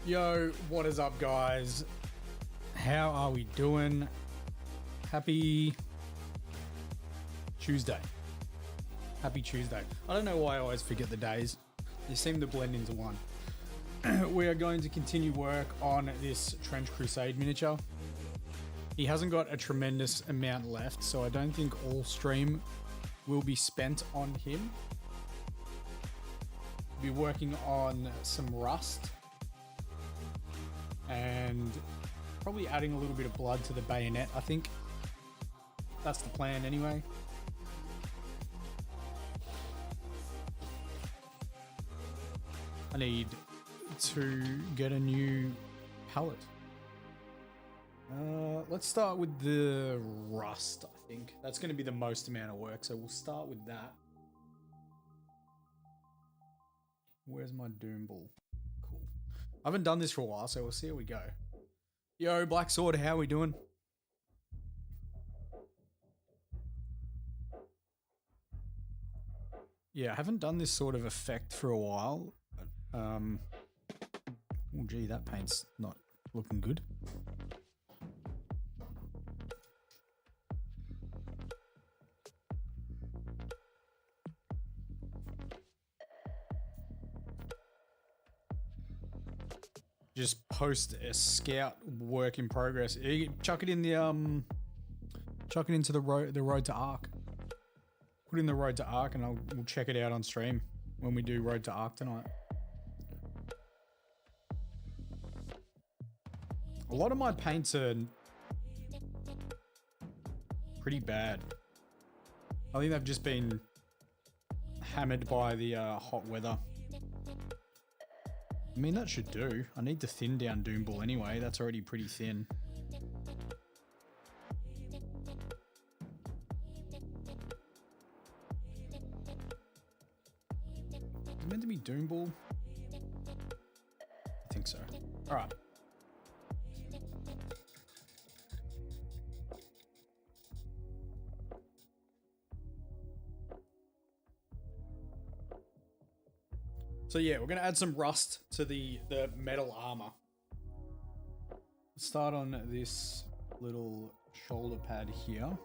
Yo, what is up, guys? How are we doing? Happy Tuesday. Happy Tuesday. I don't know why I always forget the days. They seem to blend into one. We are going to continue work on this Trench Crusade miniature. He hasn't got a tremendous amount left, so I don't think all stream will be spent on him. We'll be working on some rust. And probably adding a little bit of blood to the bayonet, I think. That's the plan anyway. I need to get a new palette. Let's start with the rust, I think. That's going to be the most amount of work, so we'll start with that. Where's my Doom Ball? Cool. I haven't done this for a while, so we'll see how we go. Yo, Black Sword, how we doing? Yeah, I haven't done this sort of effect for a while. Oh, gee, that paint's not looking good. Just post a scout work in progress. Chuck it in the chuck it into the road to Arc. Put in the road to Arc, and we'll check it out on stream when we do road to Arc tonight. A lot of my paints are pretty bad. I think they've just been hammered by the hot weather. I mean, that should do. I need to thin down Doom Ball anyway. That's already pretty thin. Is it meant to be Doom Ball? I think so. All right. So yeah, we're going to add some rust to the metal armor. Let's start on this little shoulder pad here.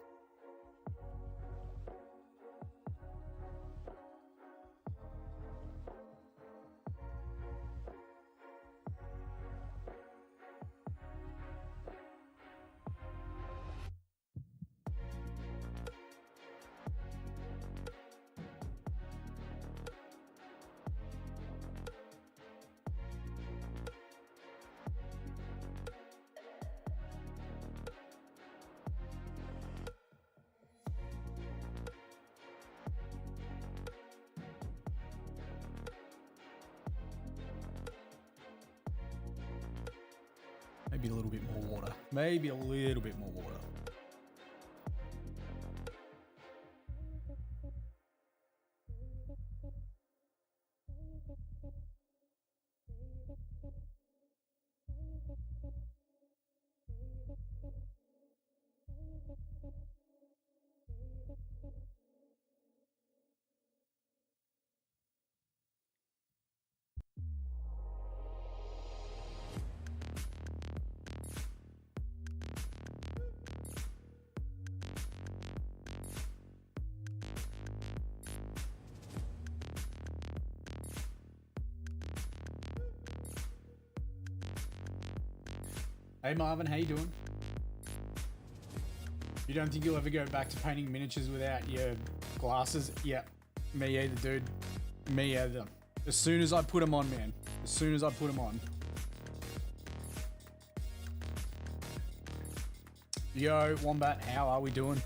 Maybe a little bit more water. Maybe a little bit more water. Hey Marvin, how you doing? You don't think you'll ever go back to painting miniatures without your glasses? Yeah, me either, dude. Me either. As soon as I put them on, man. As soon as I put them on. Yo, Wombat, how are we doing?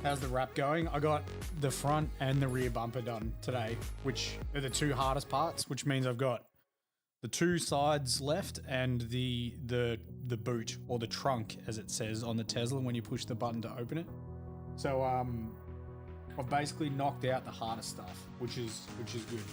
How's the wrap going? I got the front and the rear bumper done today, which are the two hardest parts, which means I've got the two sides left and the boot, or the trunk as it says on the Tesla when you push the button to open it. So I've basically knocked out the hardest stuff, which is good.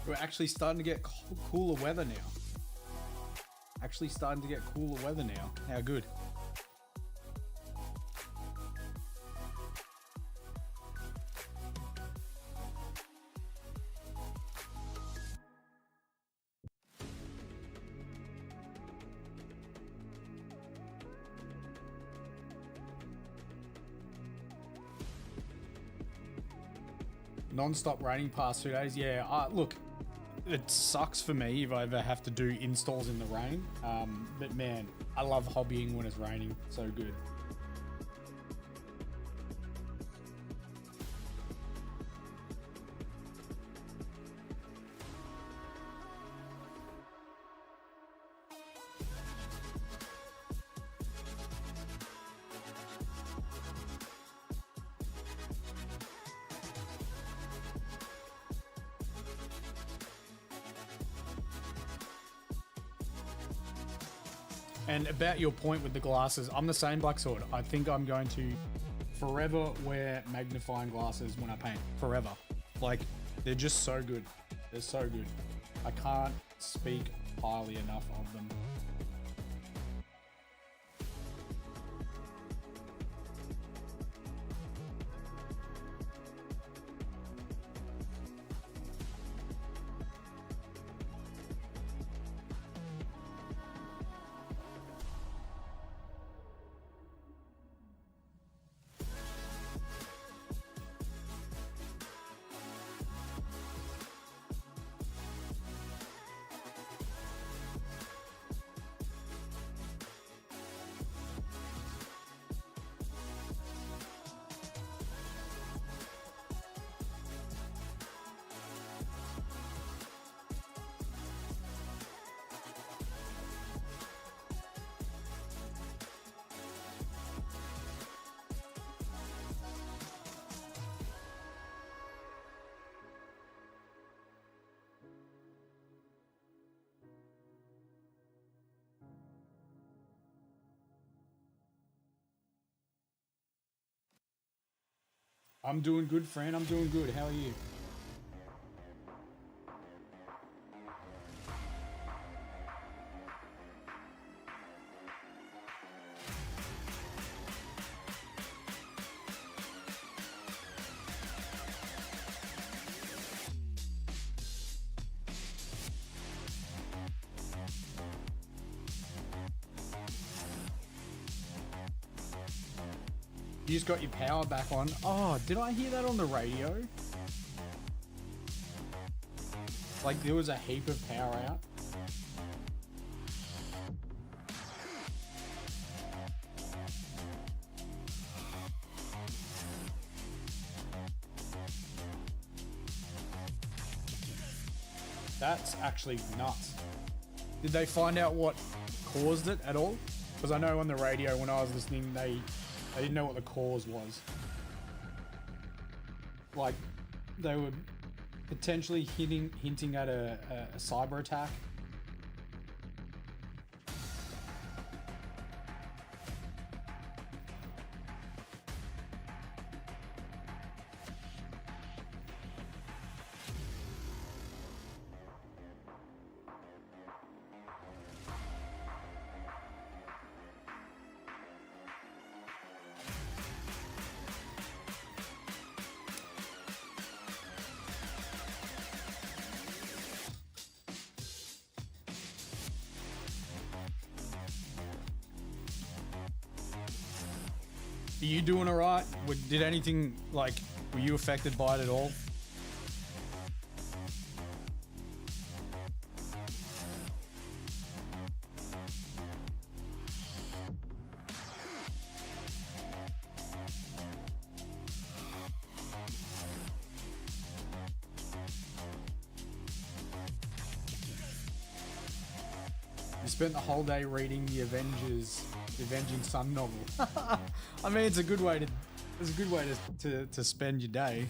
We're actually starting to get cooler weather now. Actually starting to get cooler weather now. How good. Non-stop raining past 2 days. Yeah, look, it sucks for me if I ever have to do installs in the rain. But man, I love hobbying when it's raining. So good. And about your point with the glasses, I'm the same, Black Sword. I think I'm going to forever wear magnifying glasses when I paint. Forever. Like, they're just so good. They're so good. I can't speak highly enough of them. I'm doing good, Fran. I'm doing good. How are you? You just got your power back on. Oh, did I hear that on the radio? Like there was a heap of power out. That's actually nuts. Did they find out what caused it at all? Because I know on the radio when I was listening, they didn't know what the cause was. Like they were potentially hinting at a cyber attack. Are you doing all right? Did anything, like, were you affected by it at all? You spent the whole day reading the Avenging Sun novel. I mean, it's a good way to spend your day.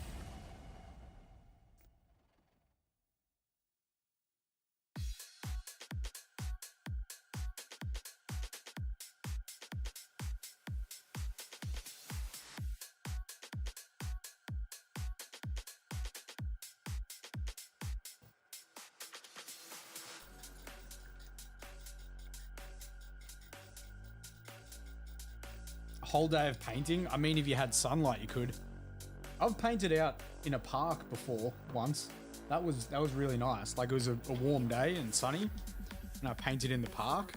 Whole day of painting. I mean, if you had sunlight, you could. I've painted out in a park before once. That was really nice. Like it was a warm day and sunny, and I painted in the park.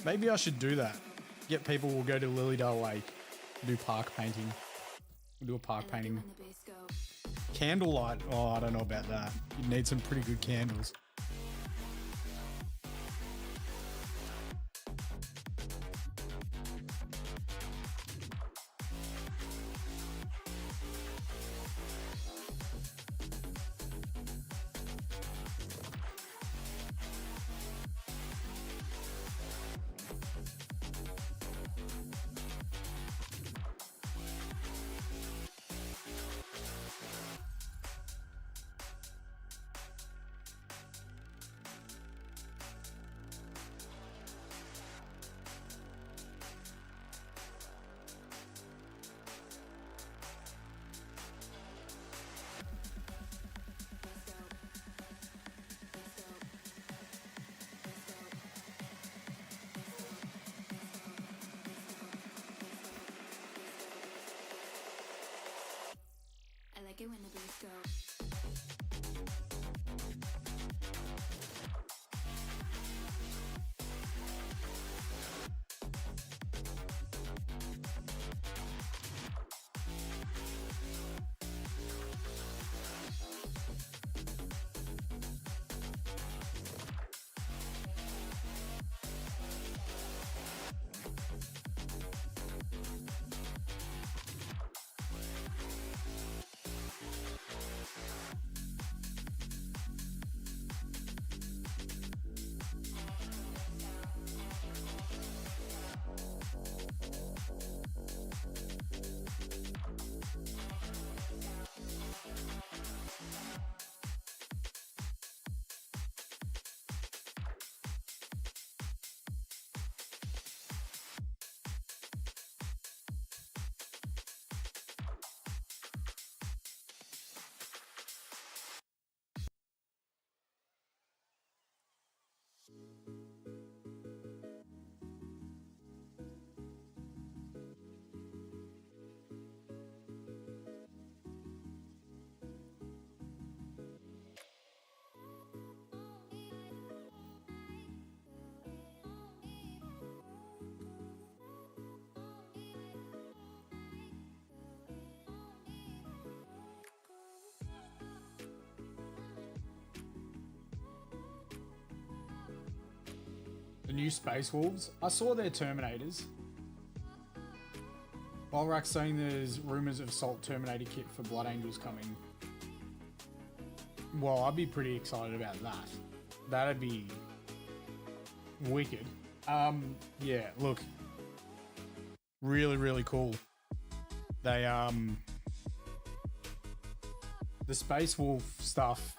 Maybe I should do that. Get people will go to Lilydale Lake, do park painting. We'll do a park painting. Candlelight. Oh, I don't know about that. You'd need some pretty good candles. I like it when the bass go. The new Space Wolves. I saw their Terminators. Balrak's saying there's rumors of Assault Terminator kit for Blood Angels coming. Well, I'd be pretty excited about that. That'd be wicked. Yeah, look. Really, really cool. They, the Space Wolf stuff,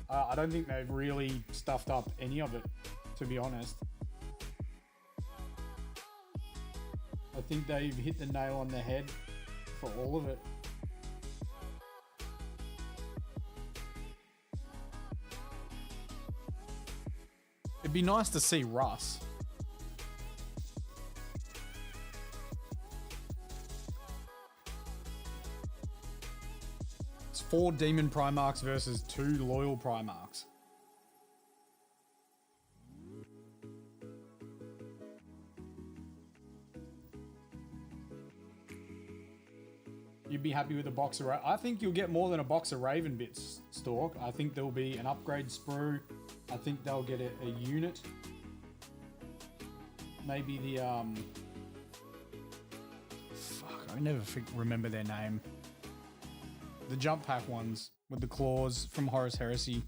I don't think they've really stuffed up any of it, to be honest. I think they've hit the nail on the head for all of it. It'd be nice to see Russ. It's 4 Demon Primarchs versus 2 Loyal Primarchs. You'd be happy with a box of... I think you'll get more than a box of Raven bits, Stork. I think there'll be an upgrade sprue. I think they'll get a unit. Maybe the... Fuck, I never remember their name. The jump pack ones with the claws from Horus Heresy.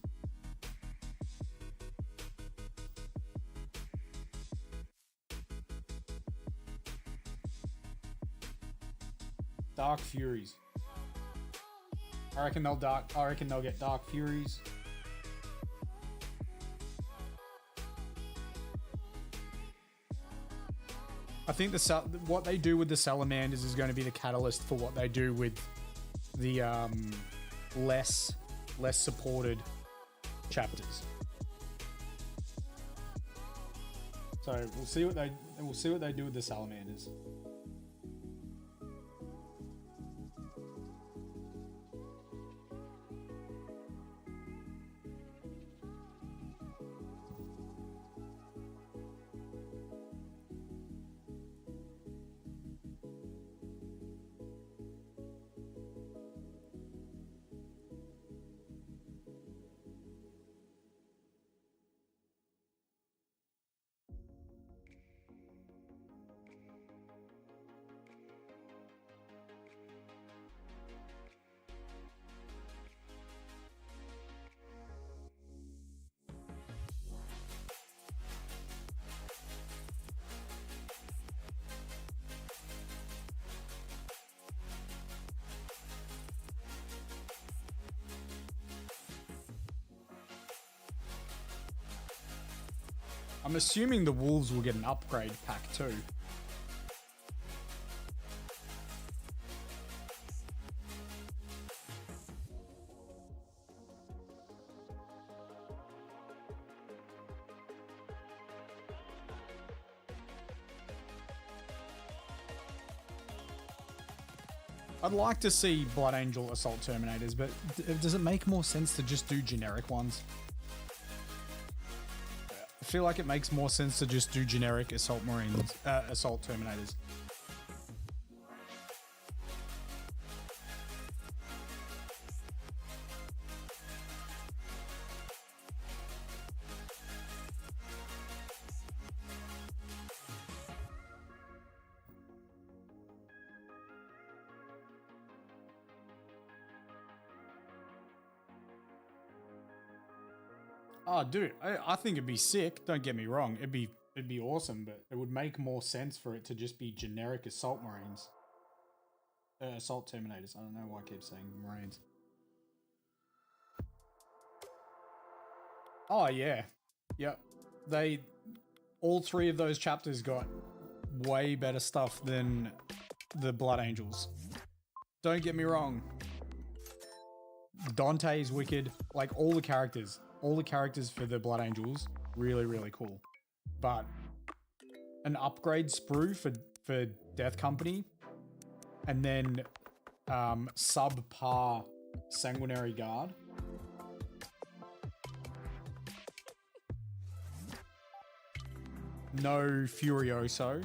Dark Furies. I reckon they'll get Dark Furies. I think what they do with the Salamanders is going to be the catalyst for what they do with the less supported chapters. So we'll see what they do with the Salamanders. I'm assuming the Wolves will get an upgrade pack too. I'd like to see Blood Angel Assault Terminators, but does it make more sense to just do generic ones? I feel like it makes more sense to just do generic Assault Marines, Assault Terminators. Oh, dude, I think it'd be sick. Don't get me wrong. It'd be awesome, but it would make more sense for it to just be generic Assault Marines. Assault Terminators. I don't know why I keep saying Marines. Oh, yeah. Yep. All 3 of those chapters got way better stuff than the Blood Angels. Don't get me wrong. Dante is wicked. Like, all the characters for the Blood Angels, really, really cool. But an upgrade sprue for Death Company, and then subpar Sanguinary Guard. No Furioso.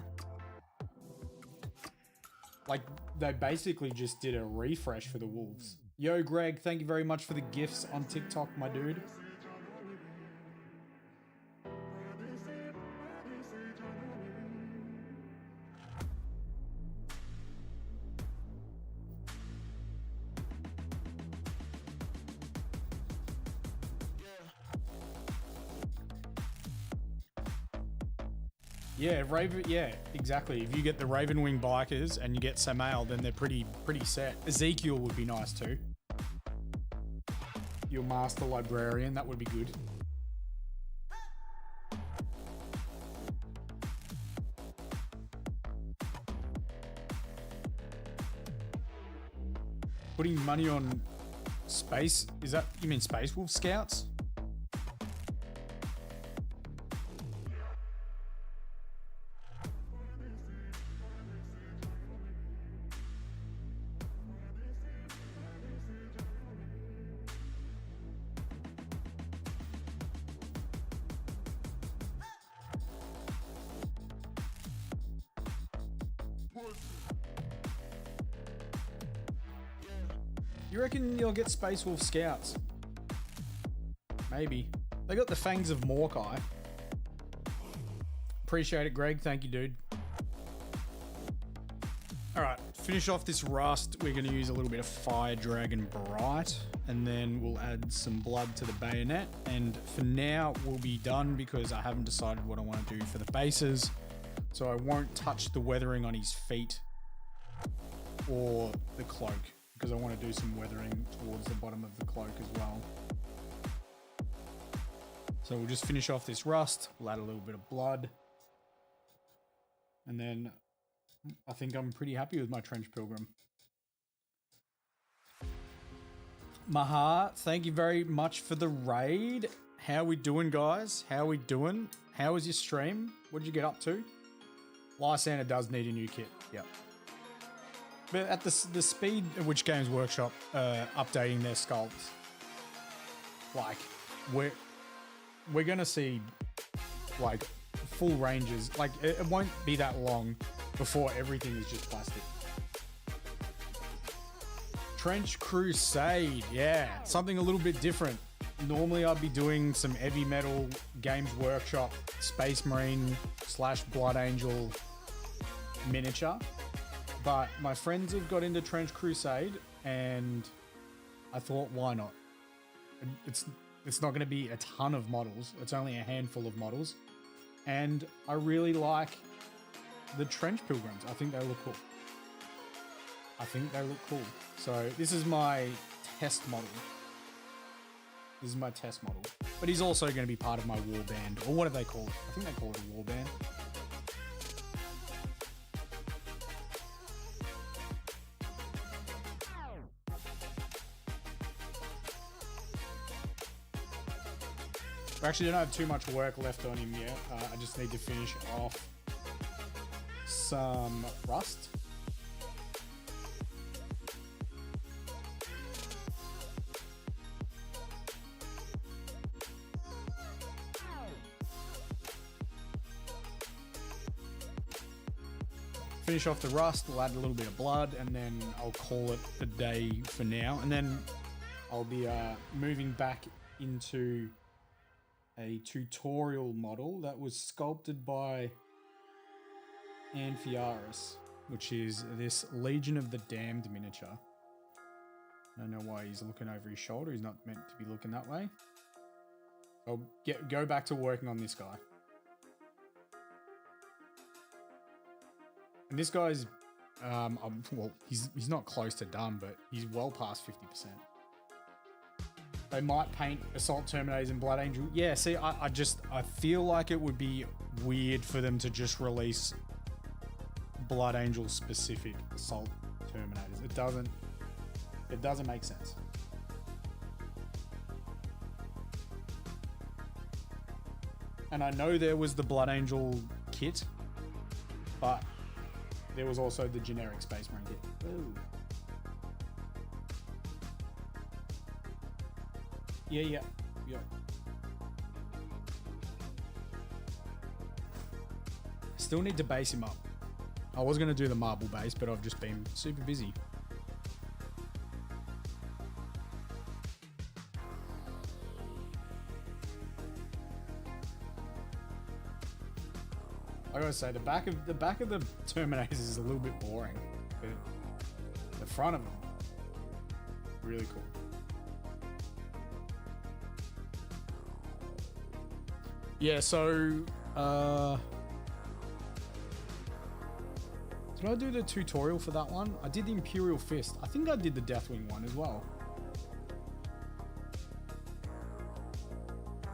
Like, they basically just did a refresh for the Wolves. Yo, Greg, thank you very much for the gifts on TikTok, my dude. Yeah, Raven. Yeah, exactly. If you get the Raven Wing bikers and you get Samael, then they're pretty set. Ezekiel would be nice too. Your master librarian, that would be good. Putting money on space, is that, you mean Space Wolf Scouts? You reckon you'll get Space Wolf Scouts? Maybe. They got the Fangs of Morkai. Appreciate it, Greg. Thank you, dude. Alright, finish off this rust. We're going to use a little bit of Fire Dragon Bright. And then we'll add some blood to the bayonet. And for now, we'll be done because I haven't decided what I want to do for the bases. So I won't touch the weathering on his feet or the cloak, because I want to do some weathering towards the bottom of the cloak as well. So we'll just finish off this rust. We'll add a little bit of blood. And then I think I'm pretty happy with my Trench Pilgrim. Maha, thank you very much for the raid. How we doing, guys? How we doing? How was your stream? What did you get up to? Lysandre does need a new kit. Yep. But at the speed at which Games Workshop updating their sculpts, like we're gonna see like full ranges. Like it won't be that long before everything is just plastic. Trench Crusade, yeah, something a little bit different. Normally I'd be doing some heavy metal Games Workshop Space Marine / Blood Angel miniature. But my friends have got into Trench Crusade, and I thought, why not? It's not going to be a ton of models. It's only a handful of models. And I really like the Trench Pilgrims. I think they look cool. So this is my test model. But he's also going to be part of my war band. Or what do they call it? I think they call it a war band. I actually don't have too much work left on him yet. I just need to finish off some rust. Finish off the rust, we'll add a little bit of blood, and then I'll call it a day for now. And then I'll be moving back into a tutorial model that was sculpted by Amphiaris, which is this Legion of the Damned miniature. I don't know why he's looking over his shoulder. He's not meant to be looking that way. I'll go back to working on this guy. And this guy's, well, he's not close to done, but he's well past 50%. They might paint Assault Terminators and Blood Angel. Yeah, see, I feel like it would be weird for them to just release Blood Angel specific Assault Terminators. It doesn't make sense. And I know there was the Blood Angel kit, but there was also the generic Space Marine kit. Ooh. Yeah. Still need to base him up. I was going to do the marble base, but I've just been super busy. I gotta say, the back of the Terminators is a little bit boring, but the front of them, really cool. Yeah, so Did I do the tutorial for that one? I did the Imperial Fist. I think I did the Deathwing one as well.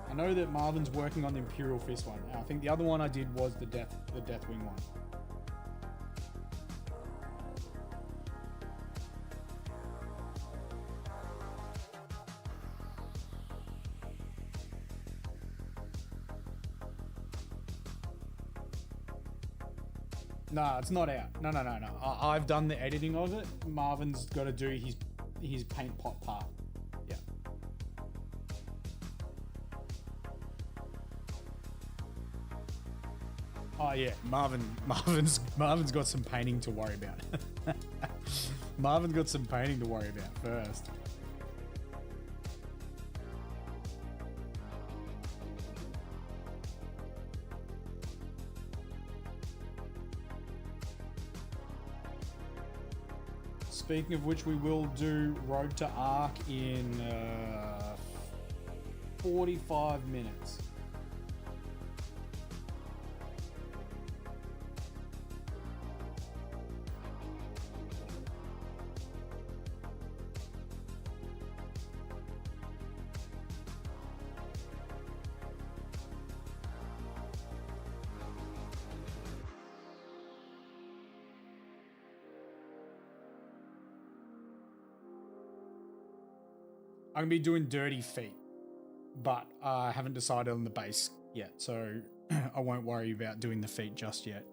I know that Marvin's working on the Imperial Fist one. I think the other one I did was the Deathwing one. No, it's not out. No. I've done the editing of it. Marvin's got to do his paint pot part. Yeah. Oh yeah, Marvin's got some painting to worry about. Marvin's got some painting to worry about first. Speaking of which, we will do Road to Arc in 45 minutes. I'm going to be doing dirty feet, but I haven't decided on the base yet, so I won't worry about doing the feet just yet.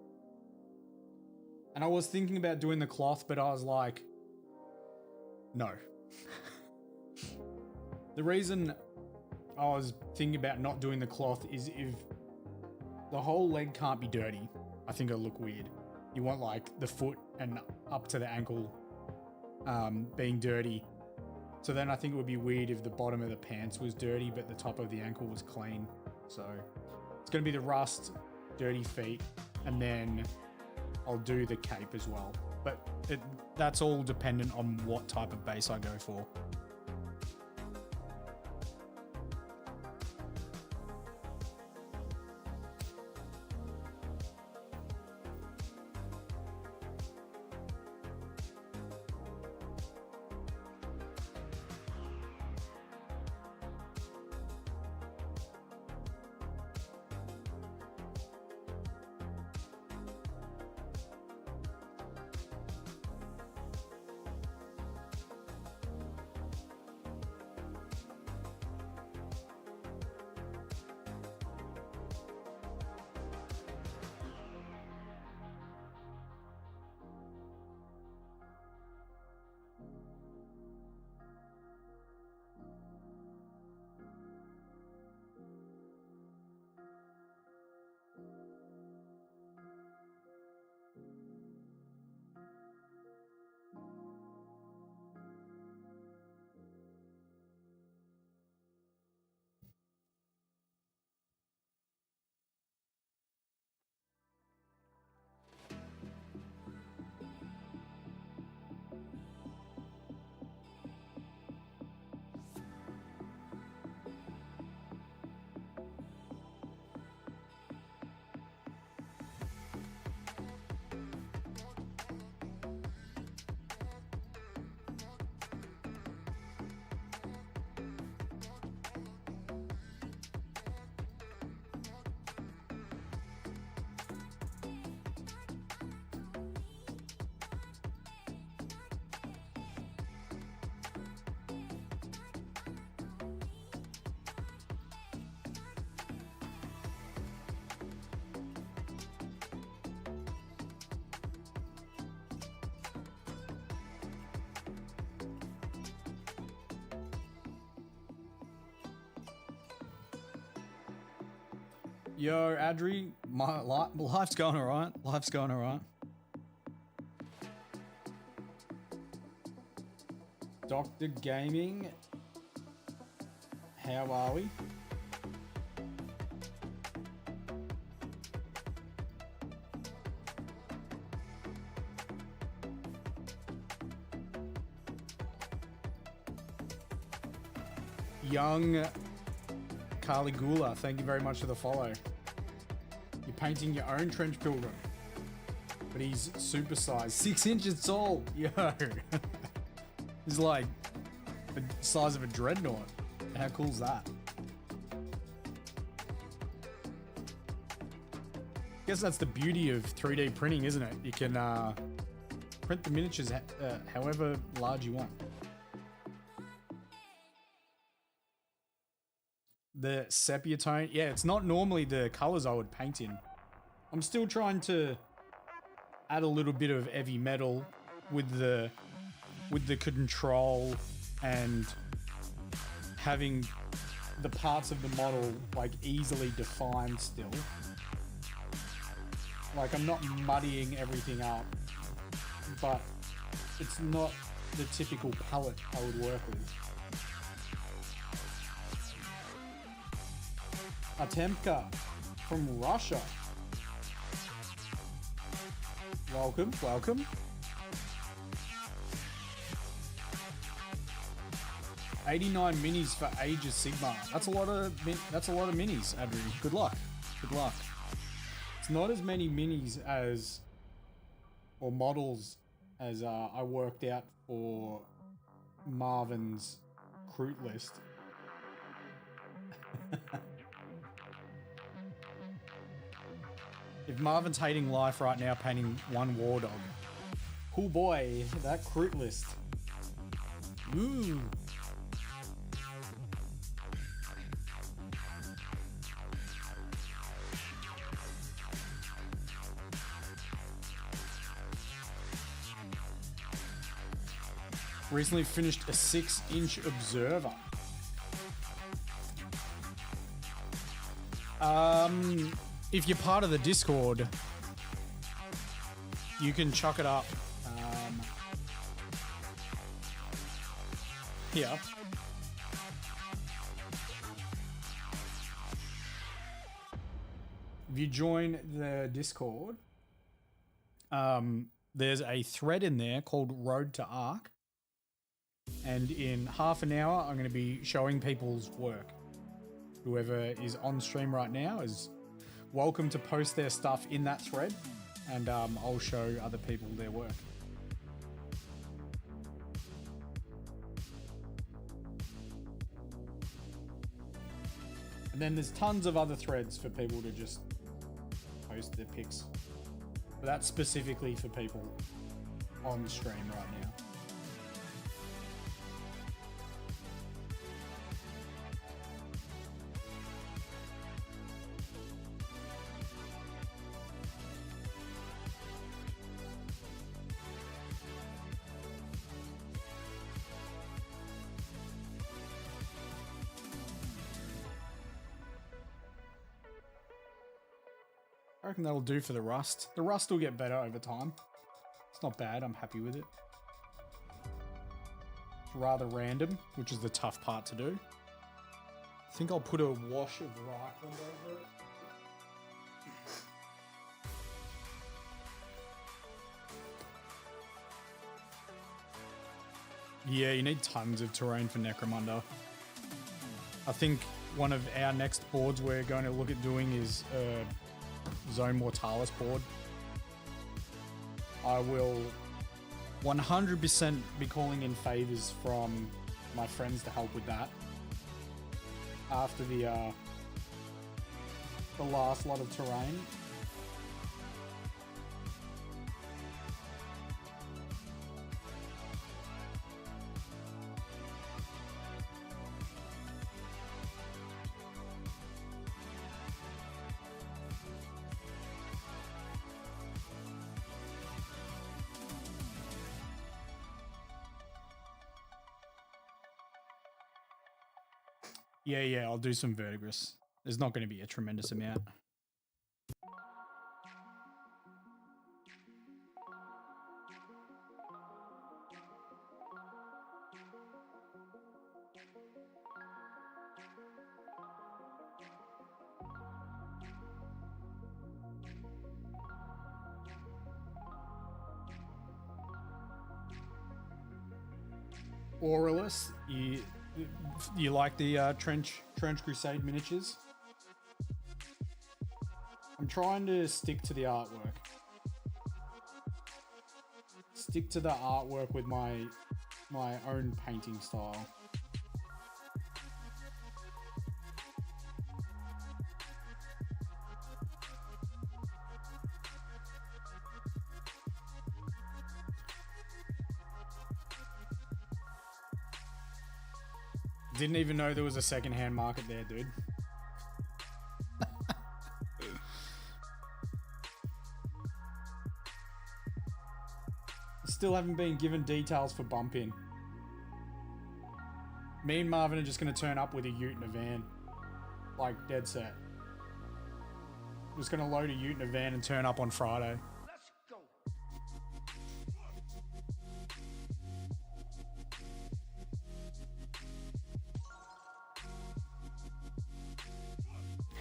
And I was thinking about doing the cloth, but I was like, no. The reason I was thinking about not doing the cloth is if the whole leg can't be dirty, I think it'll look weird. You want like the foot and up to the ankle being dirty. So then I think it would be weird if the bottom of the pants was dirty, but the top of the ankle was clean. So it's going to be the rust, dirty feet, and then I'll do the cape as well. But that's all dependent on what type of base I go for. Yo, Adri, my life's going all right. Life's going all right. Dr. Gaming, how are we? Young Caligula, thank you very much for the follow. You're painting your own trench pilgrim. but he's supersized. 6 inches tall. Yo. He's like the size of a dreadnought. How cool is that? Guess that's the beauty of 3D printing, isn't it? You can print the miniatures however large you want. The sepia tone, yeah, it's not normally the colors I would paint in. I'm still trying to add a little bit of heavy metal with the control and having the parts of the model like easily defined still. Like, I'm not muddying everything up, but it's not the typical palette I would work with. Atemka from Russia. Welcome, welcome. 89 minis for Age of Sigmar. That's a lot of minis, Adri. Good luck. Good luck. It's not as many minis as, or models as I worked out for Marvin's Crute list. If Marvin's hating life right now painting one war dog. Cool boy, that Crute list. Ooh. Recently finished a 6-inch Observer. If you're part of the Discord, you can chuck it up here. If you join the Discord, there's a thread in there called Road to Arc. And in half an hour, I'm going to be showing people's work. Whoever is on stream right now is welcome to post their stuff in that thread, and I'll show other people their work. And then there's tons of other threads for people to just post their pics. But that's specifically for people on stream right now. I reckon that'll do for the rust. The rust will get better over time. It's not bad, I'm happy with it. It's rather random, which is the tough part to do. I think I'll put a wash of Reichland over it. Yeah, you need tons of terrain for Necromunda. I think one of our next boards we're going to look at doing is Zone Mortalis board. I will 100% be calling in favors from my friends to help with that. After the last lot of terrain. Yeah, I'll do some Verdigris. There's not going to be a tremendous amount. Aurelus, you like the Trench Crusade miniatures? I'm trying to stick to the artwork. stick to the artwork with my own painting style. Didn't even know there was a secondhand market there, dude. Still haven't been given details for bump in. Me and Marvin are just going to turn up with a ute and a van. Like, dead set. Just going to load a ute and a van and turn up on Friday. Let's go.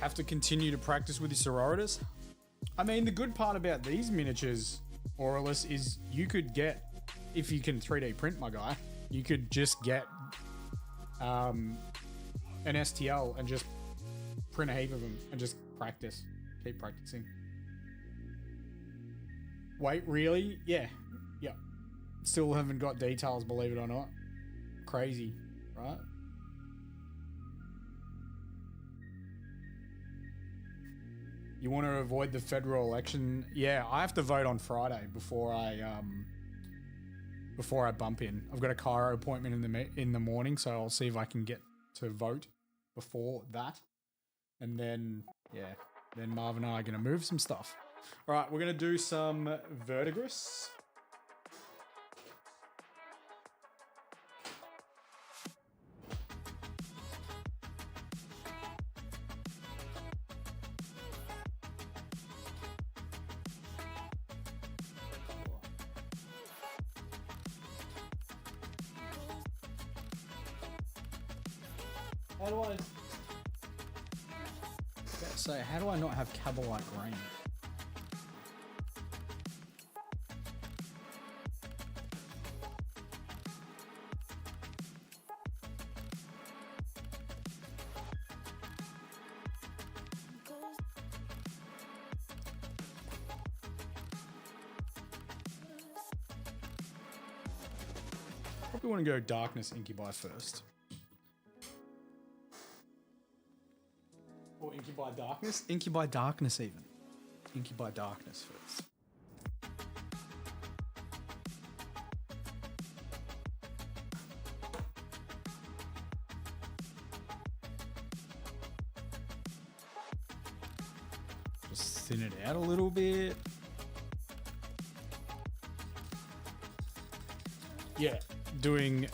Have to continue to practice with your sororitas. I mean, the good part about these miniatures, Aurelus, is you could get, if you can 3D print, my guy, you could just get an STL and just print a heap of them and just practice. Keep practicing. Wait, really? Yeah. Yep. Still haven't got details, believe it or not. Crazy, right? You want to avoid the federal election? Yeah, I have to vote on Friday before I bump in. I've got a chiro appointment in the morning, so I'll see if I can get to vote before that. And then, yeah, then Marvin and I are going to move some stuff. All right, we're going to do some verdigris. How do I... So how do I not have Cabalite Grain? Probably want to go Darkness Incubi first. Or Incubi Darkness? Incubi Darkness even. Incubi Darkness first. Just thin it out a little bit. Yeah, doing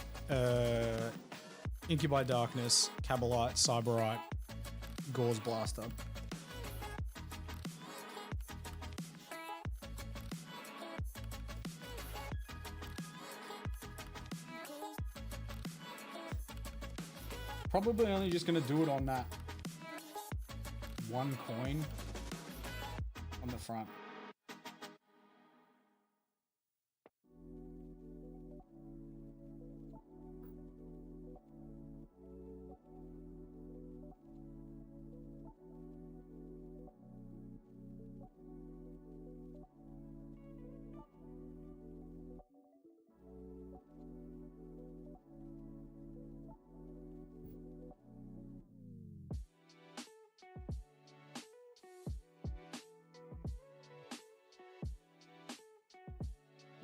Incubi Darkness, Cabalite, Cyberite, Gauze Blaster. Probably only just going to do it on that one coin on the front.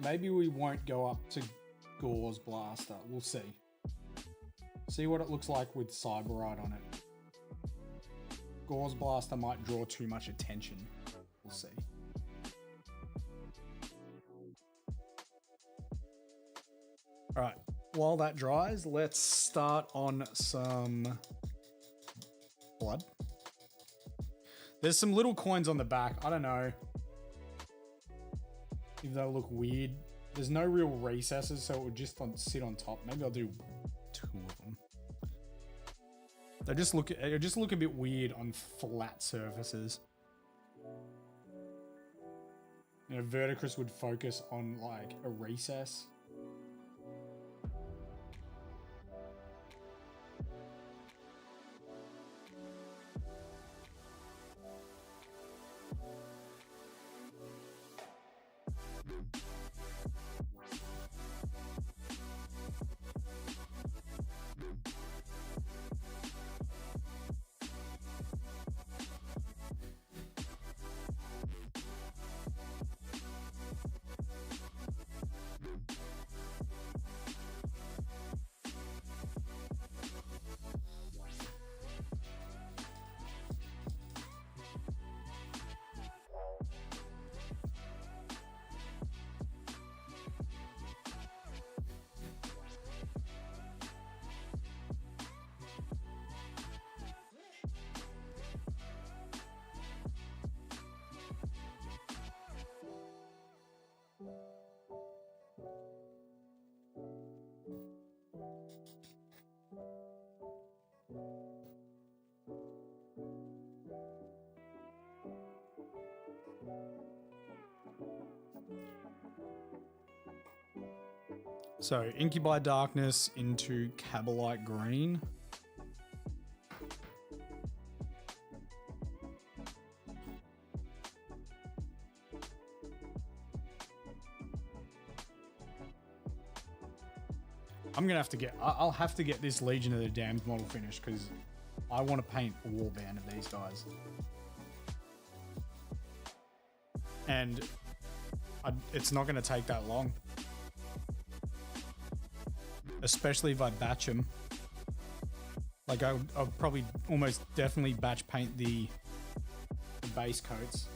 Maybe we won't go up to Gauze Blaster. We'll see. See what it looks like with Cyberite on it. Gauze Blaster might draw too much attention. We'll see. Alright, while that dries, let's start on some blood. There's some little coins on the back. I don't know if they'll look weird. There's no real recesses, so it would just sit on top. Maybe I'll do 2 of them. They just look a bit weird on flat surfaces. You know, Verdigris would focus on like a recess. So Incubi Darkness into Cabalite Green. I'm gonna have to get. I'll have to get this Legion of the Damned model finished because I want to paint a warband of these guys. And it's not going to take that long. Especially if I batch them. Like I'll probably almost definitely batch paint the base coats.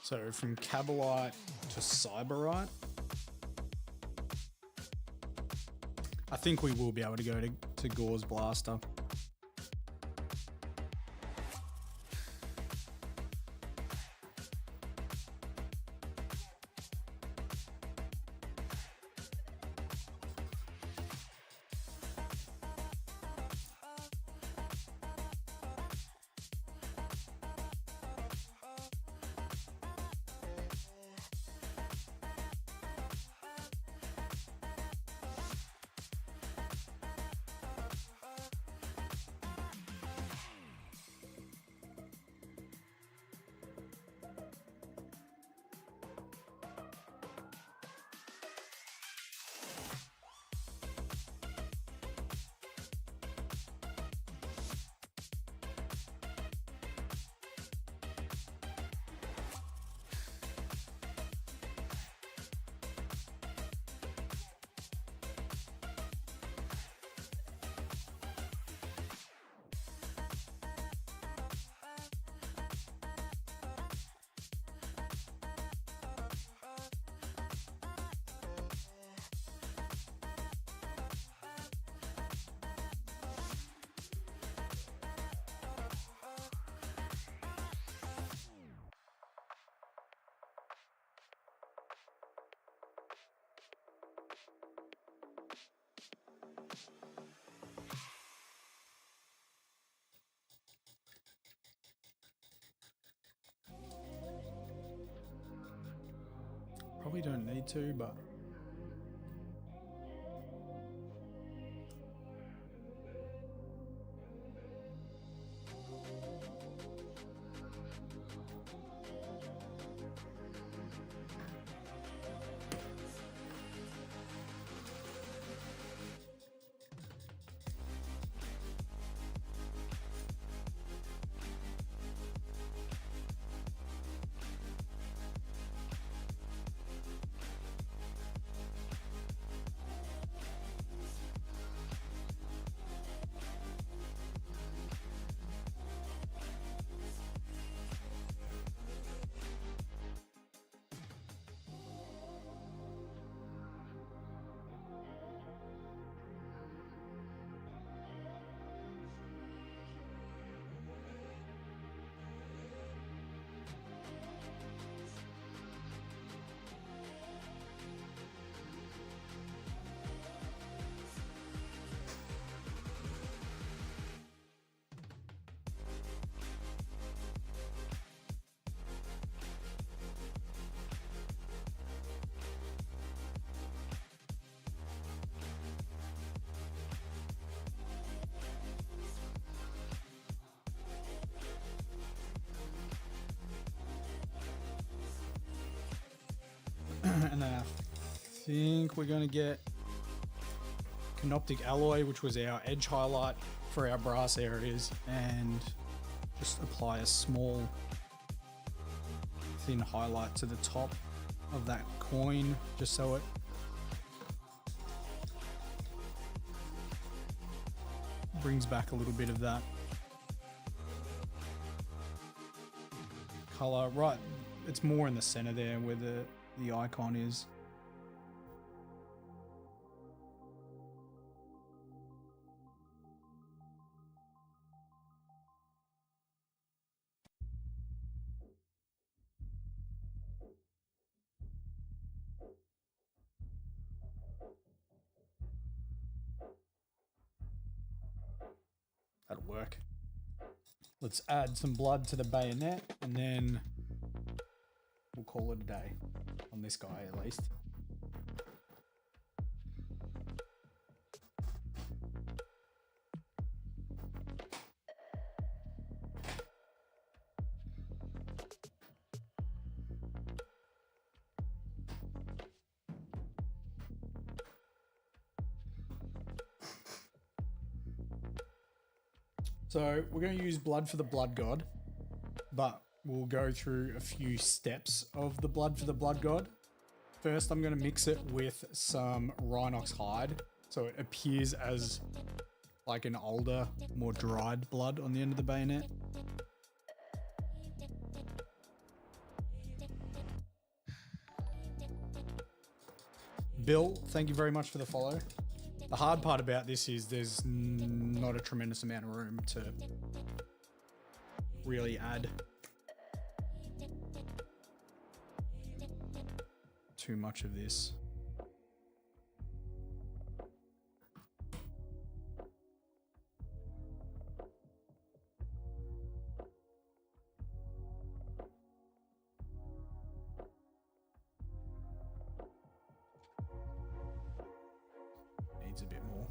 So from Cabalite to Cyberite. I think we will be able to go to Gore's Blaster. Probably don't need to, but and then I think we're going to get Canoptic Alloy, which was our edge highlight for our brass areas, and just apply a small thin highlight to the top of that coin just so it brings back a little bit of that color. Right, it's more in the center there where the icon is. That'll work. Let's add some blood to the bayonet and then we'll call it a day on this guy at least. So we're going to use blood for the blood god, but we'll go through a few steps of the blood for the blood god. First, I'm going to mix it with some Rhinox hide, so it appears as like an older, more dried blood on the end of the bayonet. Bill, thank you very much for the follow. The hard part about this is there's not a tremendous amount of room to really add too much of this. Needs a bit more.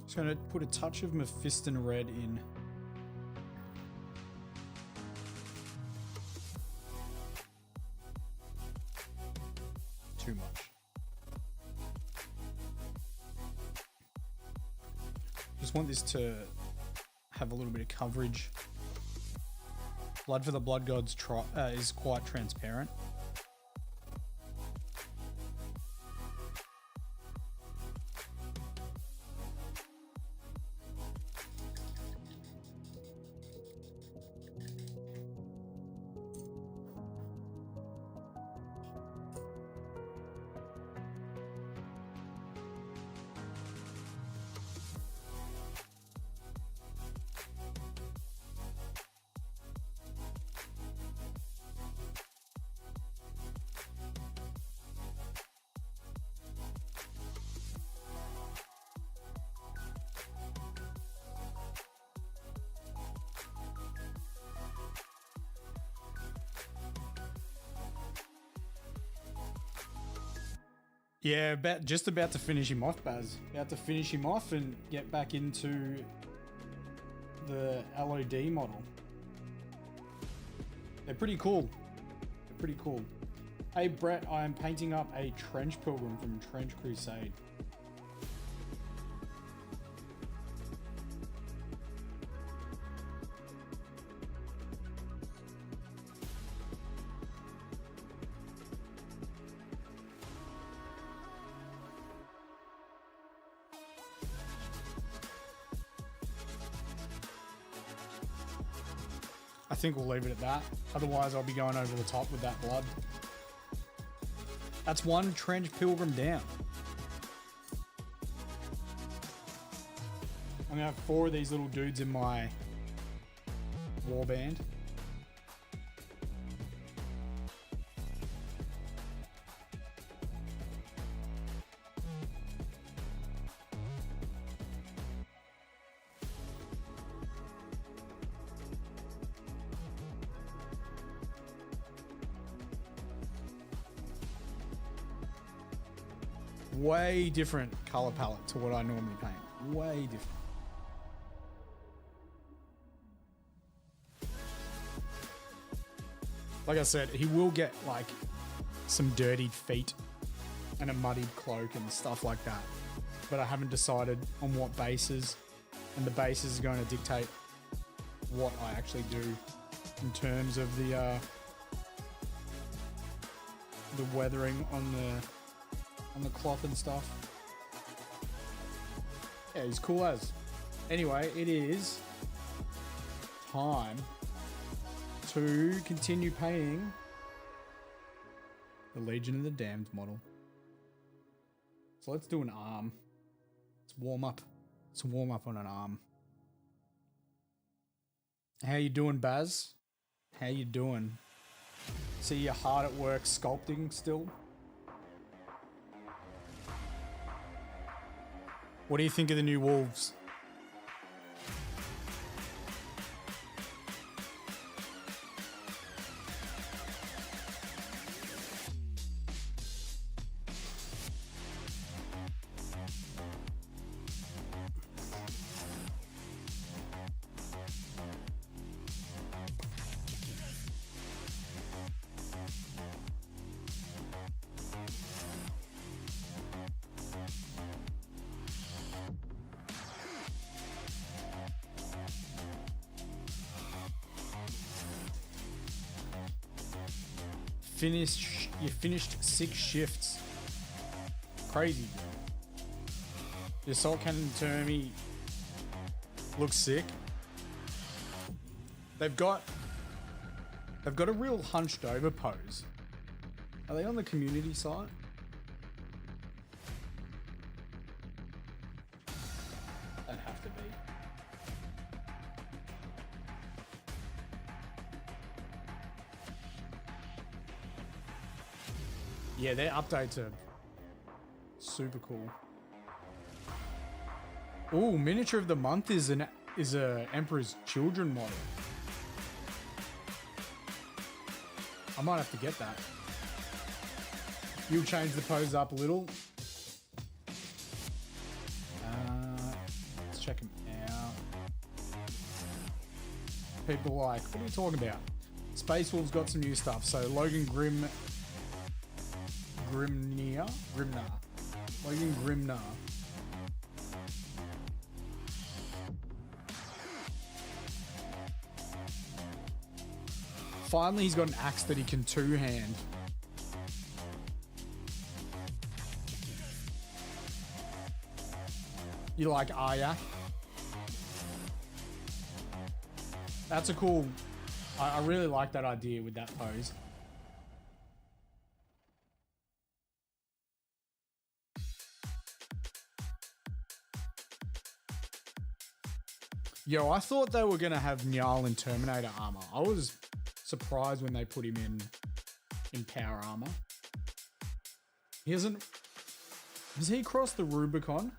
Just going to put a touch of Mephiston red in. Too much. Just want this to have a little bit of coverage. Blood for the blood gods is quite transparent. Yeah, just about to finish him off, Baz. About to finish him off and get back into the LOD model. They're pretty cool. They're pretty cool. Hey Brett, I am painting up a Trench Pilgrim from Trench Crusade. I think we'll leave it at that. Otherwise, I'll be going over the top with that blood. That's one Trench Pilgrim down. I'm gonna have 4 of these little dudes in my warband. Way different color palette to what I normally paint. Way different. Like I said, he will get like some dirtied feet and a muddied cloak and stuff like that. But I haven't decided on what bases, and the bases is going to dictate what I actually do in terms of the weathering on the cloth and stuff. Yeah, he's cool as. Anyway, it is time to continue painting the Legion of the Damned model. So let's do an arm. Let's warm up. Let's warm up on an arm. How you doing, Baz? How you doing? See you're hard at work sculpting still? What do you think of the new Wolves? You finished 6 shifts. Crazy. The Assault Cannon Termi looks sick. They've got a real hunched over pose. Are they on the community site? They'd have to be. Yeah, their updates are super cool. Ooh, miniature of the month is a Emperor's Children model. I might have to get that. You'll change the pose up a little. Let's check them out. People like, what are you talking about? Space Wolves got some new stuff. So Logan Grimnar. Logan Grimnar. Finally, he's got an axe that he can two-hand. You like Aryak? That's a cool... I really like that idea with that pose. Yo, I thought they were going to have Njal in Terminator armor. I was surprised when they put him in power armor. He hasn't... Has he crossed the Rubicon?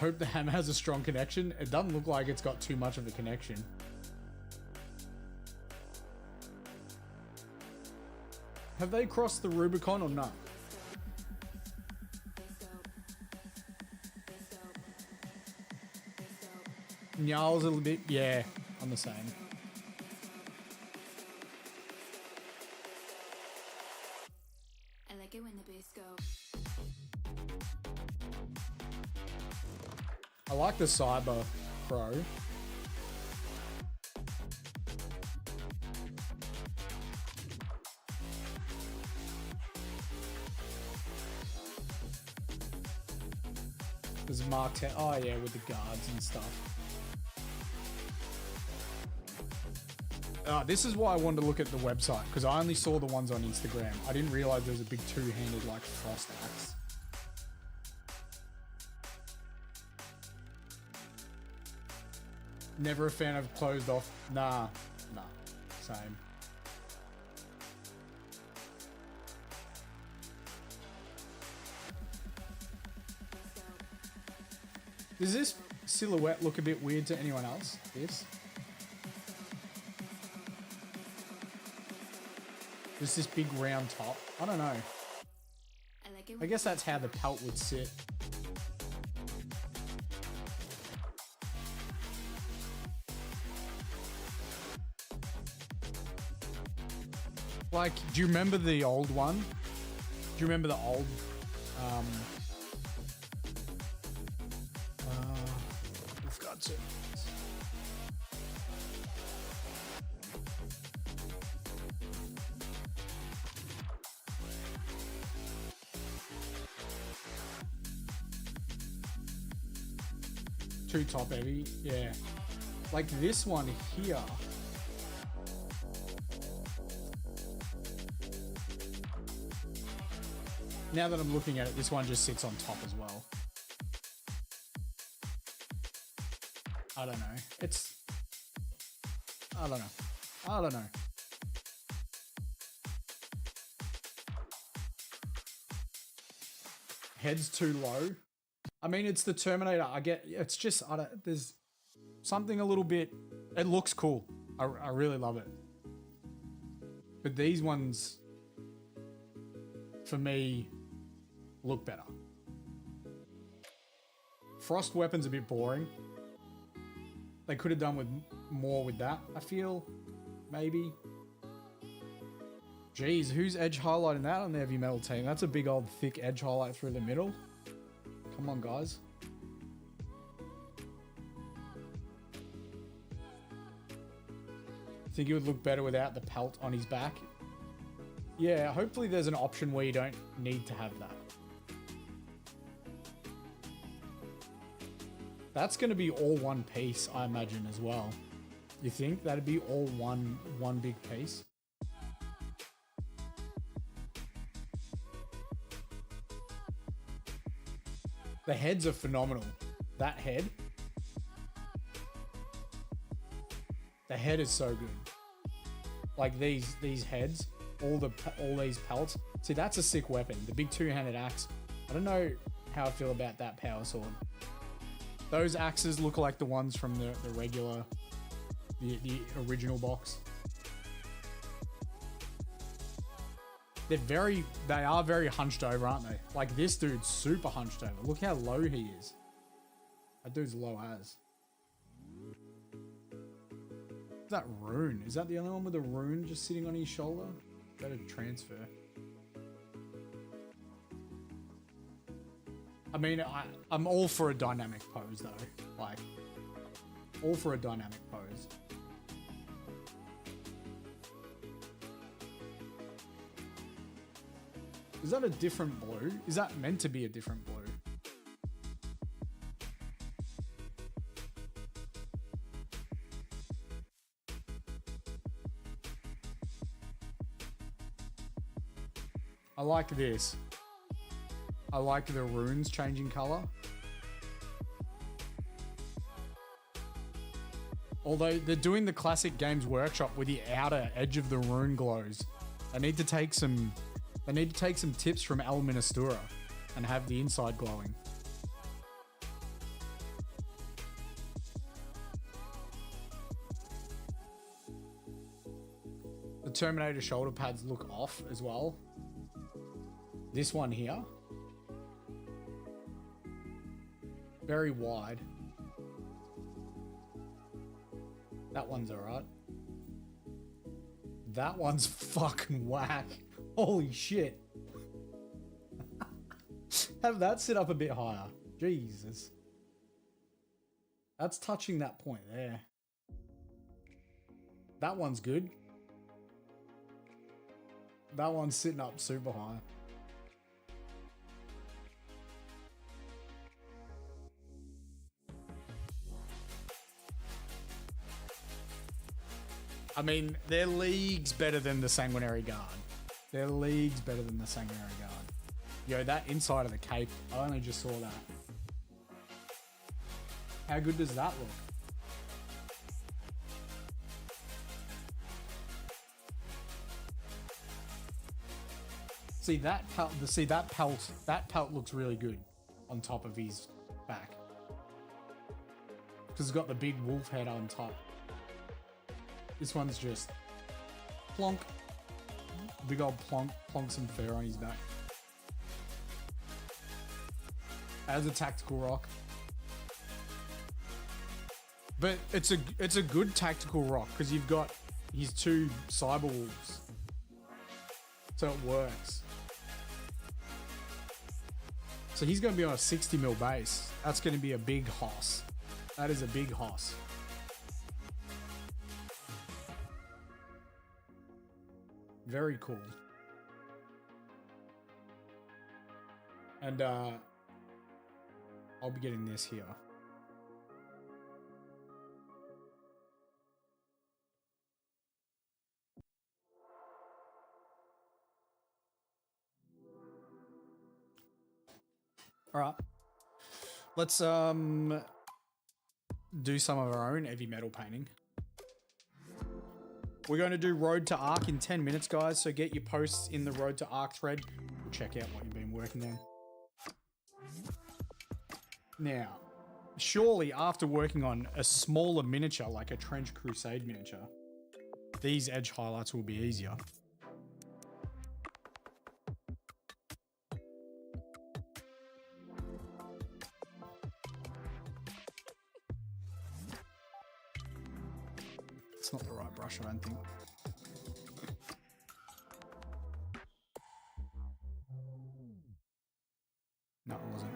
Hope the hammer has a strong connection. It doesn't look like it's got too much of a connection. Have they crossed the Rubicon or not? Nyal's a little bit, yeah, I'm the same. I like it when the bass go. I like the Cyber Pro. There's Mark 10. Oh yeah, with the guards and stuff. This is why I wanted to look at the website, because I only saw the ones on Instagram. I didn't realize there was a big two-handed like frost axe. Never a fan of closed off. Nah, same. Does this silhouette look a bit weird to anyone else? This? Just this big round top. I don't know. I guess that's how the pelt would sit. Like, do you remember the old one? Do you remember the old, we've got to. Too top heavy, yeah. Like this one here. Now that I'm looking at it, this one just sits on top as well. I don't know. I don't know. Head's too low. I mean, it's the Terminator. I get, it's just, there's something a little bit, it looks cool. I really love it. But these ones, for me, look better. Frost weapon's a bit boring. They could have done with more with that, I feel. Maybe. Jeez, who's edge highlighting that on the heavy metal team? That's a big old thick edge highlight through the middle. Come on, guys. Think it would look better without the pelt on his back? Yeah, hopefully there's an option where you don't need to have that. That's going to be all one piece, I imagine, as well. You think that'd be all one big piece? The heads are phenomenal. That head. The head is so good. Like these heads, all these pelts. See, that's a sick weapon. The big two-handed axe. I don't know how I feel about that power sword. Those axes look like the ones from the regular, the original box. They are very hunched over, aren't they? Like this dude's super hunched over. Look how low he is. That dude's low as. That rune. Is that the only one with a rune just sitting on his shoulder? Better transfer. I mean, I'm all for a dynamic pose though. Like, all for a dynamic pose. Is that a different blue? Is that meant to be a different blue? I like this. I like the runes changing color. Although they're doing the classic Games Workshop with the outer edge of the rune glows. They need to take some tips from El Ministura and have the inside glowing. The Terminator shoulder pads look off as well. This one here, very wide. That one's alright. That one's fucking whack. Holy shit. Have that sit up a bit higher. Jesus. That's touching that point there. That one's good. That one's sitting up super high. I mean, they're leagues better than the Sanguinary Guard. They're leagues better than the Sanguinary Guard. Yo, that inside of the cape, I only just saw that. How good does that look? See that pelt, that pelt looks really good on top of his back. Because it's got the big wolf head on top. This one's just plonk. Big old plonk, plonk some fur on his back. As a tactical rock. But it's a good tactical rock because you've got his two cyber wolves. So it works. So he's going to be on a 60 mil base. That's going to be a big hoss. That is a big hoss. Very cool. And I'll be getting this here. All right. Let's do some of our own heavy metal painting. We're going to do Road to Arc in 10 minutes, guys. So get your posts in the Road to Arc thread. We'll check out what you've been working on. Now, surely after working on a smaller miniature, like a Trench Crusade miniature, these edge highlights will be easier. It's not the right brush, I don't think. No, it wasn't.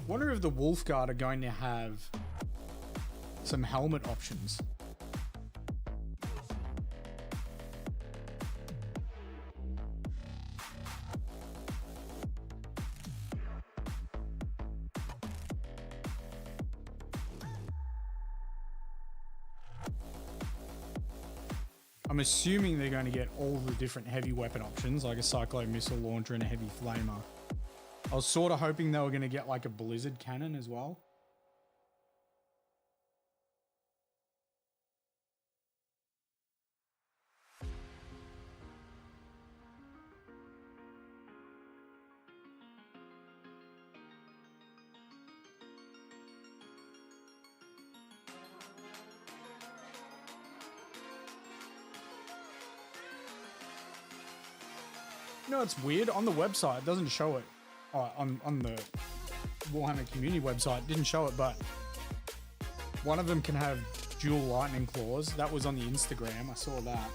Wonder if the Wolf Guard are going to have some helmet options. I'm assuming they're going to get all the different heavy weapon options, like a cyclone missile launcher and a heavy flamer. I was sort of hoping they were going to get like a blizzard cannon as well. No, it's weird. On the website, it doesn't show it. On the Warhammer community website, it didn't show it, but one of them can have dual lightning claws. That was on the Instagram. I saw that.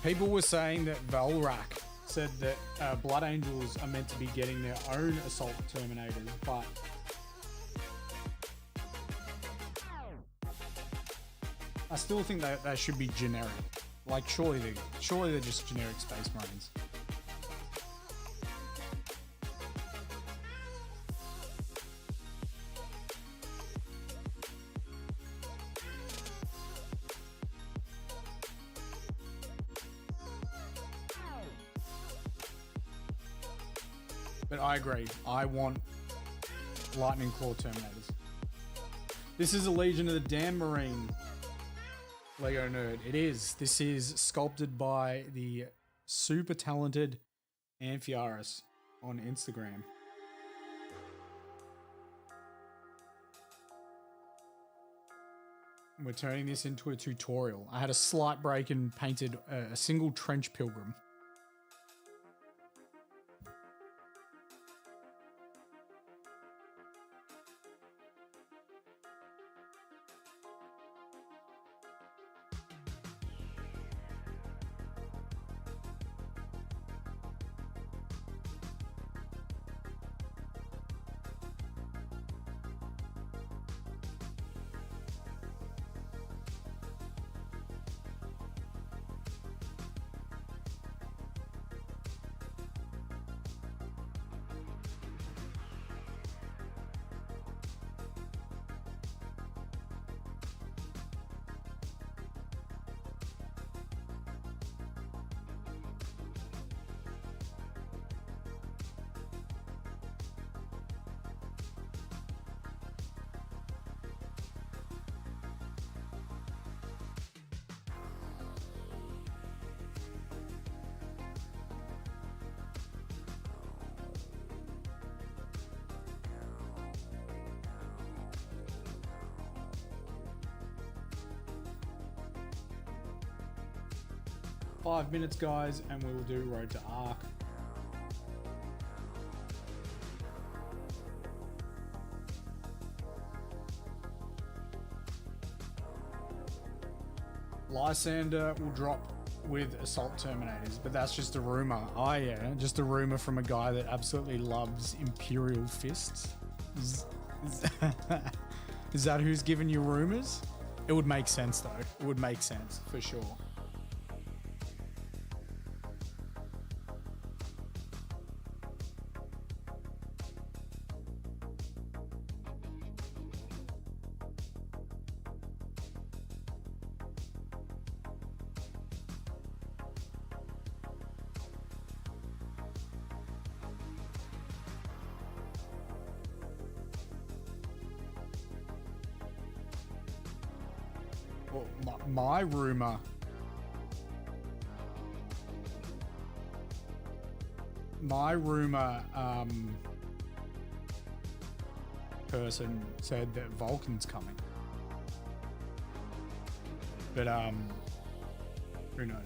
People were saying that Valrak said that Blood Angels are meant to be getting their own Assault Terminators, but I still think that they should be generic. Like, surely they're just generic Space Marines. But I agree. I want Lightning Claw Terminators. This is a Legion of the Damned Marine. Lego Nerd. It is. This is sculpted by the super talented Amphiaris on Instagram. We're turning this into a tutorial. I had a slight break and painted a single trench pilgrim. Five minutes, guys, and we will do Road to Arc. Lysander will drop with Assault Terminators, but that's just a rumor. Oh yeah, just a rumor from a guy that absolutely loves Imperial Fists. Is that who's giving you rumors? It would make sense though. It would make sense for sure. Well, my rumor. Person said that Vulcan's coming. But, who knows?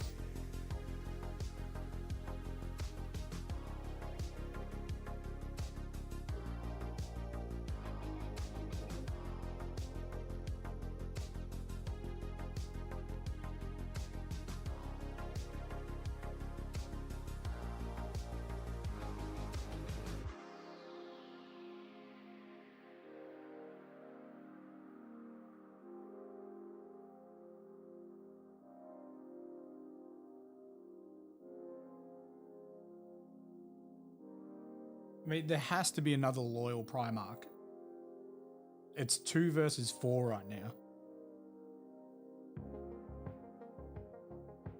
I mean, there has to be another loyal Primarch. It's 2 versus 4 right now.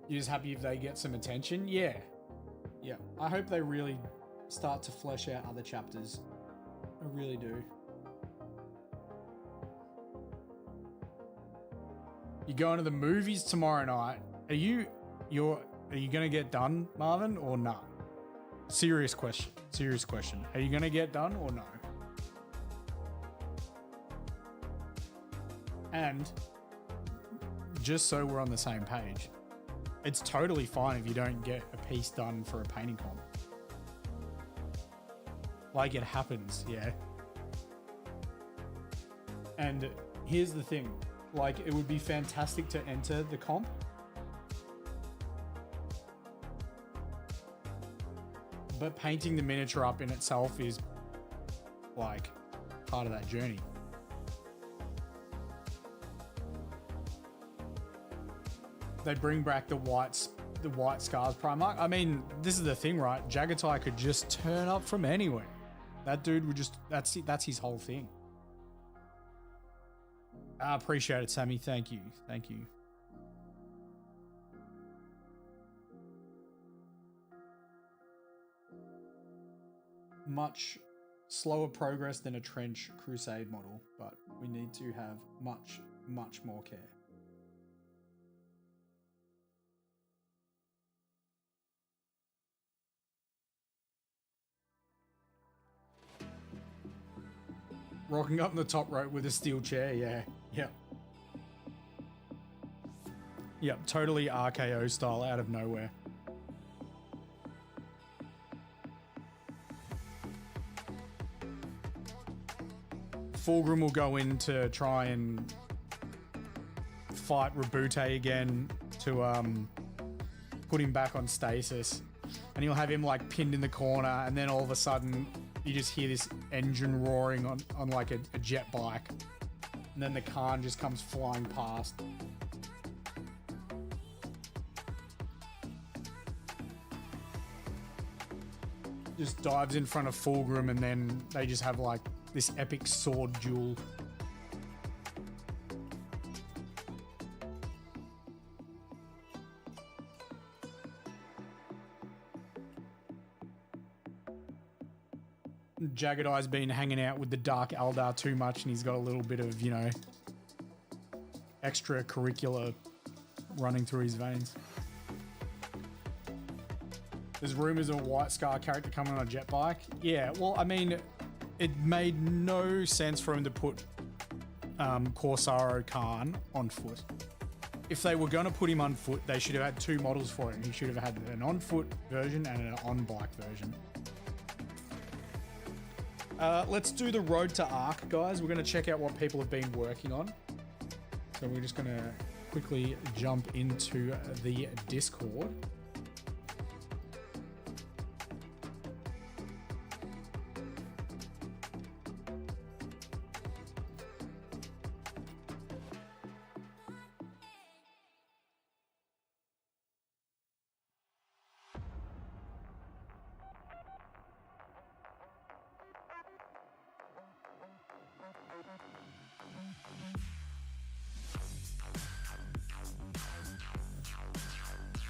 You're just happy if they get some attention? Yeah. Yeah. I hope they really start to flesh out other chapters. I really do. You're going to the movies tomorrow night. Are you gonna get done, Marvin, or not? Serious question. Serious question. Are you gonna get done or no? And just so we're on the same page, it's totally fine if you don't get a piece done for a painting comp. Like, it happens, yeah. And here's the thing. Like, it would be fantastic to enter the comp. But painting the miniature up in itself is, like, part of that journey. They bring back the white scars Primark. I mean, this is the thing, right? Jagatai could just turn up from anywhere. That dude would just, that's his whole thing. I appreciate it, Sammy. Thank you. Thank you. Much slower progress than a trench Crusade model, but we need to have much, much more care. Rocking up in the top rope with a steel chair, yeah. Yep. Yep, totally RKO style out of nowhere. Fulgrim will go in to try and fight Rabute again to put him back on stasis. And he'll have him like pinned in the corner, and then all of a sudden you just hear this engine roaring on like a jet bike. And then the Khan just comes flying past. Just dives in front of Fulgrim, and then they just have like this epic sword duel. Jaggedeyes been hanging out with the Dark Eldar too much, and he's got a little bit of, you know, extracurricular running through his veins. There's rumors of a White Scar character coming on a jet bike. Yeah, well, I mean, it made no sense for him to put Corsaro Khan on foot. If they were going to put him on foot, they should have had two models for him. He should have had an on-foot version and an on-bike version. Let's do the road to Arc, guys. We're going to check out what people have been working on. So we're just going to quickly jump into the Discord.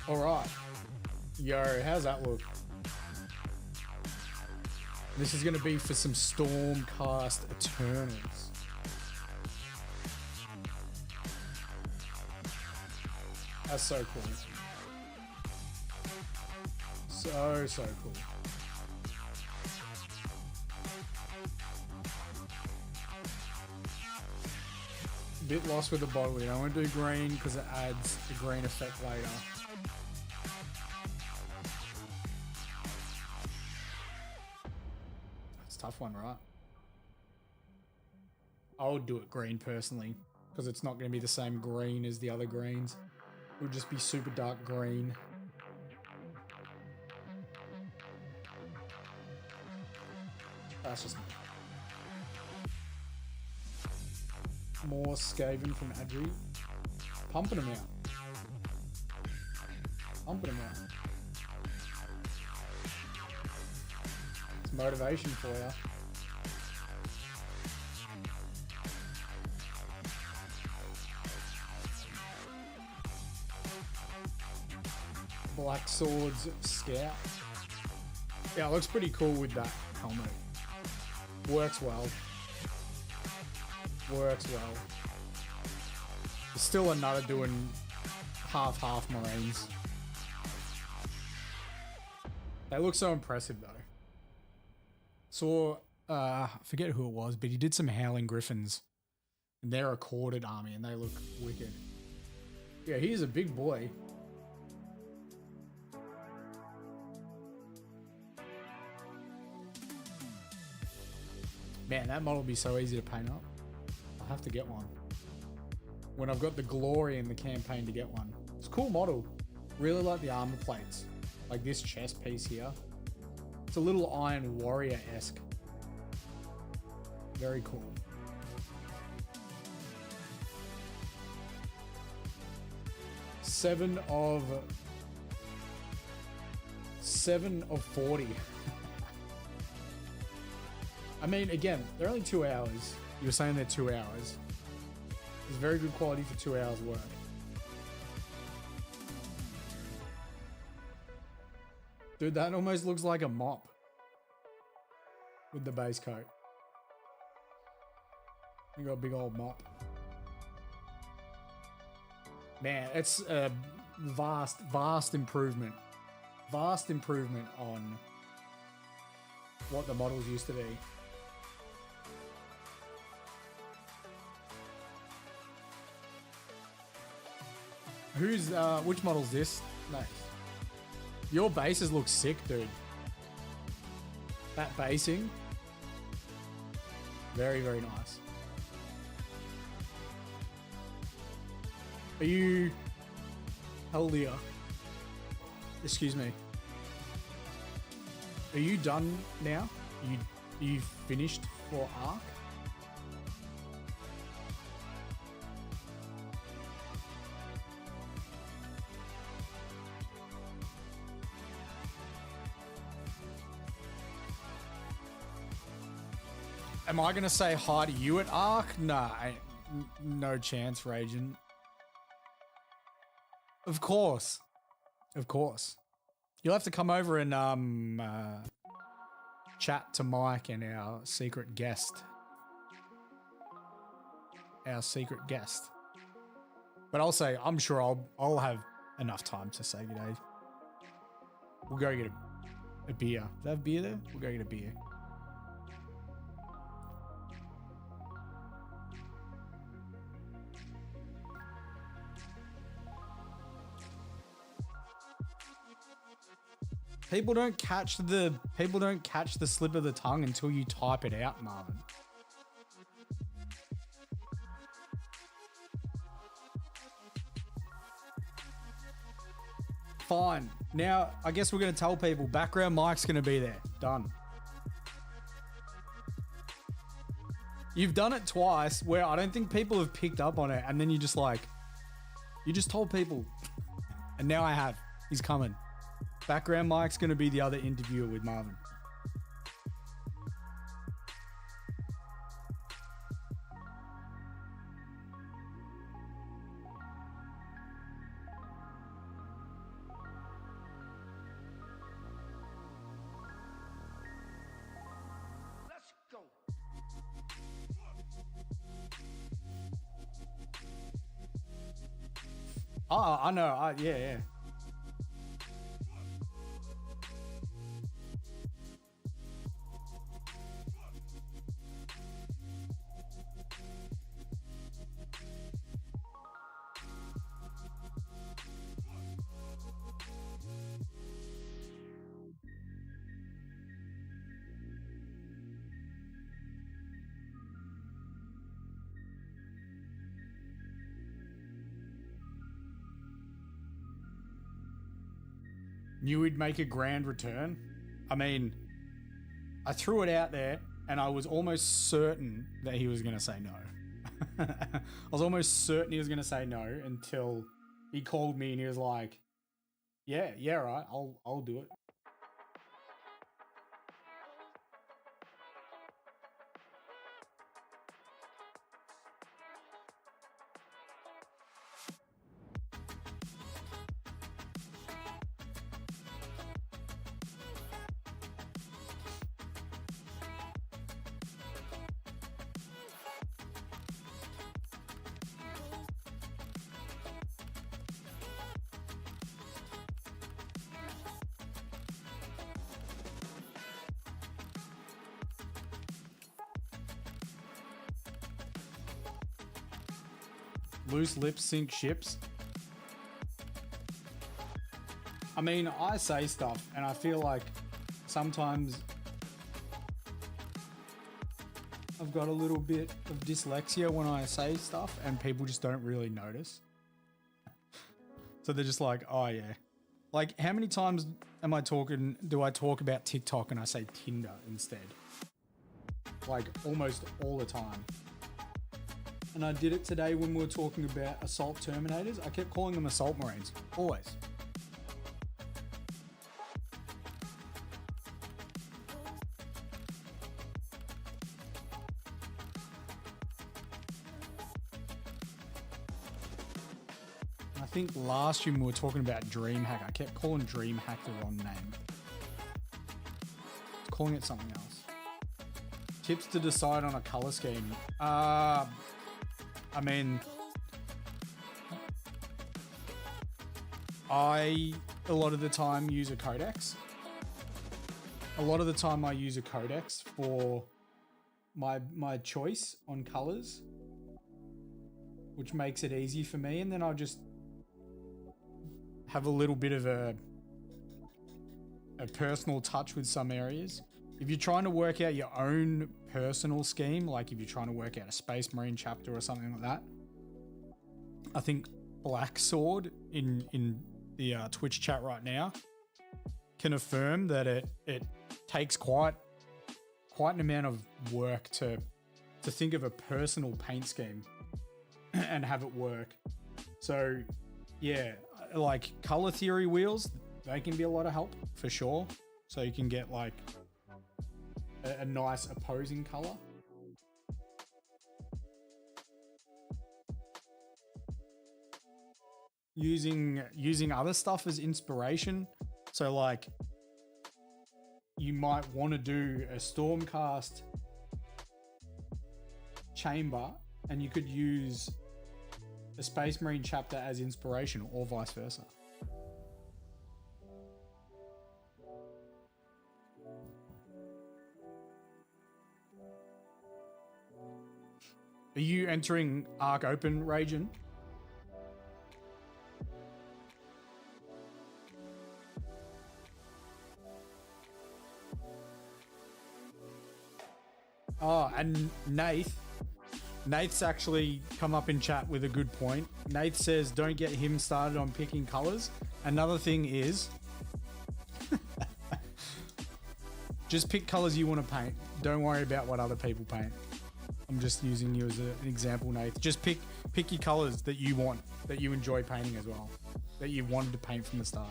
All right. Yo, how's that look? This is going to be for some Stormcast Eternals. That's so cool. So cool. A bit lost with the bottle. I want to do green because it adds the green effect later. Tough one, right? I would do it green personally, because it's not going to be the same green as the other greens. It would just be super dark green. That's just me. More Skaven from Adri. Pumping them out. Pumping them out. Motivation for you. Black Swords Scout. Yeah, it looks pretty cool with that helmet. Works well. Works well. There's still another doing half Marines. They look so impressive though. Saw, I forget who it was, but he did some Howling Griffins. And they're a corded army and they look wicked. Yeah, he's a big boy. Man, that model will be so easy to paint up. I'll have to get one. When I've got the glory in the campaign to get one. It's a cool model. Really like the armor plates. Like this chest piece here. It's a little Iron Warrior-esque. Very cool. Seven of 40. I mean, again, they're only 2 hours. You were saying they're 2 hours. It's very good quality for 2 hours work. Dude, that almost looks like a mop with the base coat. You got a big old mop. Man, it's a vast improvement. Vast improvement on what the models used to be. Who's, which model's this? Nice. Your bases look sick, dude. That basing. Very, very nice. Are you... Heldia. Excuse me. Are you done now? Are you finished for Arc? Am I gonna say hi to you at Arc? Nah, no chance, Ragin. Of course. Of course. You'll have to come over and chat to Mike and our secret guest. Our secret guest. But I'll say, I'm sure I'll have enough time to say good day. We'll go get a beer. Do they have beer there? We'll go get a beer. People don't catch the slip of the tongue until you type it out, Marvin. Fine. Now, I guess we're going to tell people background mic's going to be there. Done. You've done it twice where I don't think people have picked up on it, and then you just told people. And now I have. He's coming. Background mic's going to be the other interviewer with Marvin. Let's go. Oh, I know. Yeah. Knew he'd make a grand return. I mean, I threw it out there and I was almost certain that he was going to say no. I was almost certain he was going to say no until he called me and he was like, yeah, right, I'll do it. loose lips sink ships. I mean, I say stuff and I feel like sometimes I've got a little bit of dyslexia when I say stuff and people just don't really notice. So they're just like, oh yeah. Like, how many times do I talk about TikTok and I say Tinder instead? Like, almost all the time. And I did it today when we were talking about assault terminators. I kept calling them assault marines. Always. I think last stream we were talking about DreamHack. I kept calling DreamHack the wrong name. I was calling it something else. Tips to decide on a color scheme. I mean, a lot of the time use a codex. A lot of the time I use a codex for my choice on colors, which makes it easy for me, and then I'll just have a little bit of a personal touch with some areas. If you're trying to work out your own personal scheme, like if you're trying to work out a Space Marine chapter or something like that, I think Black Sword in the Twitch chat right now can affirm that it takes quite an amount of work to think of a personal paint scheme and have it work. So yeah, like color theory wheels, they can be a lot of help for sure. So you can get like a nice opposing color. Using other stuff as inspiration. So like you might want to do a Stormcast chamber and you could use a Space Marine chapter as inspiration, or vice versa. Are you entering Arc Open, Ragin? Oh, and Nath's actually come up in chat with a good point. Nath says, don't get him started on picking colors. Another thing is, just pick colors you want to paint. Don't worry about what other people paint. I'm just using you as an example, Nath. Just pick your colors that you want, that you enjoy painting as well, that you wanted to paint from the start.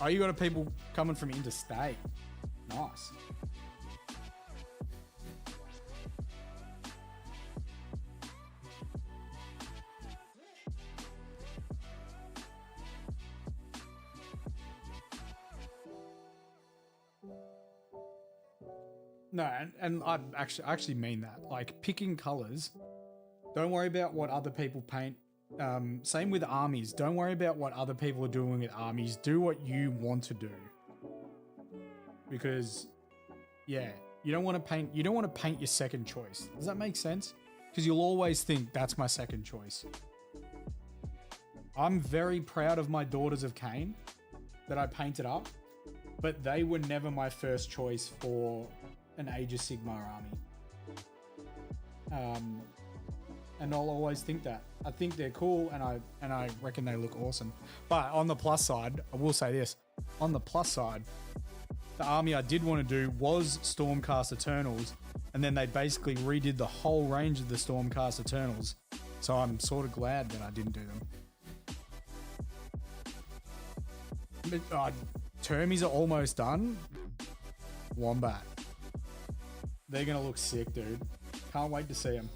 Oh, you got people coming from interstate. Nice. No, and I actually mean that. Like, picking colors, don't worry about what other people paint. Same with armies. Don't worry about what other people are doing with armies. Do what you want to do. Because, yeah, you don't want to paint your second choice. Does that make sense? Because you'll always think that's my second choice. I'm very proud of my Daughters of Cain that I painted up, but they were never my first choice for an Age of Sigmar army. And I'll always think that. I think they're cool, and I reckon they look awesome. But on the plus side, I will say this. On the plus side, the army I did want to do was Stormcast Eternals, and then they basically redid the whole range of the Stormcast Eternals. So I'm sort of glad that I didn't do them. But, Termies are almost done. Wombat. They're going to look sick, dude. Can't wait to see them.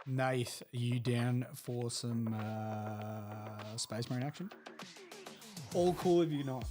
Nath, are you down for some Space Marine action? All cool if you're not.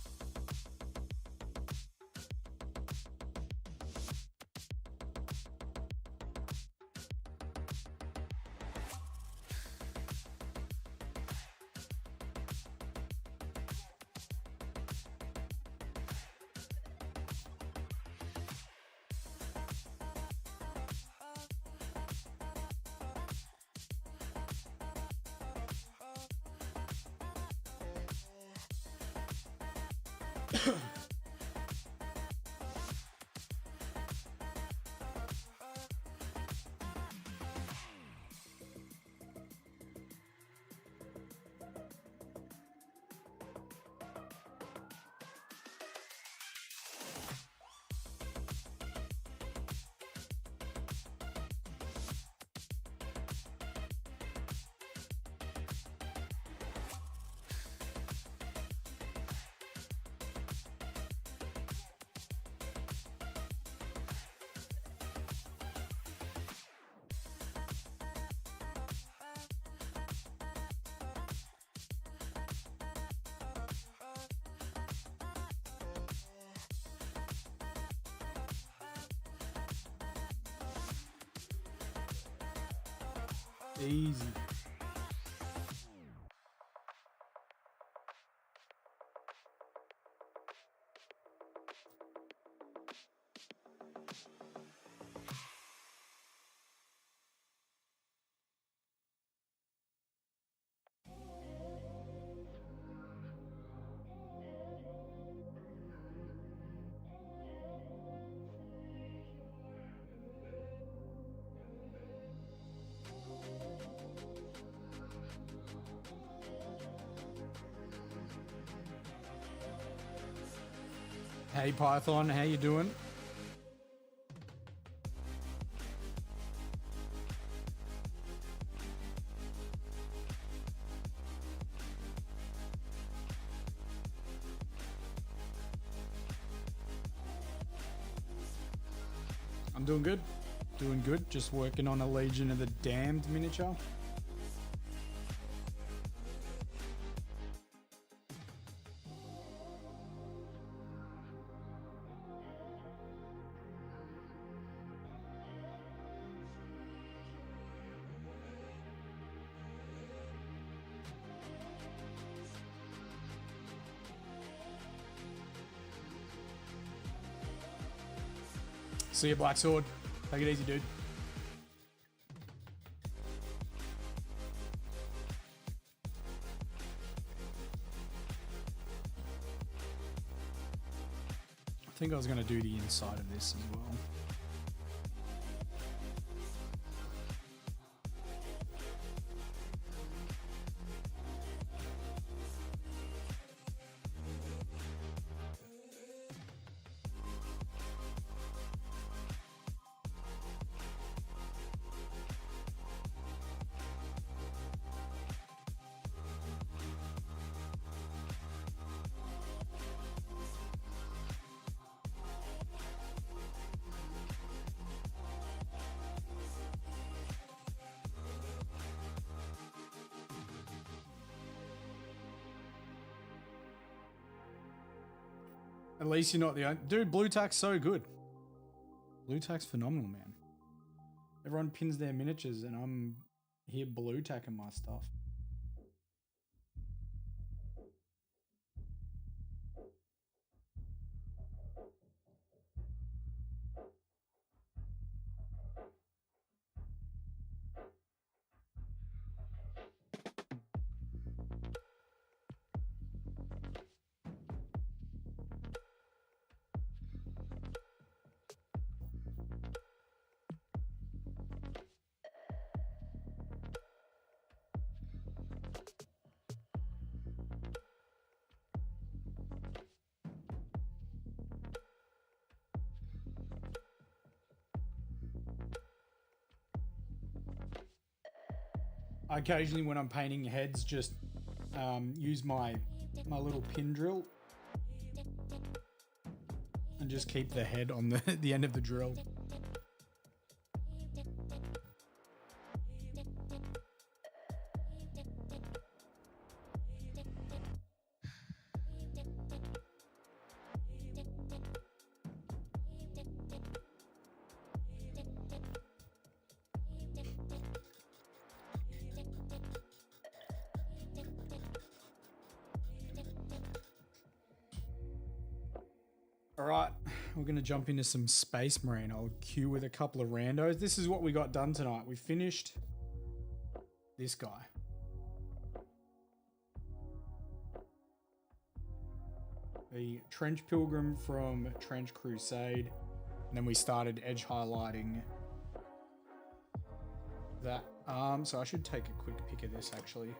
Easy. Hey Python, how you doing? I'm doing good. Doing good. Just working on a Legion of the Damned miniature. See you, Black Sword. Take it easy, dude. I think I was going to do the inside of this as well. At least you're not the only... Dude, Blue Tack's so good. Blue Tack's phenomenal, man. Everyone pins their miniatures and I'm here Blue Tacking my stuff. I occasionally, when I'm painting heads, just use my little pin drill and just keep the head on the end of the drill. All right, we're going to jump into some Space Marine. I'll queue with a couple of randos. This is what we got done tonight. We finished this guy. The Trench Pilgrim from Trench Crusade. And then we started edge highlighting that arm. So I should take a quick pic of this actually.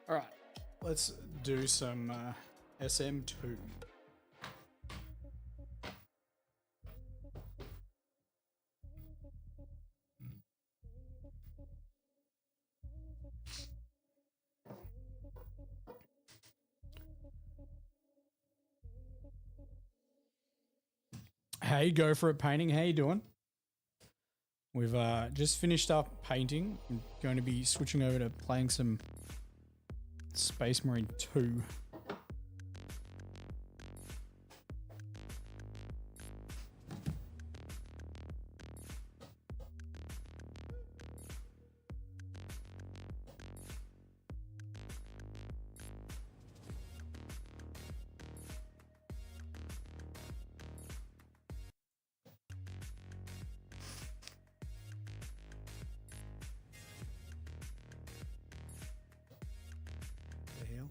All right, let's do some SM2. Hey, go for it painting. How you doing? We've just finished up painting. I'm going to be switching over to playing some Space Marine 2. The hell?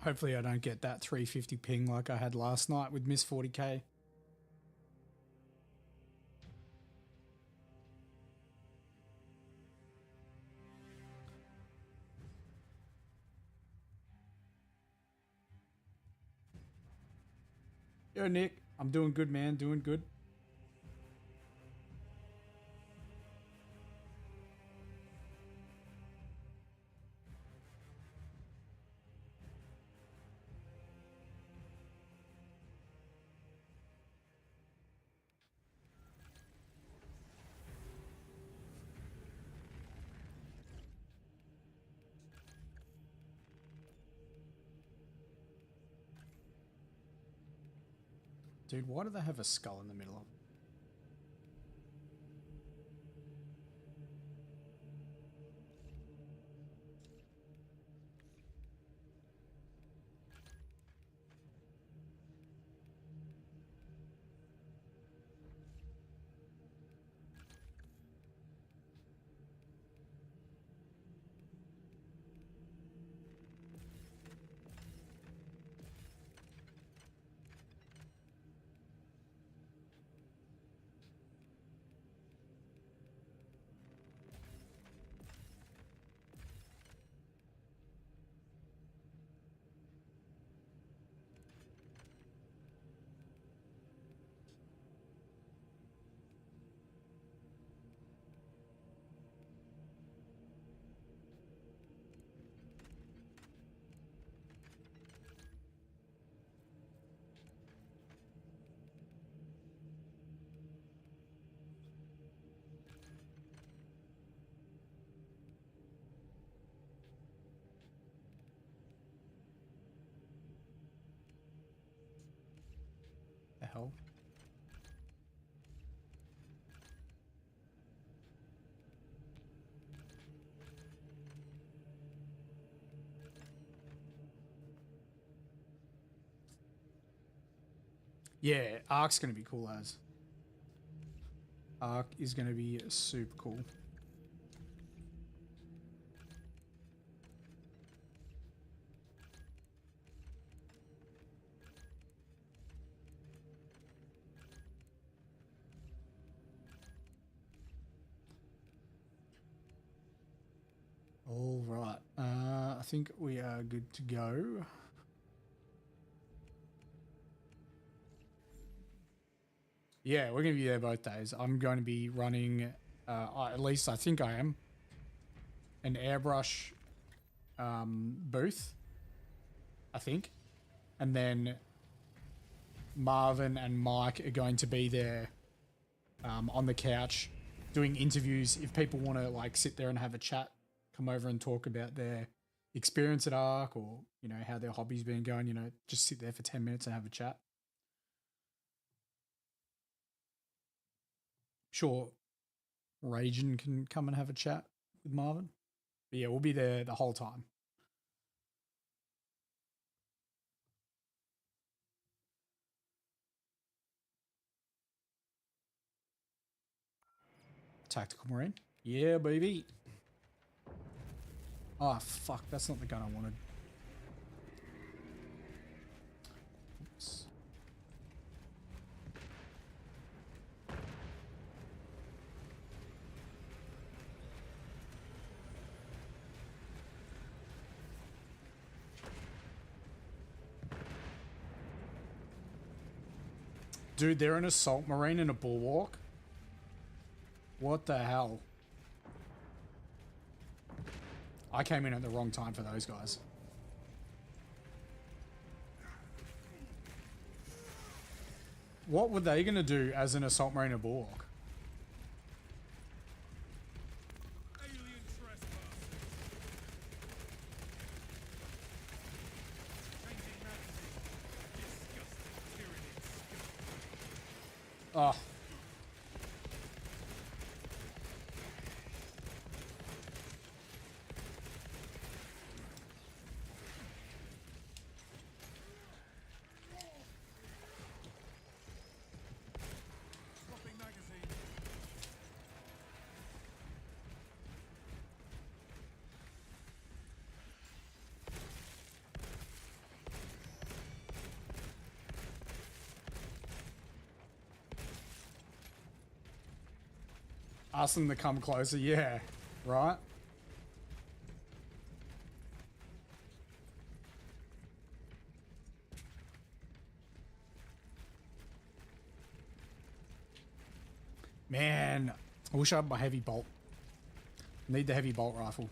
Hopefully I don't get that 350 ping like I had last night with Miss 40k. Yo, Nick. I'm doing good, man. Doing good. Dude, why do they have a skull in the middle of it? hell? Yeah, Ark's gonna be cool as. Ark is gonna be super cool. All right. I think we are good to go. Yeah, we're going to be there both days. I'm going to be running, at least I think I am, an airbrush booth, I think. And then Marvin and Mike are going to be there on the couch doing interviews. If people want to like sit there and have a chat, come over and talk about their experience at Ark, or, you know, how their hobby's been going, you know, just sit there for 10 minutes and have a chat. Sure, Rajan can come and have a chat with Marvin. But yeah, we'll be there the whole time. Tactical Marine. Yeah, baby. Oh, fuck. That's not the gun I wanted. Oops. Dude, they're an assault marine and a bulwark. What the hell? I came in at the wrong time for those guys. What were they going to do as an assault marine and a bulwark? Oh. Ask them to come closer, yeah, right? Man, I wish I had my heavy bolt. Need the heavy bolt rifle.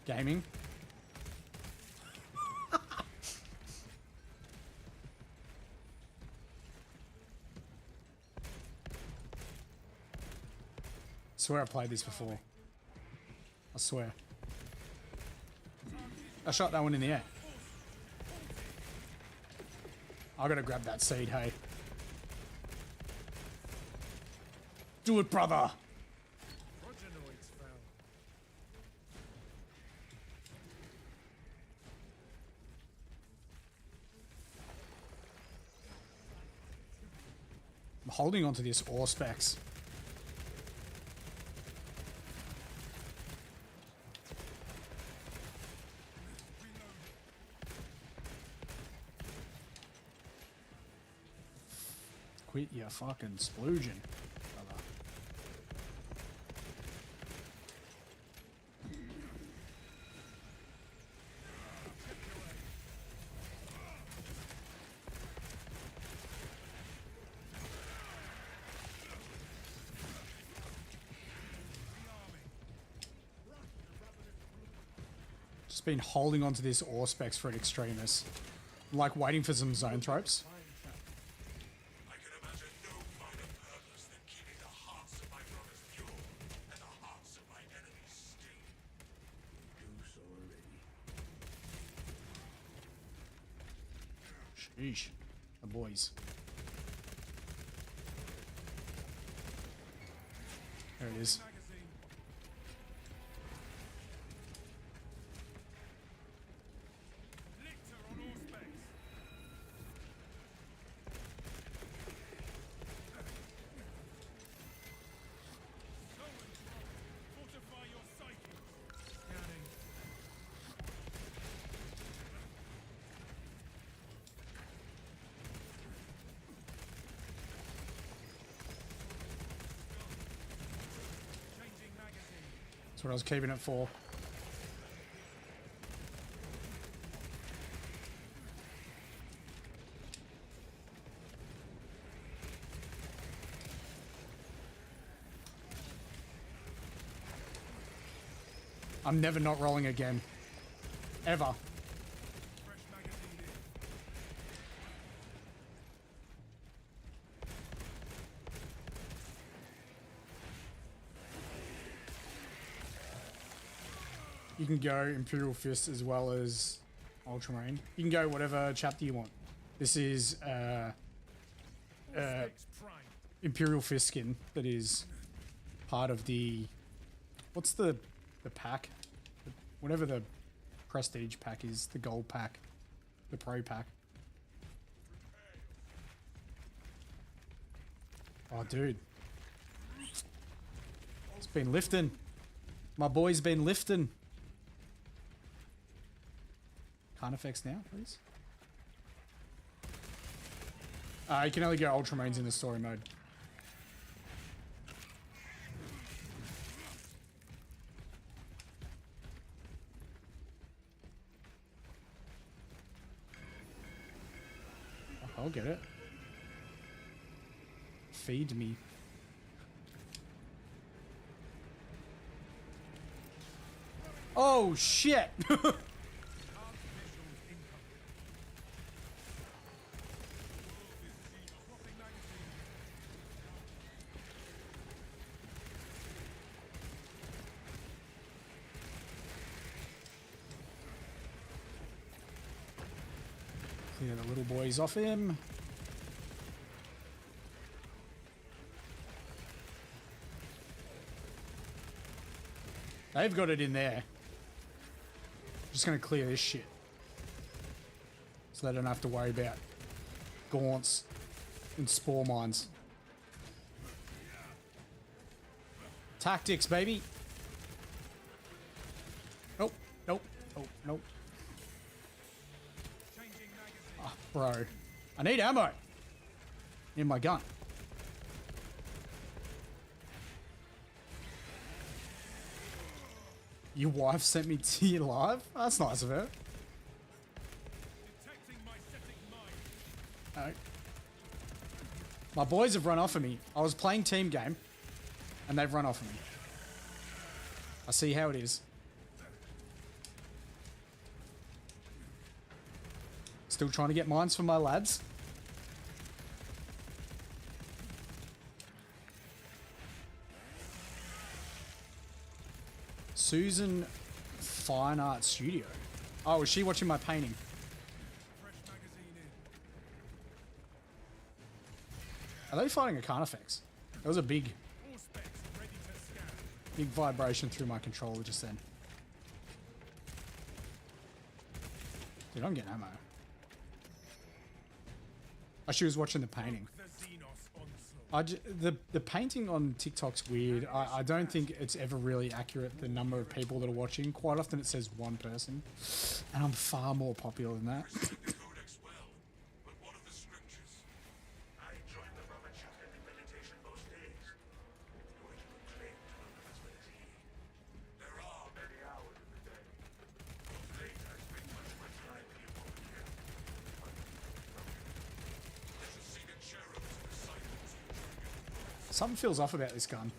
Gaming. Swear I played this before. I swear. I shot that one in the air. I gotta grab that seed, hey. Do it, brother! I'm holding onto this ore specs. Quit your fucking splooging, brother. Just been holding on to this Auspex for an extremist. Like waiting for some zone tropes. I can imagine no finer purpose than keeping the hearts of my brothers pure and the hearts of my enemies still. Do so already. Sheesh. The boys. There it is. That's what I was keeping it for. I'm never not rolling again. Ever. You can go Imperial Fist as well as Ultramarine. You can go whatever chapter you want. This is Imperial Fist skin that is part of the... What's the pack? Whatever the Prestige pack is. The Gold pack. The Pro pack. Oh, dude. It's been lifting. My boy's been lifting. Carnifex now, please. You can only go Ultramarines in the story mode. I'll get it. Feed me. Oh, shit! Clear the little boys off him. They've got it in there. Just gonna clear this shit. So they don't have to worry about gaunts and spore mines. Tactics, baby. Nope, nope, nope, nope. Oh, bro. I need ammo in my gun. Your wife sent me to you live? That's nice of her. No. My boys have run off of me. I was playing team game and they've run off of me. I see how it is. Still trying to get mines for my lads. Susan Fine Art Studio. Oh, is she watching my painting? Are they fighting a Carnifex? That was a big vibration through my controller just then. Dude, I'm getting ammo. Oh, she was watching the painting. The painting on TikTok's weird. I don't think it's ever really accurate, the number of people that are watching. Quite often it says one person. And I'm far more popular than that. Something feels off about this gun.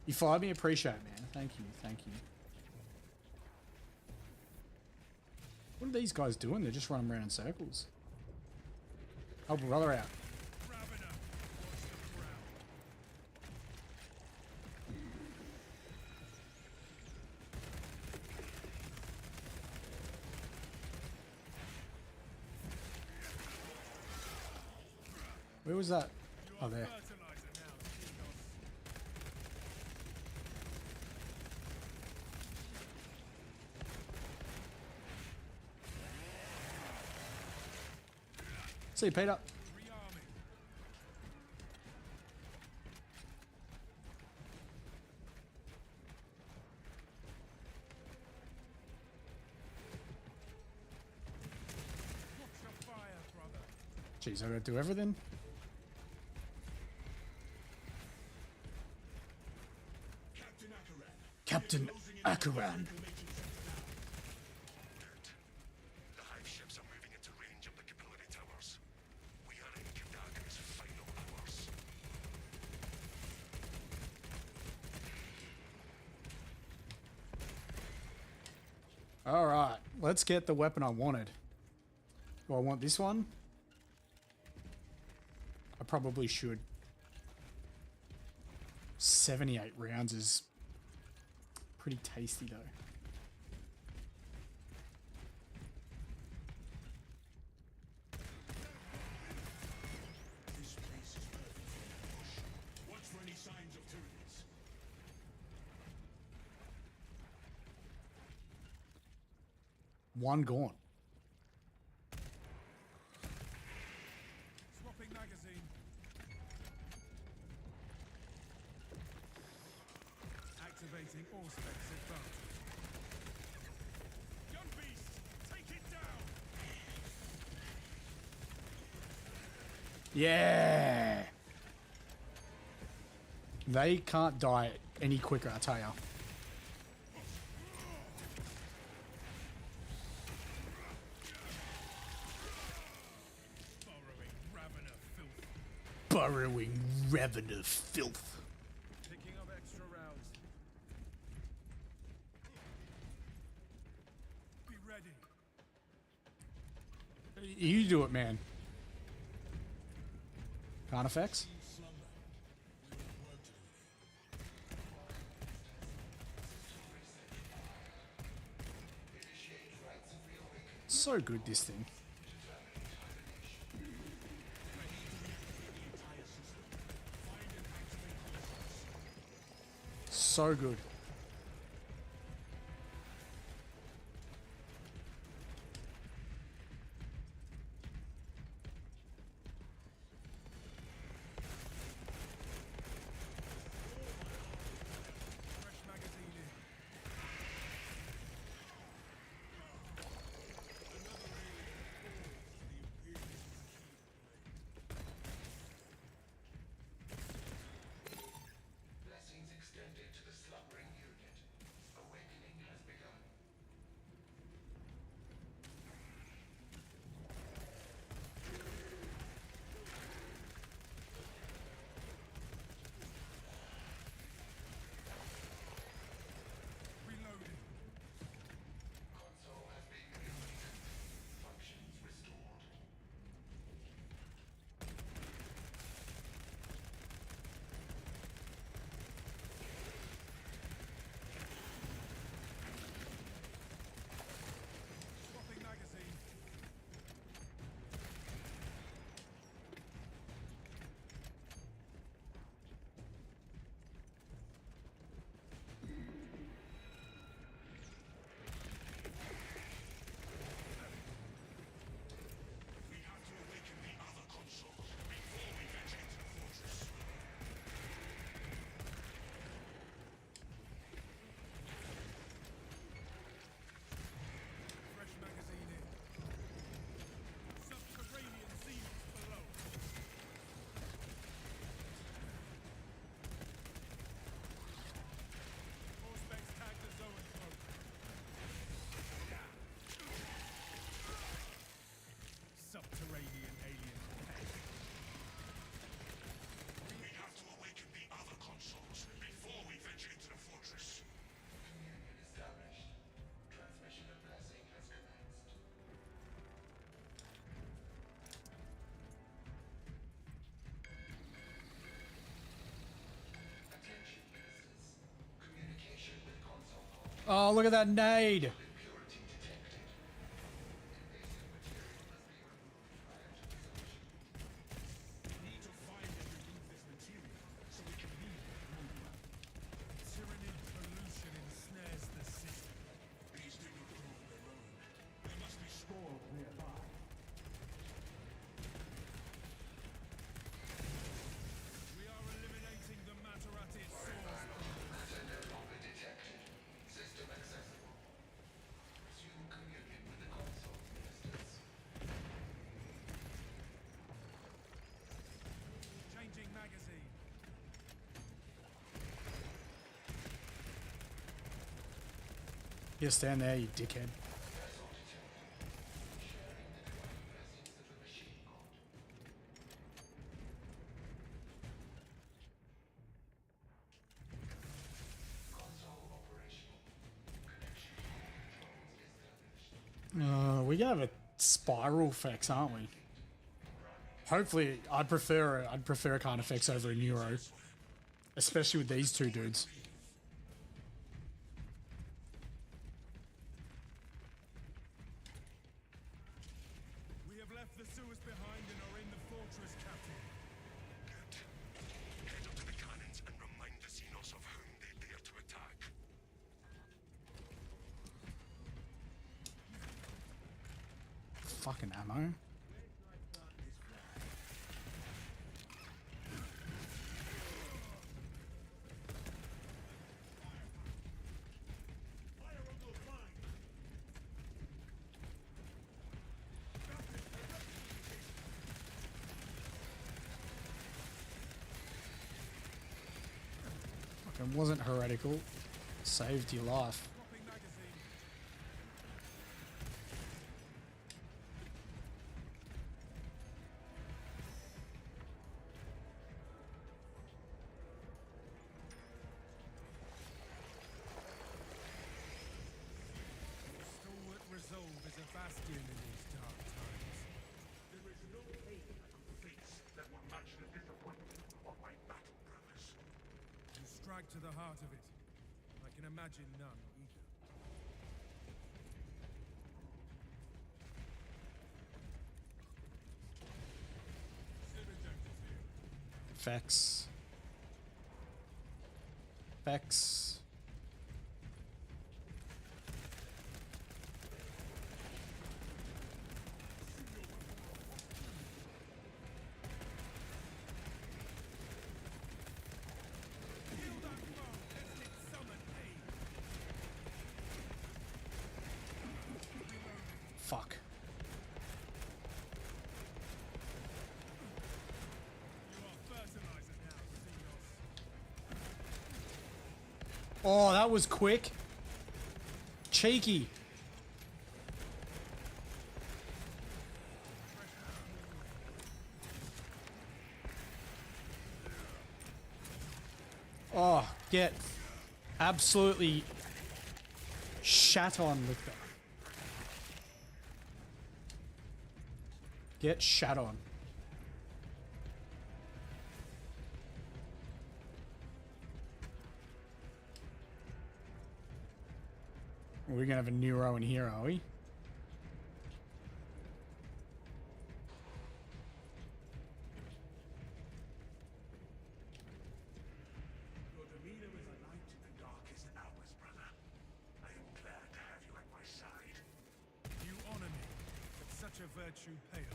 You fired me, appreciate it, man. Thank you, thank you. What are these guys doing? They're just running around in circles. Help a brother out. Where was that? Oh, there. See you, Peter. Jeez, I gotta do everything. Captain Akaran. The hive ships are moving into range of the capillary towers. We are in Kadaga's final hours. All right, let's get the weapon I wanted. Do I want this one? I probably should. 78 rounds is pretty tasty though. This place is perfect for an ambush. Watch for any signs of Tyranids. One gone. Swapping magazine. Activating all specs advanced. Gun beast, take it down. Yeah. They can't die any quicker, I tell ya. Burrowing ravener filth. Picking up extra rounds. Be ready. You do it, man. Can't effects? So good, this thing. So good. Fresh magazine in. Blessings extended to the slumbering Oh, look at that nade. Tyranid pollution ensnares the system. These didn't prove their own. There must be stores nearby. We are eliminating the matter at its source. Changing magazine. You stand there, you dickhead. We have a spiral effects, aren't we? Hopefully, I'd prefer a kind of effects over a neuro, especially with these two dudes. We have left the sewers behind and are in the fortress, Captain. Good. Head up to the cannons and remind the Xenos of whom they dare to attack. Fucking ammo. Fucking wasn't heretical. Saved your life. Dropping magazine. Stalwart resolve is a bastion in these dark times. There is no pain I could face that will match the disappointment of my battle brothers. You strike to the heart of it. I can imagine none either. Vex. Vex. Kill that foe, lest it summon aid. Fuck. You are fertilizer now, Xenos. Oh, that was quick. Cheeky. Oh, get absolutely shat on with that. Get shat on. We're gonna have a Nero in here, are we? Your demeanor is a light in the darkest hours, brother. I am glad to have you at my side. You honor me, but such a virtue pales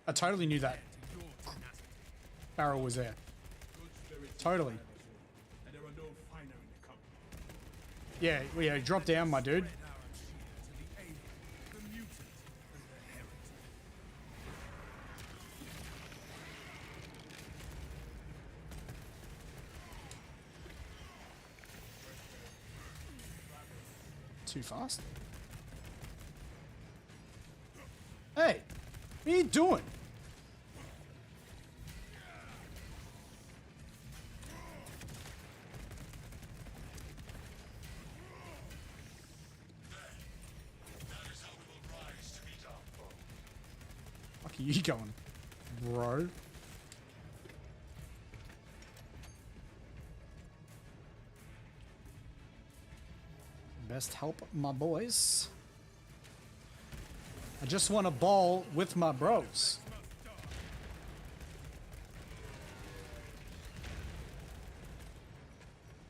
I totally knew that to your tenacity. barrel was there. Good spirits Totally. and there are no finer in the company. Yeah, yeah, drop down, my dude. Spread our cheer to the alien, the mutant, and the heretic. Too fast. Hey, what are you doing? That is how we will rise to meet our foe. Fuck are you going, bro? Best help my boys. I just want to ball with my bros.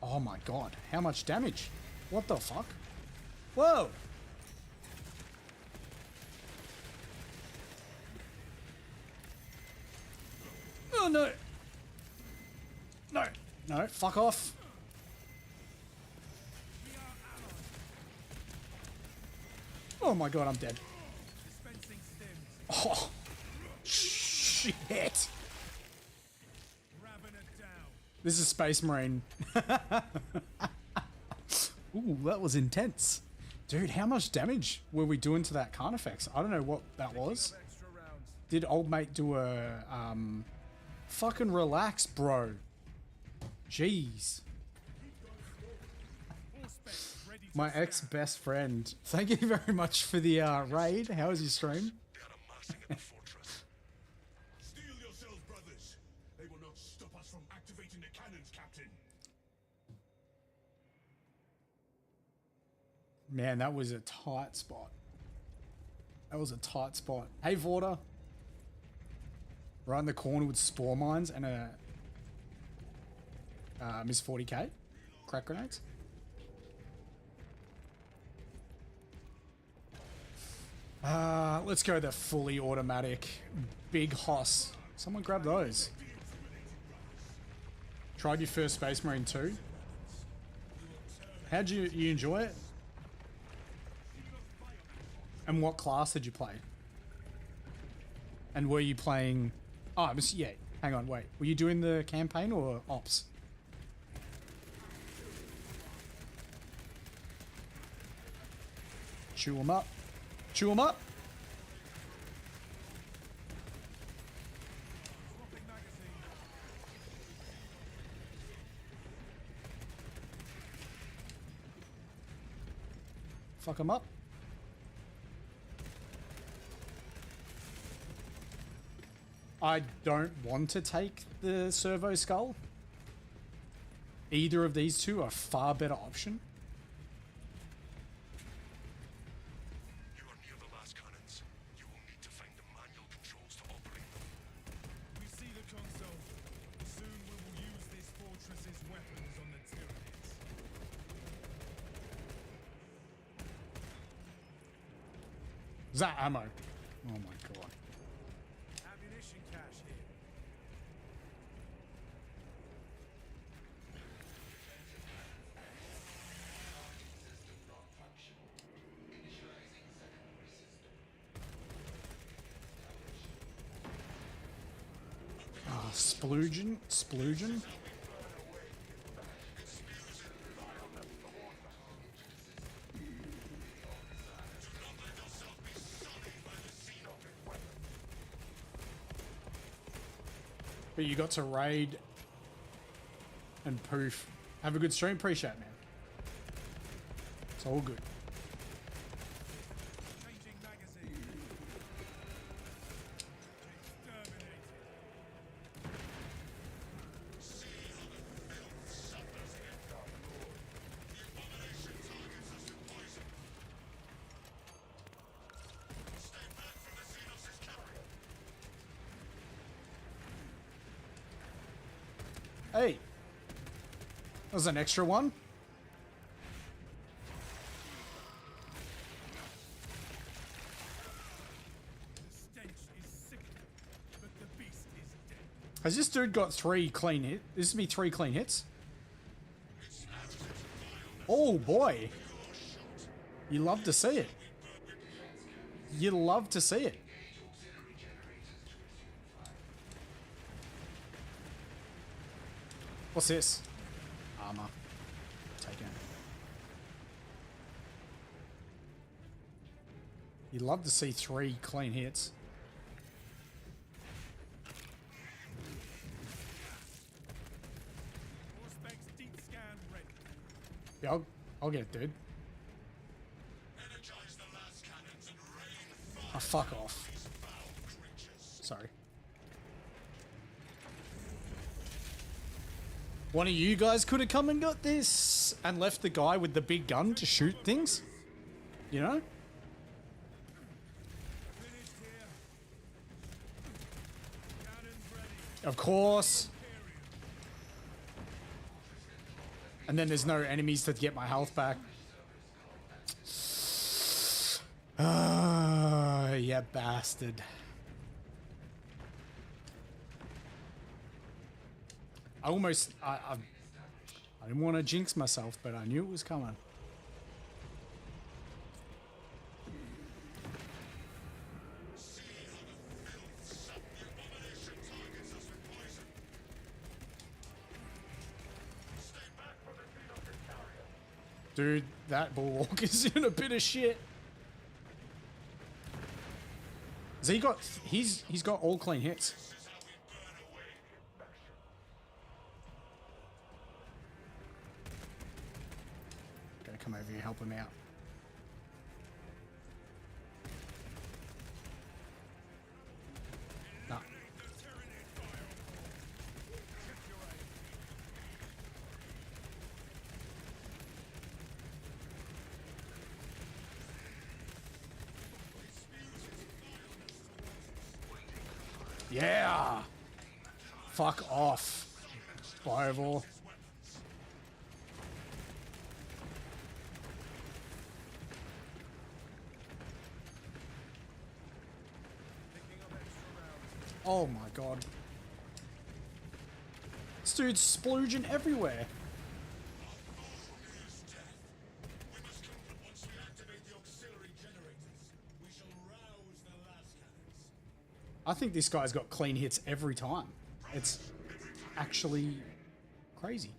Oh my god, how much damage? What the fuck? Whoa! Oh no! No, no, fuck off. Oh my god, I'm dead. Dispensing stims. Oh, shit. Ravener down. This is Space Marine. Ooh, that was intense. Dude, how much damage were we doing to that Carnifex? I don't know what that was. Extra rounds. Did old mate do a, fucking relax, bro. Jeez. All specs ready to My scan. ex-best friend. Thank you very much for the, raid. How was your stream? They are amassing in the fortress. Steel yourselves, brothers. They will not stop us from activating the cannons, Captain. Man, that was a tight spot. That was a tight spot. Hey, Vorta. Right in the corner with spore mines and a Miss 40k. Crack grenades. Let's go the fully automatic big hoss. Someone grab those. Tried your first Space Marine 2. How'd you enjoy it? And what class did you play? And were you playing... Oh, yeah. Hang on, wait. Were you doing the campaign or ops? Chew them up. Chew them up. Swapping magazine. Fuck them up. I don't want to take the servo skull. Either of these two are far better option. You are near the last cannons. You will need to find the manual controls to operate them. We see the console. Soon we will use this fortress's weapons on the Tyranids. Is that ammo? Oh my god. Ammunition cache here. Splugen? Splugen? But you got to raid and poof. Have a good stream. Appreciate it, man. It's all good. Changing magazine. Exterminated. Hey. That was an extra one. The stench is sickening, but the beast is dead. Has this dude got 3 clean hits? This would be 3 clean hits. Oh boy. You love to see it. You love to see it. What's this? Armor. Take it. You love to see 3 clean hits. All specs deep scan ready. Yeah, I'll get it, dude. Energize the last cannons and rain fire Oh, fuck off. these foul creatures. Sorry. One of you guys could have come and got this and left the guy with the big gun to shoot things. You know? Finished here. Cannons ready. Of course. And then there's no enemies to get my health back. Ah, yeah, bastard. I didn't want to jinx myself, but I knew it was coming. Dude, that bulwark is in a bit of shit. Has he got? He's got all clean hits. Gotta come over here, help him out. Nah. Yeah! Fuck off, Fireball. Oh my god. This dude's splooging everywhere. I think this guy's got clean hits every time. It's actually crazy.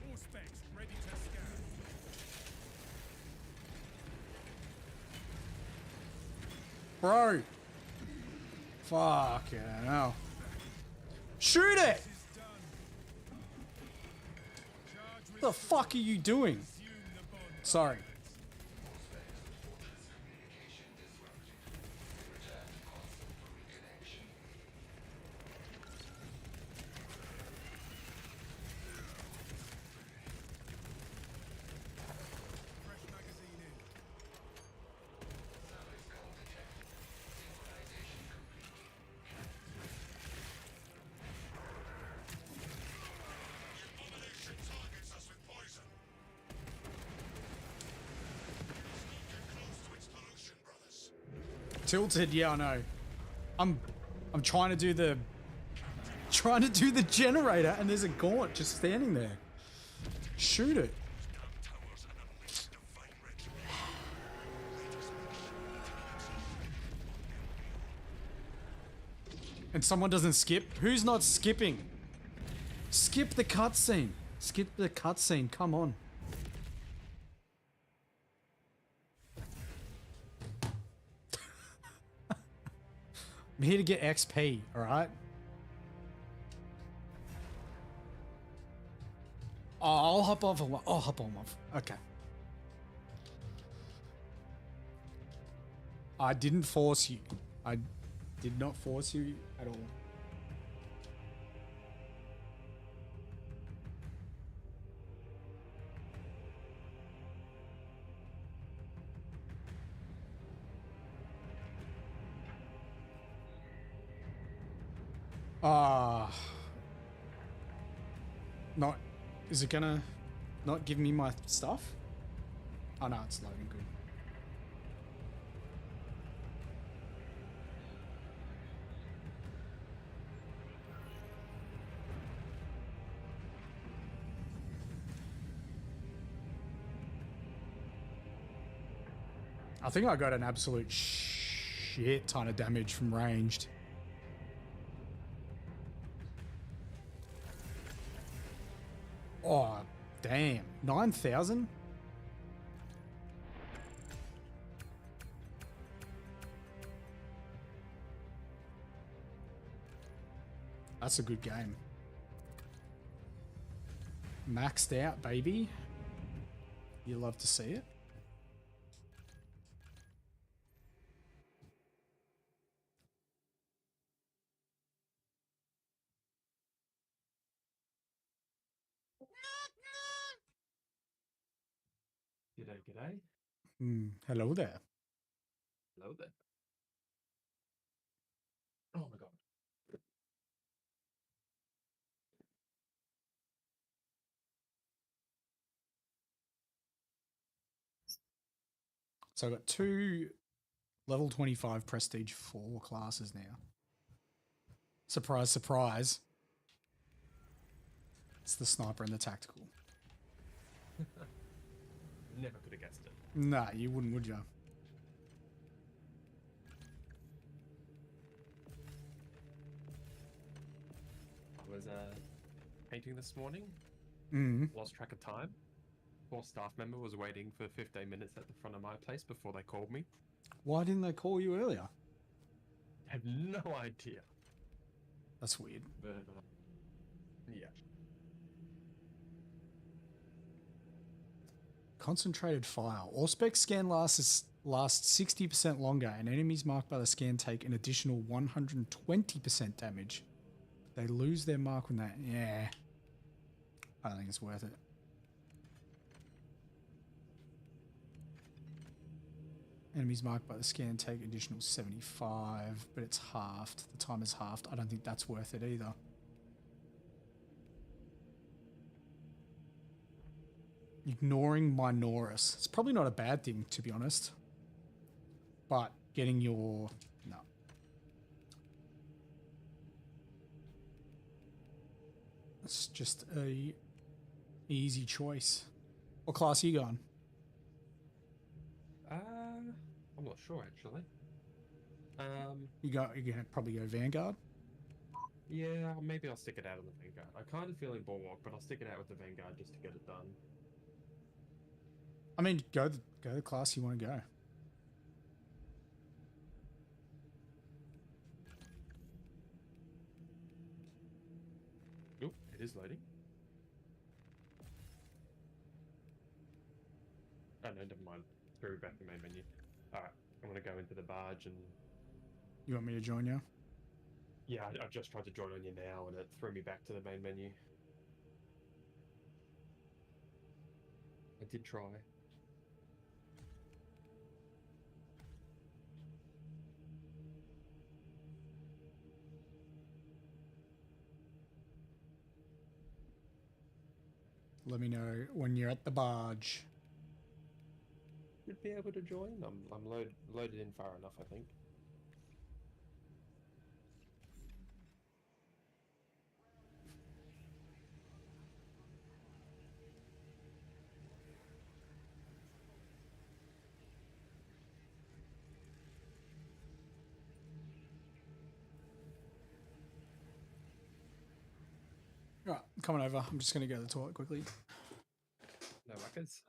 All specs ready to scan. Bro. Fuck yeah, no. Shoot it! What the fuck are you doing? Sorry. Tilted, yeah, I know. I'm trying to do the generator and there's a gaunt just standing there. Shoot it. And someone doesn't skip? Who's not skipping? Skip the cutscene. Skip the cutscene, come on. I'm here to get XP, alright? Oh, I'll hop off. I'll hop on off. Okay. I didn't force you. I did not force you at all. Not, is it gonna not give me my stuff? Oh no, it's loading good. I think I got an absolute shit ton of damage from ranged. Oh, damn. 9,000? That's a good game. Maxed out, baby. You love to see it. G'day, g'day. Hello there. Hello there. Oh my god. So I've got 2 level 25 prestige 4 classes now. Surprise, surprise. It's the sniper and the tactical. Never could have guessed it. Nah, you wouldn't, would you? I was painting this morning, lost track of time. Poor staff member was waiting for 15 minutes at the front of my place before they called me. Why didn't they call you earlier? Had no idea. That's weird. But, yeah. Concentrated fire. Auspex scan lasts 60% longer, and enemies marked by the scan take an additional 120% damage. They lose their mark when that. Yeah. I don't think it's worth it. Enemies marked by the scan take additional 75, but it's halved. The time is halved. I don't think that's worth it either. Ignoring Minoris. It's probably not a bad thing, to be honest. But getting your... No. It's just a easy choice. What class are you going? I'm not sure actually. You're gonna probably go Vanguard? Yeah, maybe I'll stick it out on the Vanguard. I kind of feeling Bulwark, but I'll stick it out with the Vanguard just to get it done. I mean, go the class you want to go. Oop, it is loading. Oh no, never mind. Through back the main menu. Alright, I'm gonna go into the barge and... You want me to join you? Yeah, I just tried to join on you now and it threw me back to the main menu. I did try. Let me know when you're at the barge. Should be able to join. I'm loaded in far enough, I think. Right, coming over. I'm just going to go to the toilet quickly. No ruckers.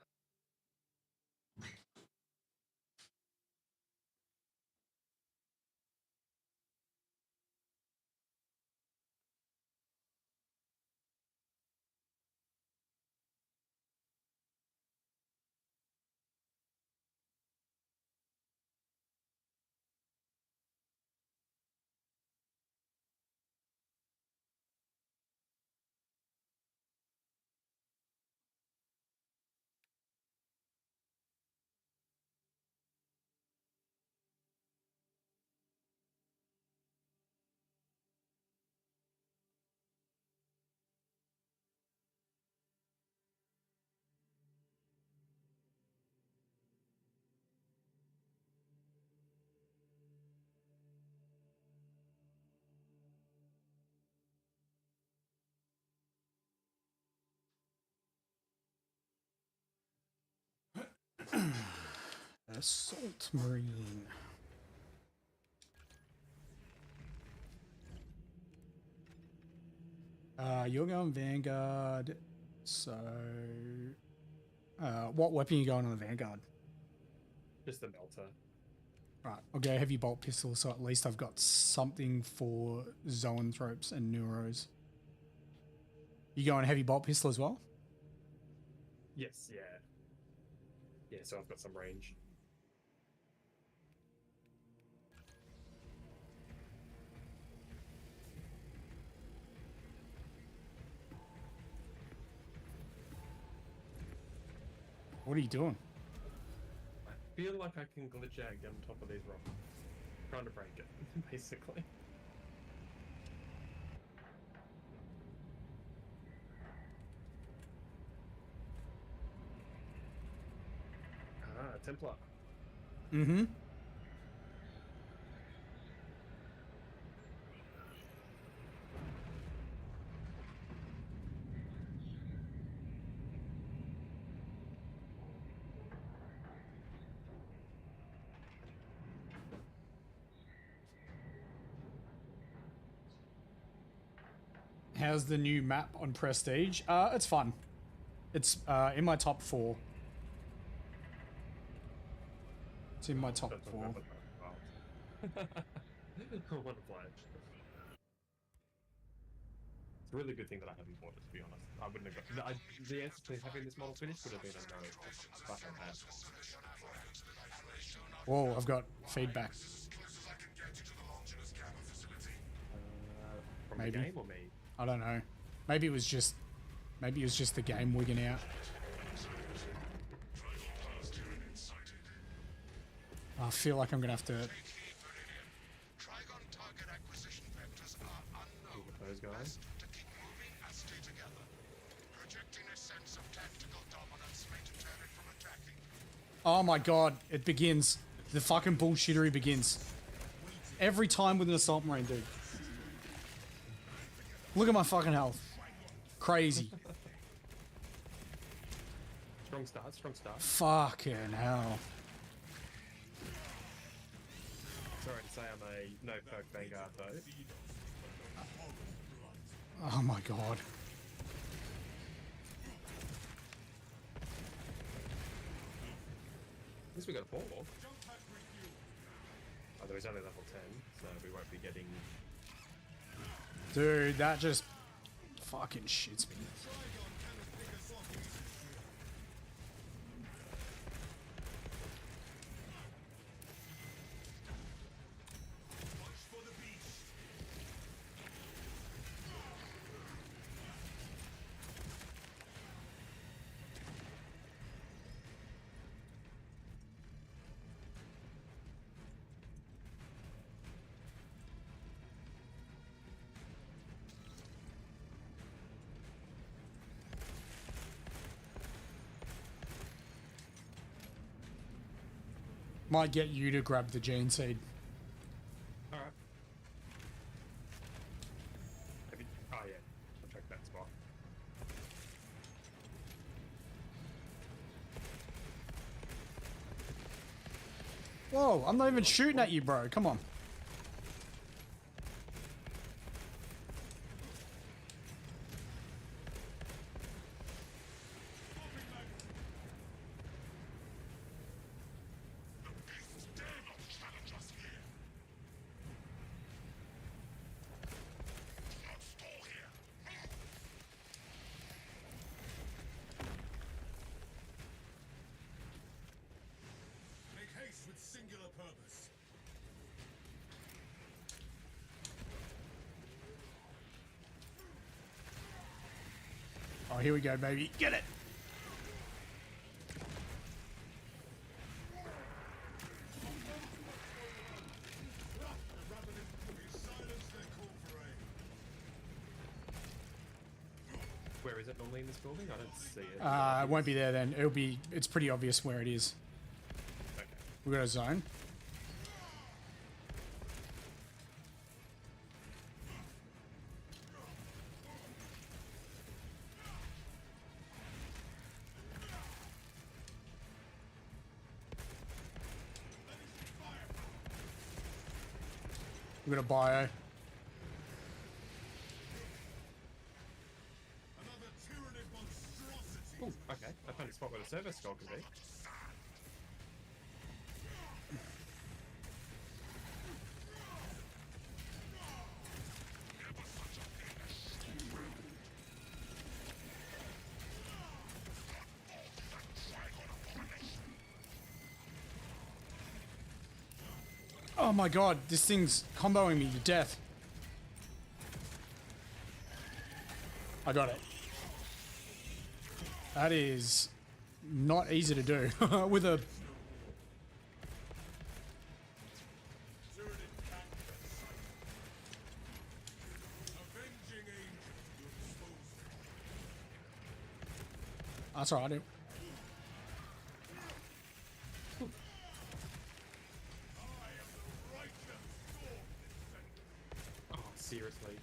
Assault Marine. You're going Vanguard. So, what weapon are you going on the Vanguard? Just the melter. Right, I'll go heavy bolt pistol, so at least I've got something for zoanthropes and neuros. You going heavy bolt pistol as well? Yes, yeah. Yeah, so I've got some range. What are you doing? feel like I can glitch out and get on top of these rocks. Trying to break it, basically. Ah, Templar. Mm-hmm. How's the new map on Prestige? It's fun. It's in my top 4. It's in my top 4. I want to play it. It's a really good thing that I haven't bought it, to be honest. I wouldn't have got... the answer to having this model finished would have been a no. But I have. Whoa, I've got feedback. From Maybe. the game or me? I don't know. Maybe it was just the game wigging out. I feel like I'm gonna have to. Trigon target acquisition vectors are unknown. Look at those guys. To keep moving and stay together. Projecting a sense of tactical dominance may deter it from attacking. Oh my god! It begins. The fucking bullshittery begins. Every time with an assault marine, dude. Look at my fucking health. Crazy. Strong start, strong start. Fucking hell. Sorry to say I'm a no perk Vanguard though. Oh my god. At least we got a 4. Although he's only level 10, so we won't be getting... Dude, that just fucking shits me. Might get you to grab the gene seed. Alright. Oh yeah, I'll check that spot. Whoa, I'm not even shooting at you, bro. Come on. Make haste with singular purpose. Oh, here we go, baby. Get it. Where is it normally in this building? I don't see it. It won't be there then. It's pretty obvious where it is. Okay. We've got a zone. We've got a bio. Another tyrannid monstrosity. Ooh, okay. I found a spot where the service skull can be. Oh my god, this thing's comboing me to death. I got it. That is not easy to do with a That's alright. Oh, seriously.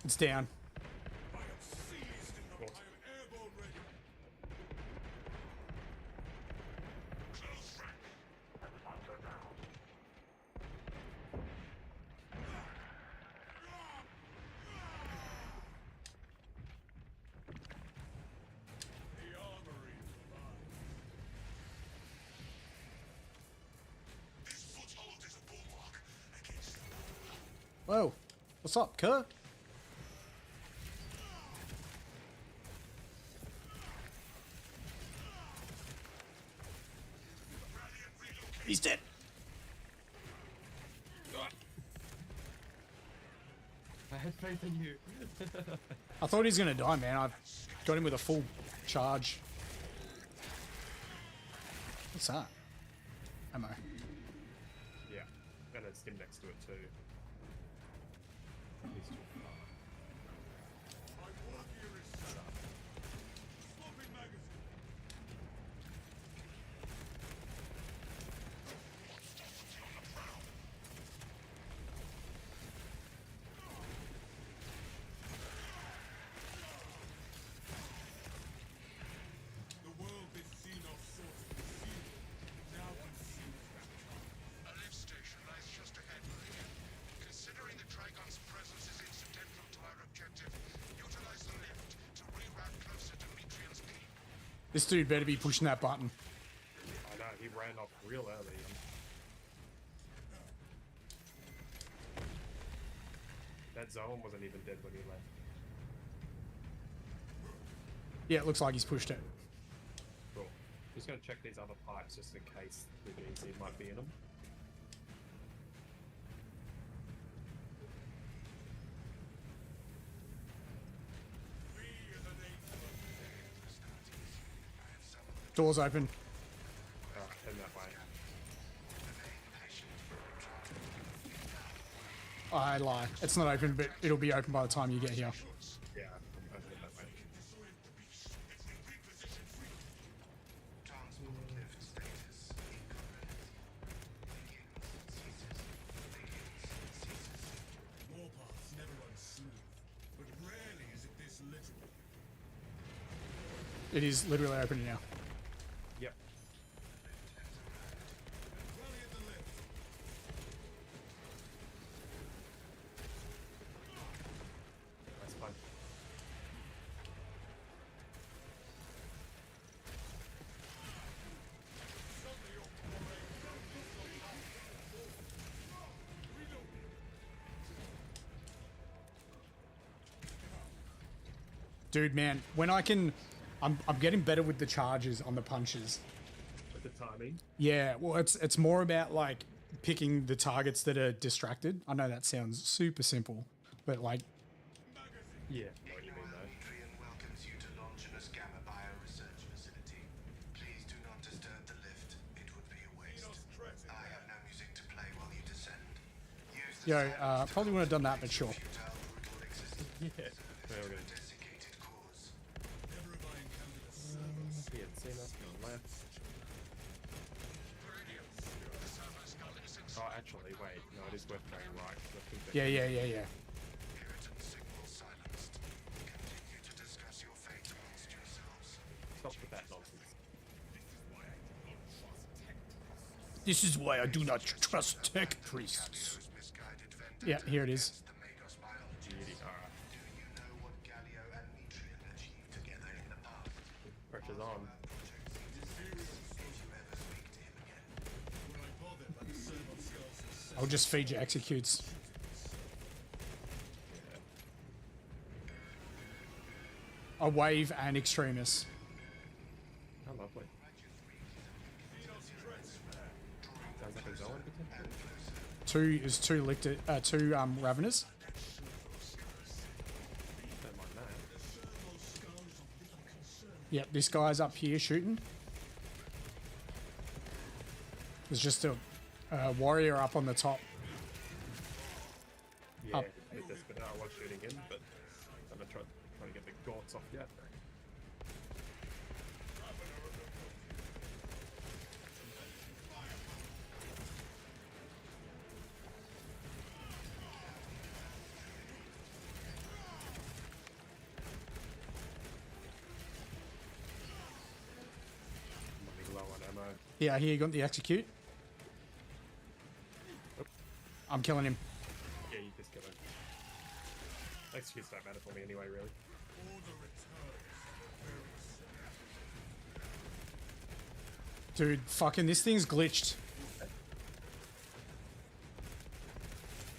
It's down. Whoa. What's up, Kurt? He's dead. I had faith in you. I thought he was gonna die, man. I got him with a full charge. What's that? Ammo. Yeah, and it's him next to it too. He's too far. The world this Xenos sought to conceal now conceals that power. A lift station lies just ahead, Meridian. Considering the Trigon's presence is incidental to our objective, utilize the lift to reroute closer to Metrian's peak. This dude better be pushing that button. I know, he ran off real early. That zone wasn't even dead when he left. Yeah, it looks like he's pushed it. Cool. Just gonna check these other pipes just in case the VC might be in them. Doors open. Alright, head that way. I lie. It's not open, but it'll be open by the time you get here. Yeah, I'll head that way. Transport lift status Warpaths never run smooth, but rarely is it this literal. It is literally open now. Yep. Rally at the lift. That's fine. Dude, man, when I can... I'm getting better with the charges on the punches. With the timing. Yeah, well, it's more about, like, picking the targets that are distracted. I know that sounds super simple, but, like... Yeah, I know what you mean though. Metrian welcomes you to Longinus Gamma Bioresearch Facility. Please do not disturb the lift. It would be a waste. I have no music to play while you descend. Use the Yo, probably wouldn't have done that, but sure. futile brutal existence Yeah. Well, of a good. desiccated cause. Never have I encountered a server. He had seen us on the left. Oh, actually, wait. No, it is worth going right. 'cause I think that- Yeah. Puritan signal silenced. Continue to discuss your fate amongst yourselves. Stop with that nonsense. This is why I do not trust tech priests. Gallio's misguided vendetta Yeah, here it is. against the Magos biology. Beauty. Alright. Do you know what Gallio and Metrian achieved together in the past? Pressure's on. When I bother by the servo skulls and I'll just feed you executes. A wave and extremis. How lovely. Sounds like a zone potentially. Two is two lictor, two raveners. Yep, this guy's up here shooting. There's just a warrior up on the top. Yeah, Up. with this, but I was shooting him, but I'm gonna try to get the gaunts off yet. I'm running low on ammo. Yeah, here you got the execute. I'm killing him. Yeah, you just kill him. Executes don't matter for me anyway, really. Dude, fucking this thing's glitched.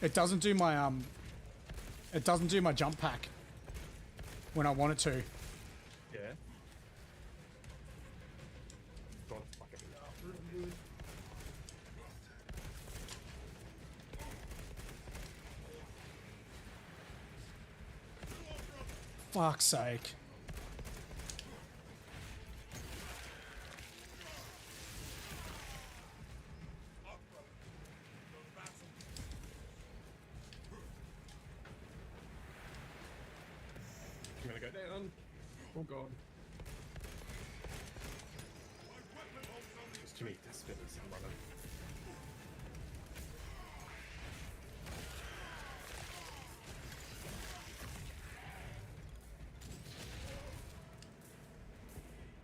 It doesn't do my it doesn't do my jump pack when I want it to. Yeah. God, fucking hell. Fuck's sake. I'm gonna go down. Oh god. There's too many test spinners. I'm running.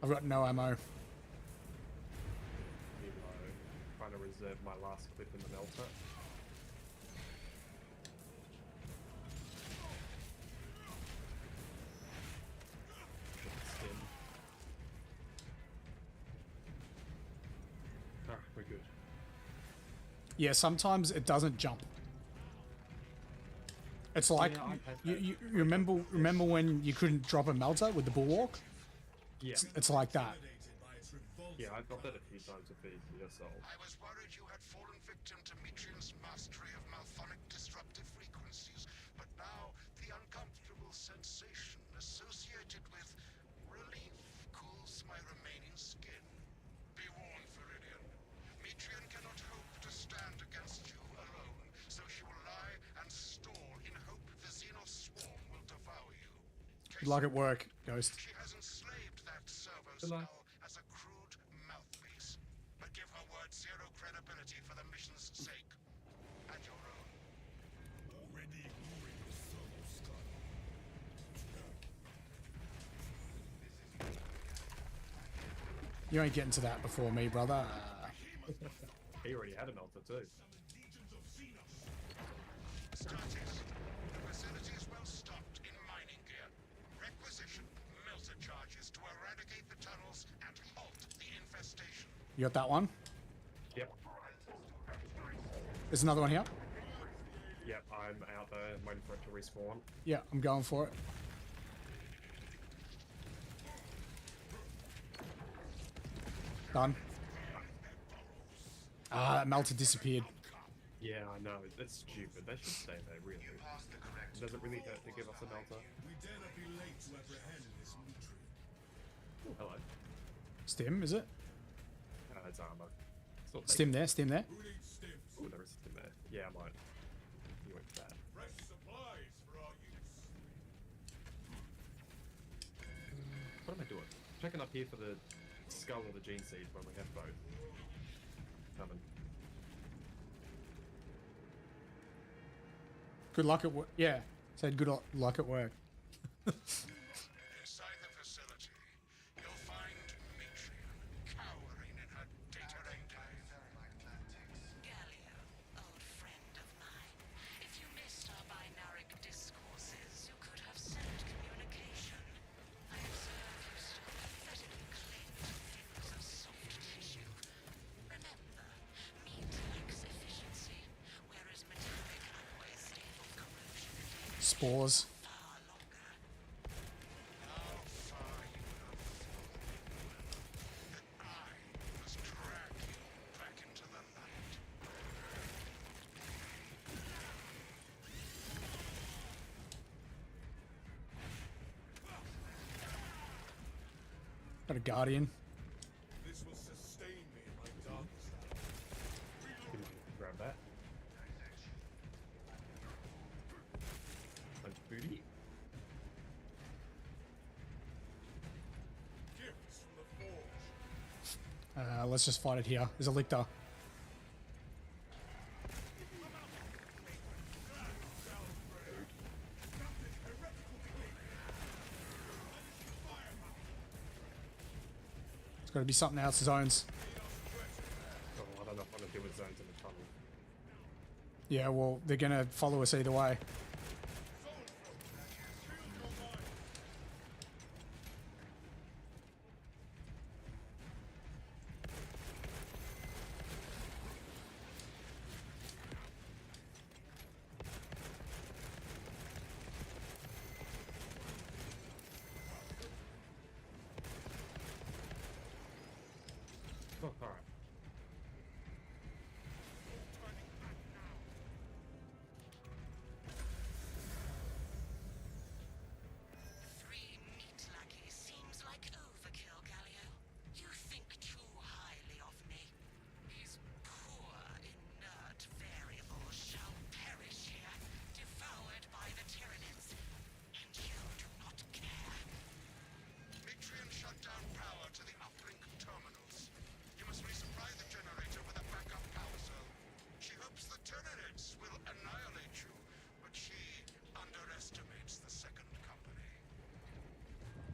I've got no ammo. Meanwhile, trying to reserve my last clip in the melter. Skin. Ah, we're good. Yeah, sometimes it doesn't jump. It's like Yeah, I've had you that. remember when you couldn't drop a melter with the bulwark? Yeah. It's like that. Yeah, I've got that a few times with the assault. I was worried you had fallen victim to Mitrian's mastery of malphonic disruptive frequencies, but now the uncomfortable sensation associated with relief cools my remaining skin. Be warned, Viridian. Mitrian cannot hope to stand against you alone, so she will lie and stall in hope the Xenos swarm will devour you. Good luck at work, Ghost. She has enslaved that servo Good luck. skull as a crude mouthpiece, but give her word zero credibility for the mission's sake. And your own. Already ignoring the servo skull. You ain't getting to that before me, brother. He already had a melter too. Stratis, the facility is well stocked in mining gear. Requisition melter charges to eradicate the tunnels and halt the infestation. You got that one? Yep. There's another one here. Yep, I'm out there waiting for it to respawn. Yeah, I'm going for it. Done. Ah, that melter disappeared. Yeah, I know. That's stupid. They should stay there, really. Does it really hurt to give us a melter? We dare not be late to apprehend this Mitri. Hello. Stim, is it? It's armor. Still take Stim there, stim there. Who needs stims? Oh, there is something there. Yeah, I might. You went for that. Fresh supplies for our use. What am I doing? Checking up here for the skull or the gene seed when we have both. Coming. Good luck at work. Yeah, said good luck at work. Inside the facility, you'll find Mitrian cowering in her data enclave. Gallia, old friend of mine. If you missed our binaric discourses, you could have sent communication. I observe you still pathetically cling to things of soft tissue. Remember, meat lacks efficiency, whereas metallic alloys stable corrosion Spores. far longer. How far you have fallen. That I must drag you back into the light. Got a guardian. This will sustain me in my darkest hour. Can you grab that? Punch booty. Gifts from the forge. Let's just fight it here. There's a lictor. It's got to be something else. Zones. Oh, I don't know if I want to deal with zones in the tunnel. Yeah, well, they're gonna follow us either way. Oh, alright. Three meat lackeys seems like overkill, Galio. You think too highly of me. These poor, inert variables shall perish here, devoured by the Tyranids. And you do not care. Mitrian shut down power to the uplink terminals. You must resupply the generator with a backup power cell. She hopes the Tyranids will annihilate you, but she underestimates the second company.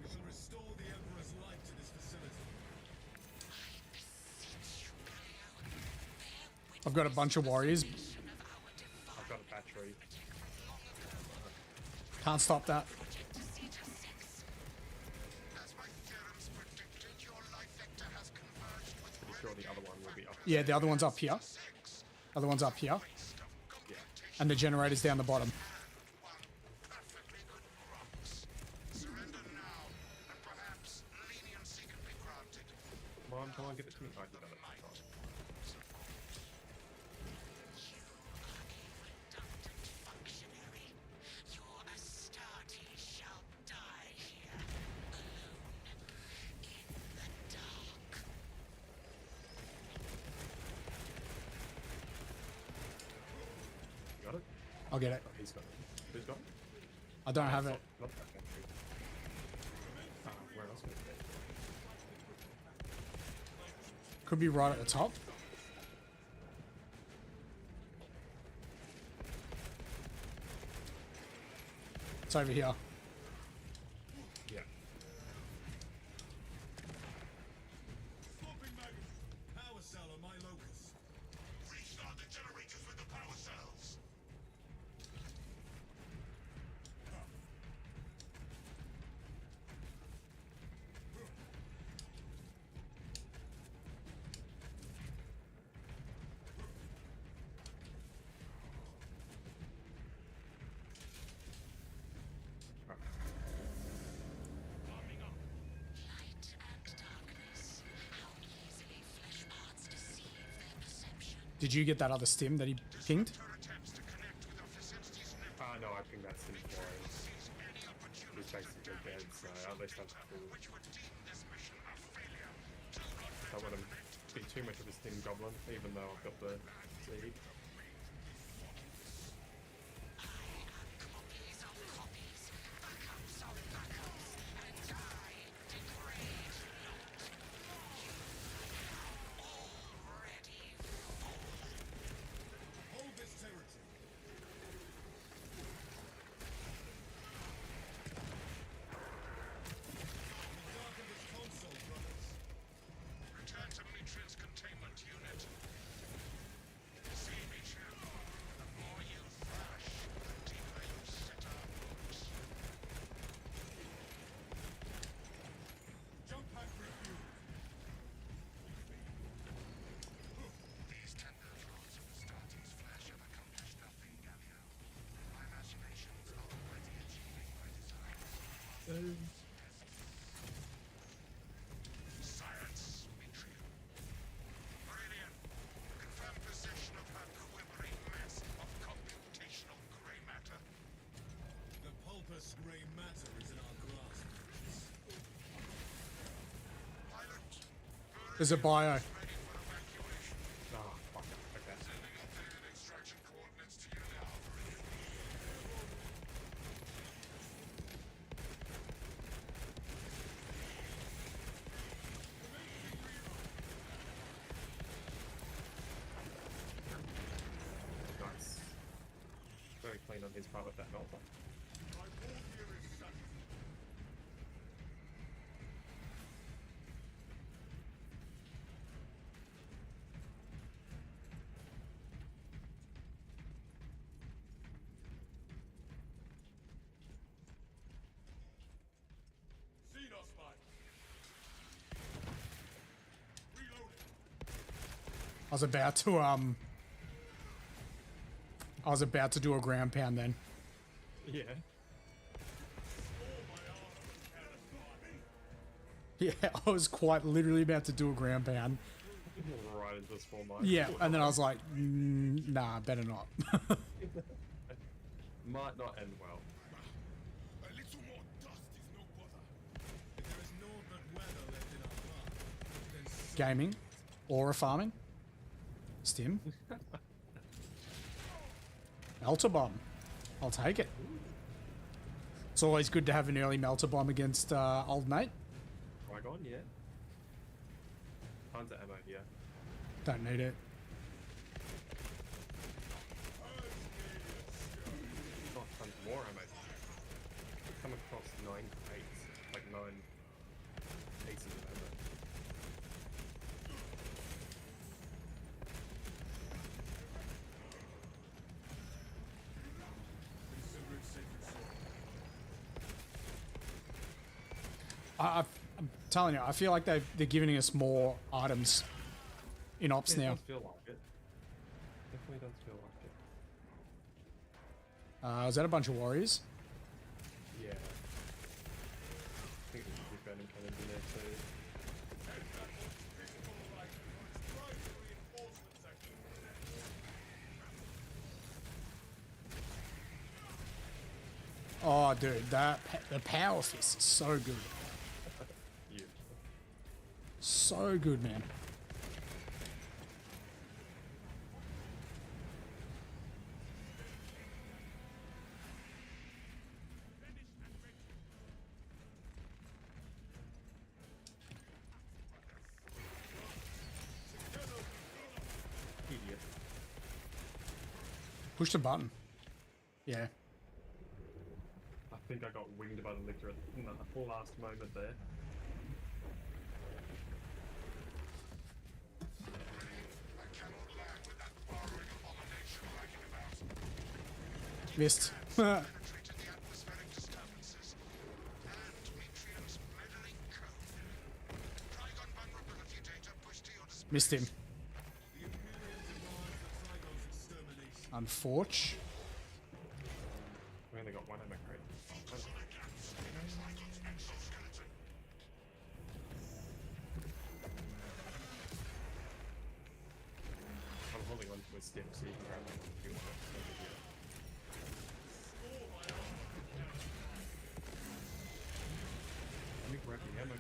We shall restore the Emperor's light to this facility. I beseech you, Galio. Bear I've got a bunch of warriors. witness of our divine I've got a battery. protect from long ago. Can't stop that. Project Zeta 6. As my theorems predicted, your life vector has converged with Pretty sure the other one will be up. Yeah, the other one's up here. Other one's up here. And the generator's down the bottom. one perfectly good crops. Surrender now, and perhaps leniency can be granted. Come on, get the team. I can do it. You are a redundant functionary. Your Astarte shall die here, alone, in the dark. You got it? I'll get it. Oh, he's got it. Who's got it? I don't have it. Not that battery. Where else? Could be right at the top. It's over here. Yeah. Swapping magazine. Power cell on my locus. Restart the generators with the power cells. Light and darkness. How easily flesh parts deceive their perception. Did you get that other stim that he pinged? Her attempts to connect with our facility's network No, I think that's in for sees any He's opportunity basically dead, so at least that's cool. which would deem this mission a failure. Do not That wouldn't be too much of a steam goblin, even though I've got the seed. Copies of copies, backups of backups, and I degrade not. Already Hold this territory. Darken this console, brothers. return to Mitrian's containment unit. See, Mitrian, the more you thrash, the deeper you set our roots. Jump pack refueled. These tender throats of Astarte's flesh have accomplished nothing, Galio. My imaginations are already achieving my desires. Silence, Mitrian. Aurelian, confirm possession of her quivering mass of computational grey matter. The pulpous grey matter is in our grasp. There's a bio. Oh, fuck. Okay. Extraction coordinates to you now. Nice. Very clean on his part with that melter. Xenos, mate. Reloading. I was about to do a ground pound then. Yeah. Yeah, I was quite literally about to do a ground pound. Right into the small mine. Yeah, and then I was like, nah, better not. Might not end well. A little more dust is no bother. If there is no good weather left in our path, then so Gaming, aura farming, stim, melter bomb. I'll take it. It's always good to have an early melter bomb against old mate. Trigon, yeah. Tons of ammo here. Don't need it. Oh, tons more ammo. We come across 9 crates, like 9 pieces of ammo. consider it sacred soil. I'm telling you, I feel like they're giving us more items in ops Yeah, it now. does feel like it. Definitely does feel like it. Is that a bunch of warriors? Yeah. I think there's a few random cannons in there too. Oh, dude, the power fist is so good. Yeah. So good, man. Idiot. Push the button. Yeah. I think I got winged by the lictor at the last moment there. I cannot land with that burrowing abomination hanging about. Missed. Penetrated the atmospheric disturbances and Metrium's meddling code. Trigon vulnerability data pushed to your display. Missed him. The Imperium demands the Trigon's extermination. Unforge. We only got one ammo crate. I'm holding on to a stim so you can grab it if you want it. No big deal. Let me grab the ammo.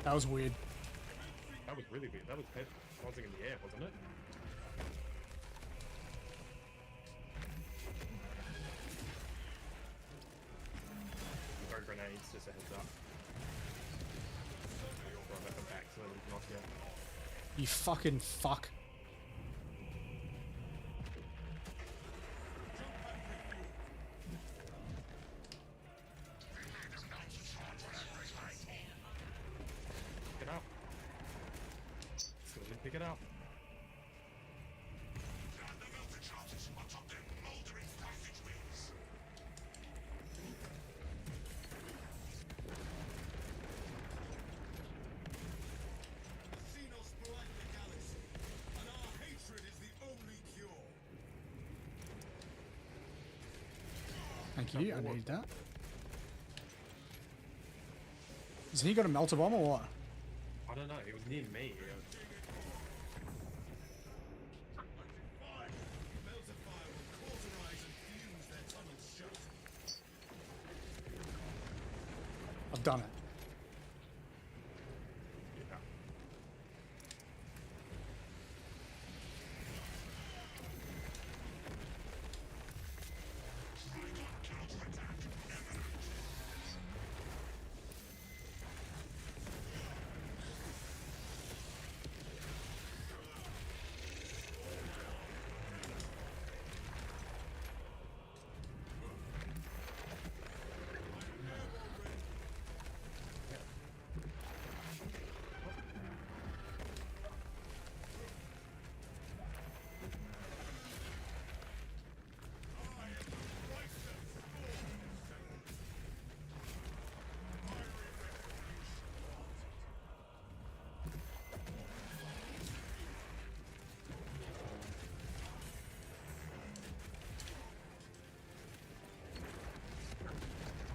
That was weird. That was really weird. That was head bouncing in the air, wasn't it? Throw grenades, just a heads up. Throw them at the back so they can knock you. You fucking fuck. Pick it up. Slowly pick it up. The melted charges atop their mouldering passageways. Xenos blight the galaxy, and our hatred is the only cure. Thank you. I need that. Has he got a melter bomb or what? I don't know. It was near me. Bells of fire will cauterize and fuse their tunnels shut. I've done it. Yeah.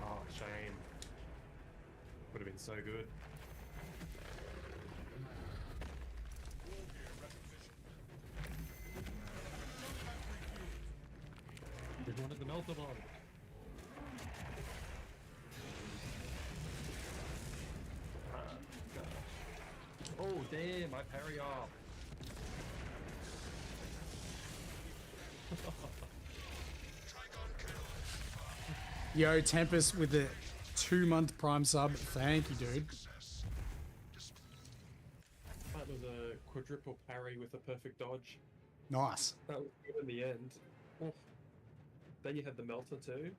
Oh, shame. Would have been so good. We wanted the melted on. Oh damn, I parry off. Yo, Tempest with the 2-month Prime sub. Thank you, dude. That was a quadruple parry with a perfect dodge. Nice. That was good in the end. Oh. Then you had the melter too.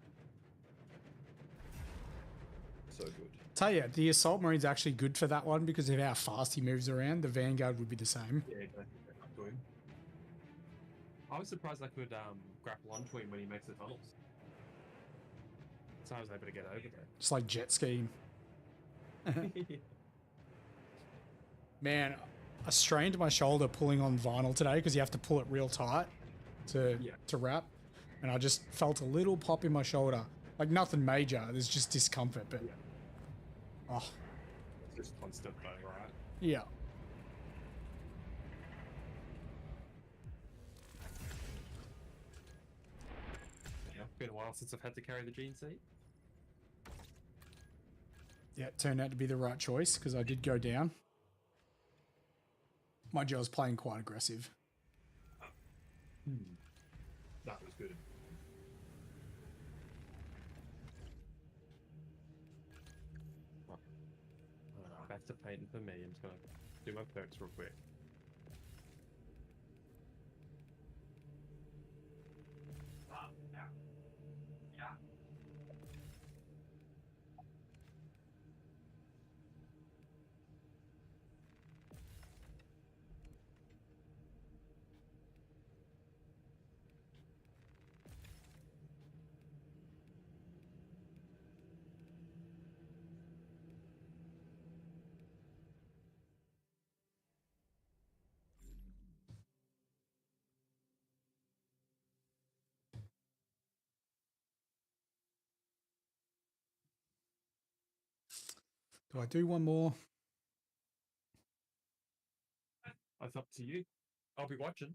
So good. Tell you, the Assault Marine's actually good for that one because of how fast he moves around. The Vanguard would be the same. Yeah, exactly. To him. I was surprised I could grapple onto him when he makes the tunnels. So I was able to get over there. Just like jet skiing. Man, I strained my shoulder pulling on vinyl today because you have to pull it real tight to wrap. And I just felt a little pop in my shoulder. Like nothing major. There's just discomfort, but... Yeah. Oh. It's just constant though, right? Yeah. Yeah. Been a while since I've had to carry the gene seat. Yeah, it turned out to be the right choice because I did go down. My Joe's playing quite aggressive. That was good. Back to painting for me. I'm just gonna do my perks real quick. Do I do one more? That's up to you. I'll be watching.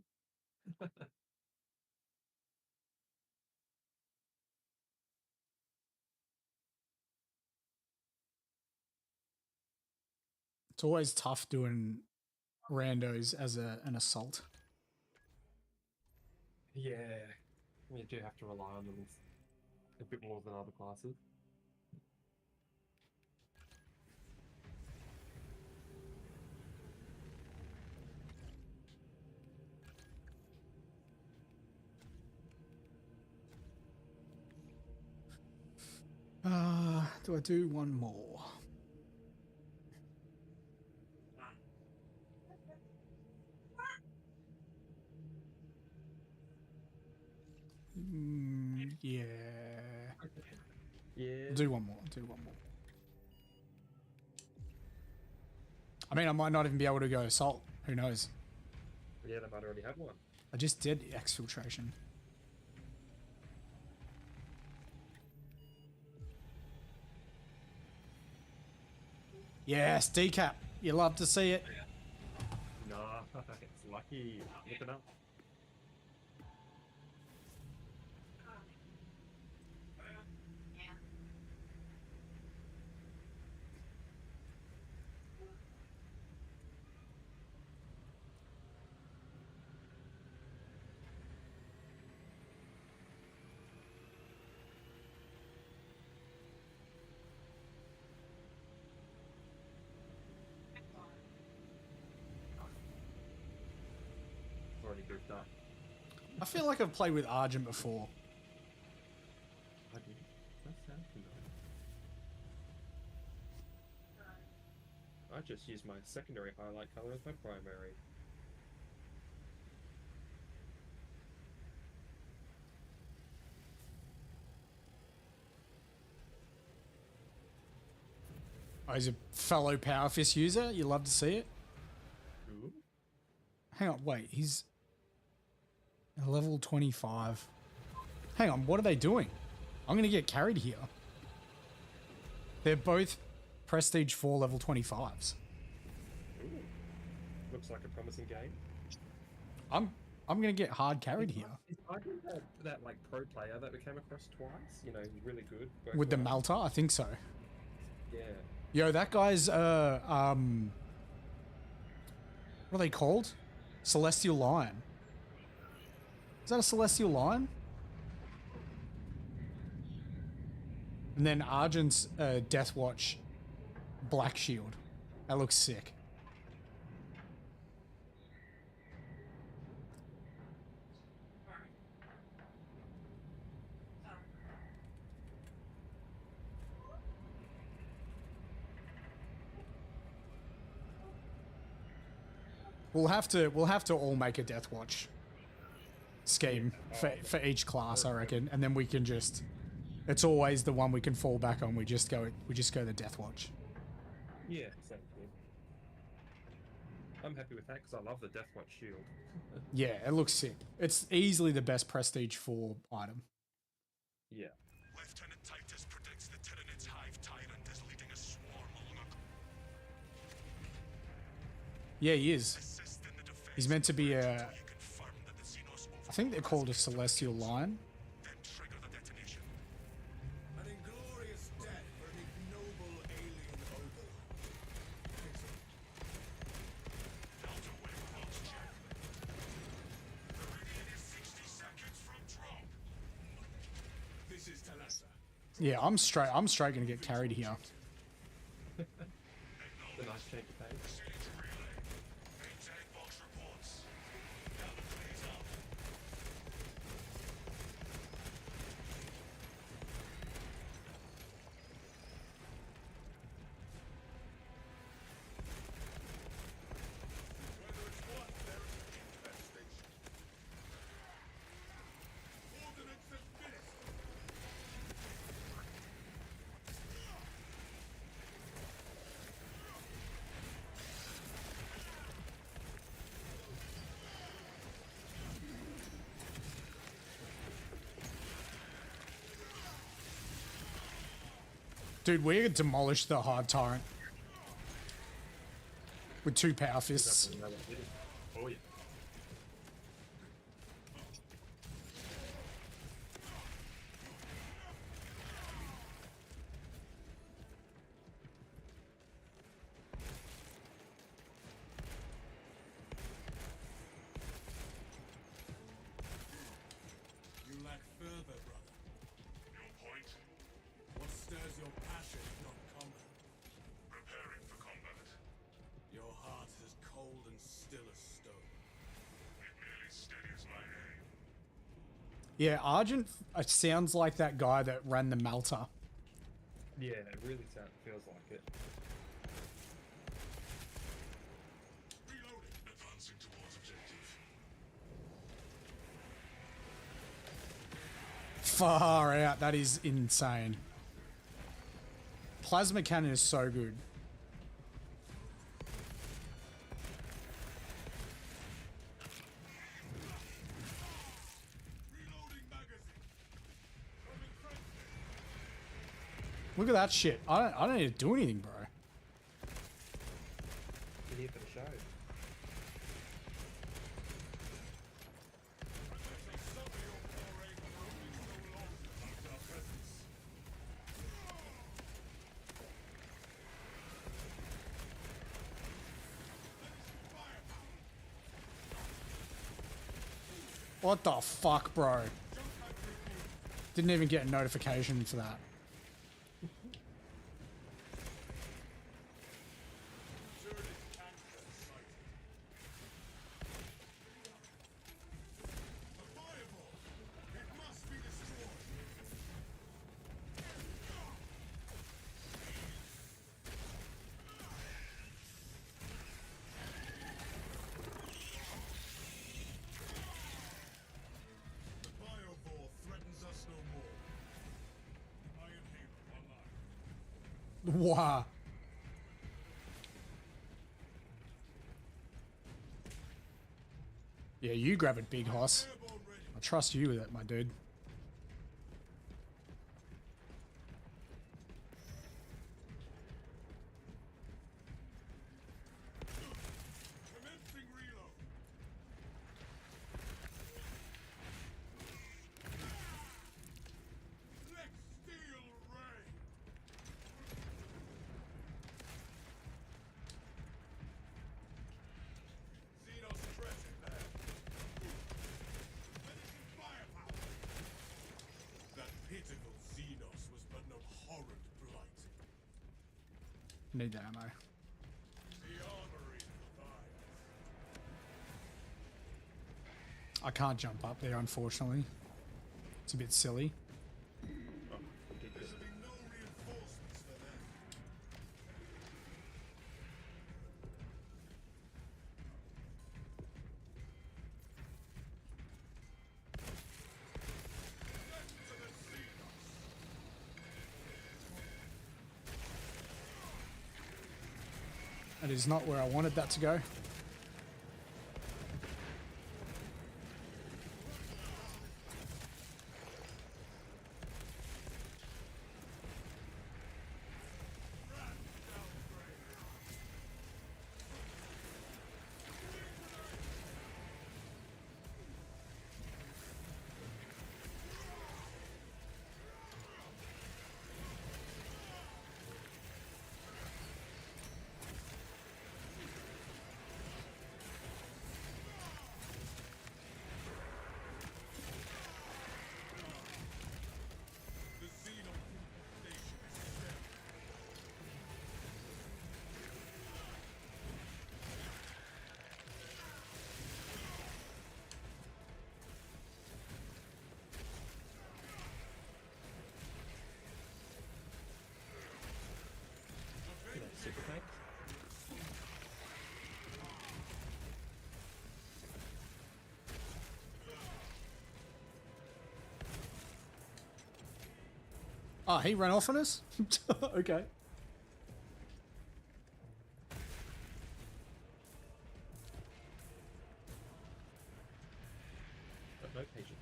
It's always tough doing randos as an assault. Yeah. You do have to rely on them a bit more than other classes. Do I do one more? Yeah. Yeah. I'll do one more. I'll do one more. I mean, I might not even be able to go assault. Who knows? Yeah, they might already have one. I just did exfiltration. Yes, decap. You love to see it. Nah, it's lucky. Look it up. Already goofed up. I feel like I've played with Argent before. I did. That sounds familiar. I just used my secondary highlight color as my primary. Oh, he's a fellow Power Fist user. You love to see it. Ooh. Hang on, wait. He's a level 25. Hang on, what are they doing? I'm going to get carried here. They're both Prestige 4 level 25s. Ooh. Looks like a promising game. I'm going to get hard carried here. I think that like pro player that we came across twice. You know, he's really good. both With the ways. Malta, I think so. Yeah. Yo, that guy's what are they called? Celestial Lion. Is that a Celestial Lion? And then Argent's Deathwatch Black Shield. That looks sick. We'll have to all make a Deathwatch scheme for each class, I reckon, and then we can just. It's always the one we can fall back on. We just go the Deathwatch. Yeah, exactly. I'm happy with that because I love the Deathwatch shield. Yeah, it looks sick. It's easily the best Prestige 4 item. Yeah. Lieutenant Titus predicts the Tyranids hive tyrant is leading a swarm along a Yeah, he is. assist in the defense. He's meant to be a. You confirm that the Xenos I think they're called a Celestial Lion. then trigger the detonation. An inglorious death for an ignoble alien overlord. Delta Wave pulse check. Meridian is 60 seconds from drop. This is Talassa. Yeah, I'm straight gonna get carried here. It's a nice change of pace. Siege relay. Maintaining box reports. Delta please up. Whether it's what, there is an infestation. Ordnance administered. Dude, we demolished the Hive Tyrant with 2 Power Fists. Oh yeah. You lack further, brother. Your point? What stirs your passion, if not combat? Preparing for combat. Your heart is as cold and still as stone. It merely steadies my aim. Yeah, Argent sounds like that guy that ran the Malta. Yeah, it really feels like it. Reloading. Advancing towards objective. Far out. That is insane. Plasma Cannon is so good. Reloading magazine. Coming friendly. Look at that shit. I don't need to do anything, bro. You're here for the show. What the fuck, bro? Didn't even get a notification for that. Wow. Yeah, you grab it, big hoss. I trust you with it, my dude. Need that ammo. I can't jump up there, unfortunately. It's a bit silly. That is not where I wanted that to go. Super tank. Oh, he ran off on us? Okay. But no patient.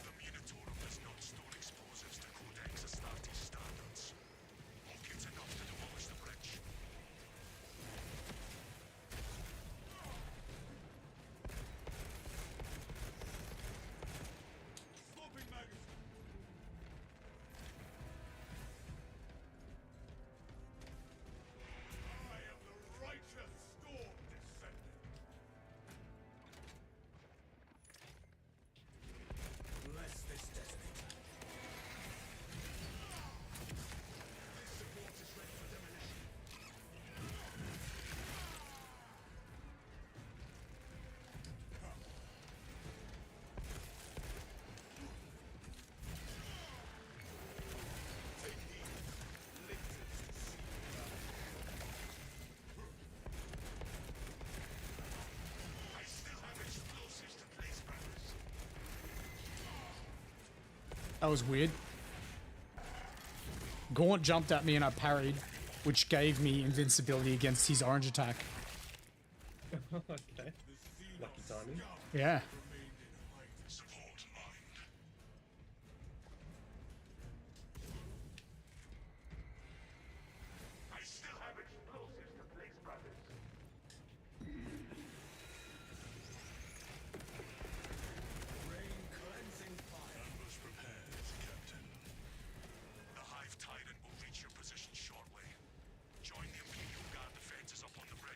The Munitorum does not store explosives to Codex Astartes standards. It's enough to demolish the bridge. That was weird. Gaunt jumped at me and I parried, which gave me invincibility against his orange attack. Okay. Lucky timing. Yeah. So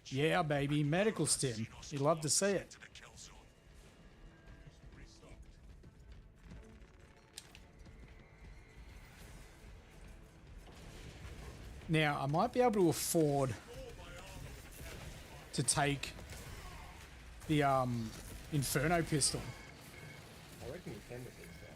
Yeah, baby, medical stim. You'd love to see it. To the kill zone. Now, I might be able to afford to take the Inferno pistol. I reckon you can with this guy.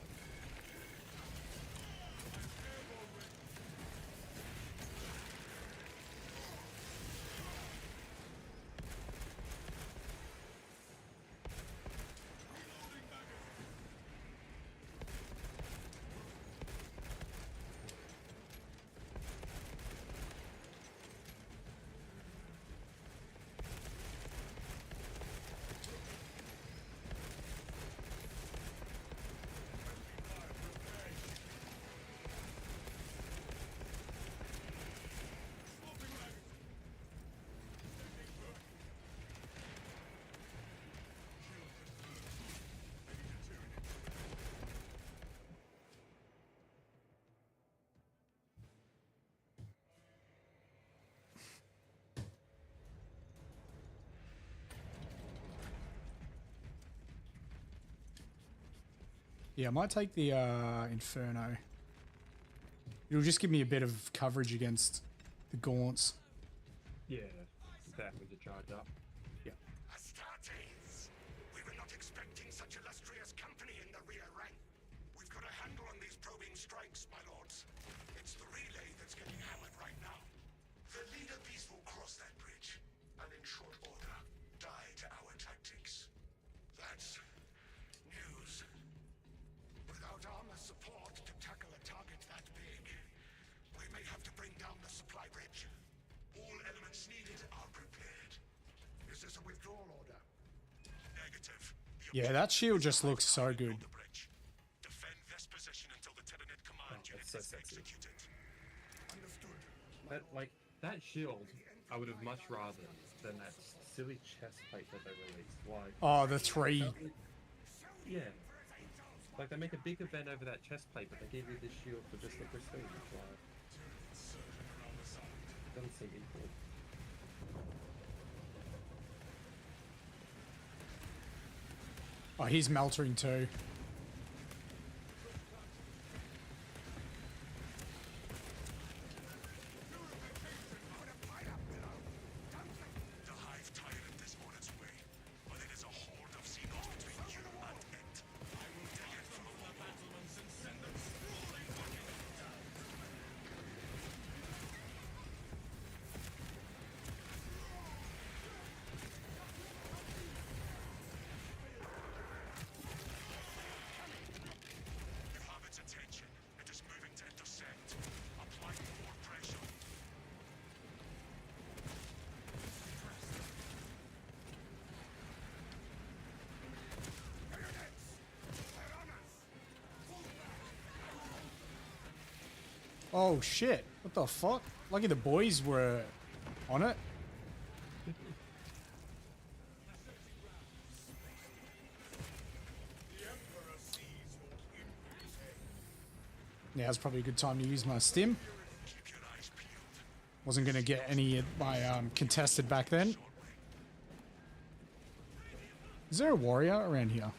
Yeah, I might take the Inferno. It'll just give me a bit of coverage against the gaunts. Yeah, that with the charge up. Astartes! We were not expecting such illustrious company in the rear rank. We've got a handle on these probing strikes, my lords. It's the relay that's getting hammered right now. The leader beast will cross that bridge, and in short order, die to our tactics. That's news. Without armor support to tackle a target that big, we may have to bring down the supply bridge. All elements needed are prepared. Is this a withdrawal order? Negative. Yeah, that shield just looks so good. The bridge. Defend this position until the Tetanid command Oh, unit that's so is sexy. executed. Understood. That shield, I would have much rather than that silly chest plate that they released. Like, Oh, the 3. yeah. Like, they make a big event over that chest plate, but they give you this shield for just the prestige. Like, it doesn't seem equal. Oh, he's meltering too. The hive tyrant is on its way, but it is a horde of seagulls between you and it. I will take it from the battlements and send them sprawling You have its attention. It is moving to intercept. Apply more pressure. Oh shit! What the fuck? Lucky the boys were on it. Yeah, it's probably a good time to use my stim. Keep your eyes peeled. Wasn't gonna get any at my contested back then. Is there a warrior around here?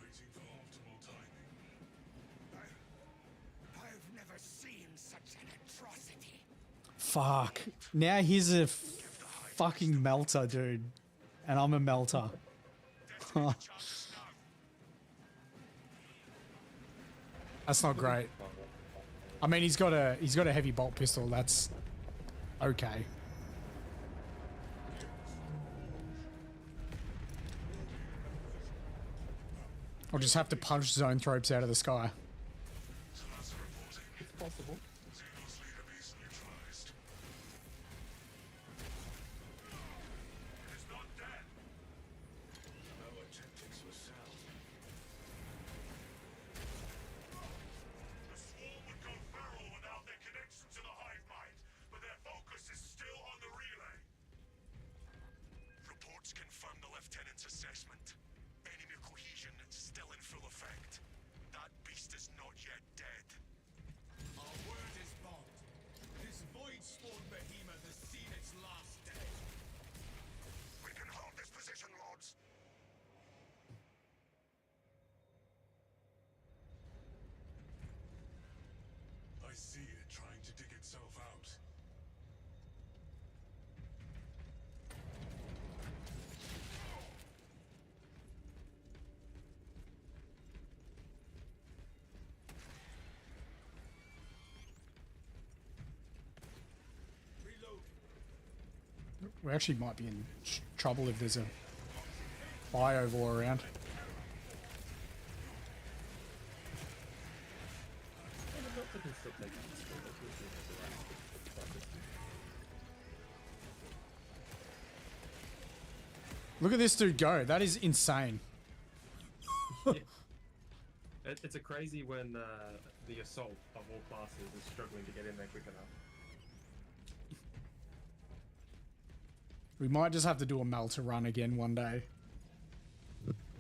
Waiting for optimal timing. I've never seen such an atrocity. Fuck. Now he's a fucking melter, dude. And I'm a melter. That's not great. I mean, he's got a heavy bolt pistol. That's okay. I'll just have to punch zone tropes out of the sky. It's possible. Xenos leader base neutralized. It is not dead. Our tactics were sound. The swarm would go feral without their connection to the hive mind, but their focus is still on the relay. Reports confirm the lieutenant's assessment. yourself out. We actually might be in trouble if there's a biovore around. Look at this dude go. That is insane. It's a crazy when the assault of all classes is struggling to get in there quick enough. We might just have to do a melter run again one day.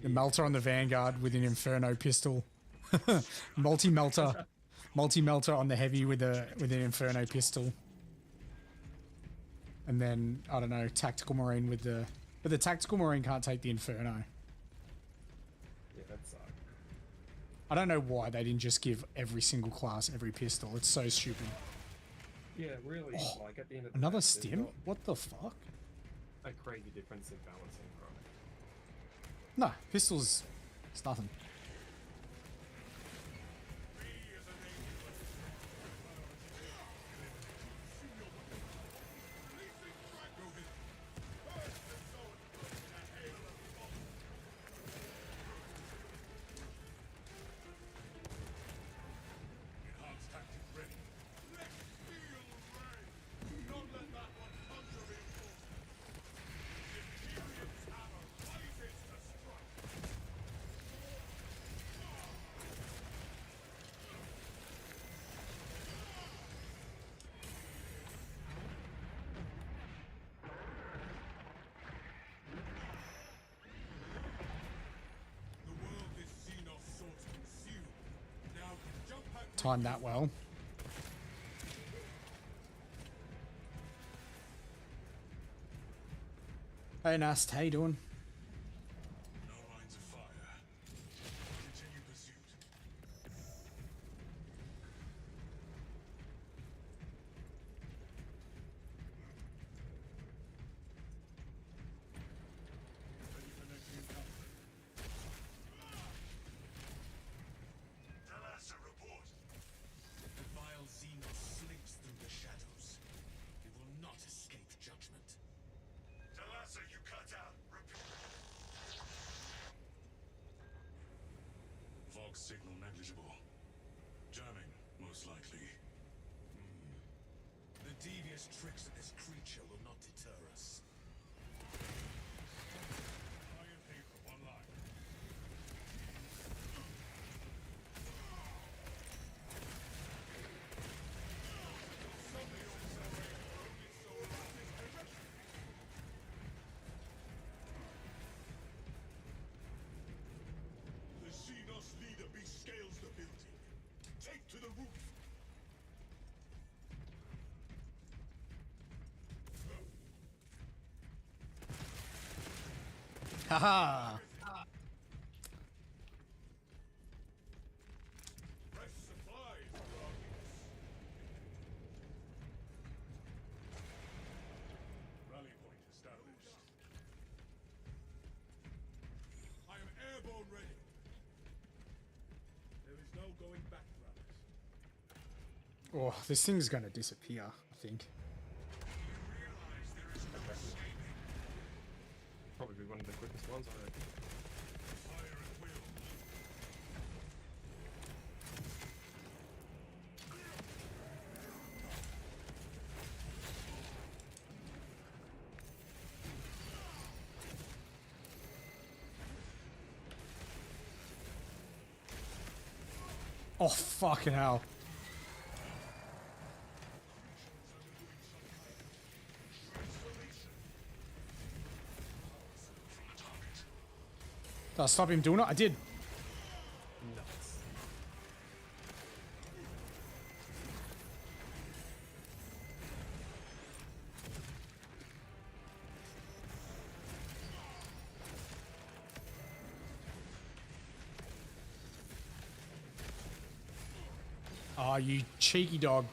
The melter on the Vanguard with an Inferno pistol. Multi-melter. Multi-melter on the heavy with an Inferno pistol. And then, I don't know, Tactical Marine with the... But the Tactical Marine can't take the Inferno. Yeah, that sucks. I don't know why they didn't just give every single class every pistol. It's so stupid. Yeah, really. Like at the end of the Another day, there's stim? not What the fuck? a crazy difference in balancing, right? No, pistols... It's nothing. Enhanced tactics ready. Let's feel rain. Don't let that one conjure reinforcements. Imperium's hammer rises to strike. The world is Xenos sought to consume. Now can jump at Timed that well. Hey Nast, how you doing? no lines of fire. Continue pursuit. Ready for next encounter. Thalassa, report. The vile Xenos slinks through the shadows. He will not escape judgment. Thalassa, you cut out. Repeat. Vox signal negligible. Jamming, most likely. The devious tricks of this creature will not deter us. Iron paper, one line. The Xenos leader bescales the building. Take to the roof. Haha! Fresh supplies, Guardians. Rally point established. I am airborne ready. There is no going back, brothers. Oh, this thing's gonna disappear, I think. Probably one of the quickest ones, I reckon. Fire at will. Oh, fucking hell. Did I stop him doing it? I did. Nuts. Oh, you cheeky dog.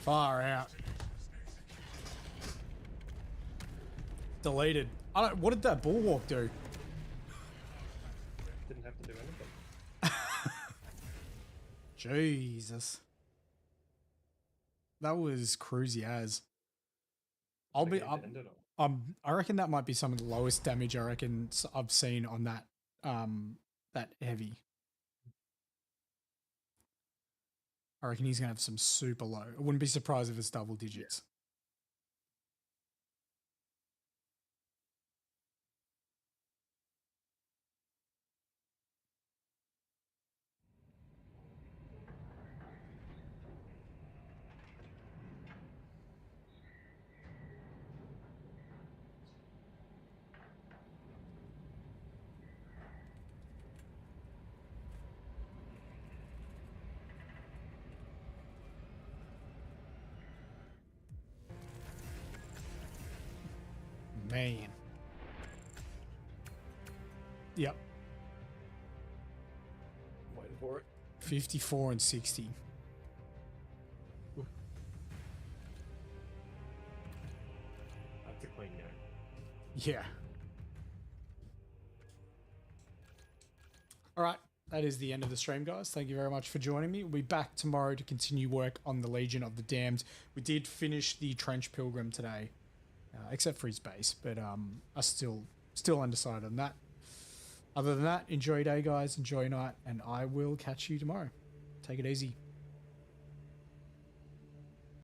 Far out. Deleted. I don't. What did that bulwark do? Didn't have to do anything. Jesus. That was cruisy as. I'll The be game up. ended on. I reckon that might be some of the lowest damage I reckon I've seen on that that heavy. I reckon he's gonna have some super low. I wouldn't be surprised if it's double digits. Man. Yep. Waiting for it. 54 and 60. That's a clean game. Yeah. All right. That is the end of the stream, guys. Thank you very much for joining me. We'll be back tomorrow to continue work on the Legion of the Damned. We did finish the Trench Pilgrim today, except for his base, but I still undecided on that. Other than that, enjoy your day, guys. Enjoy your night, and I will catch you tomorrow. Take it easy.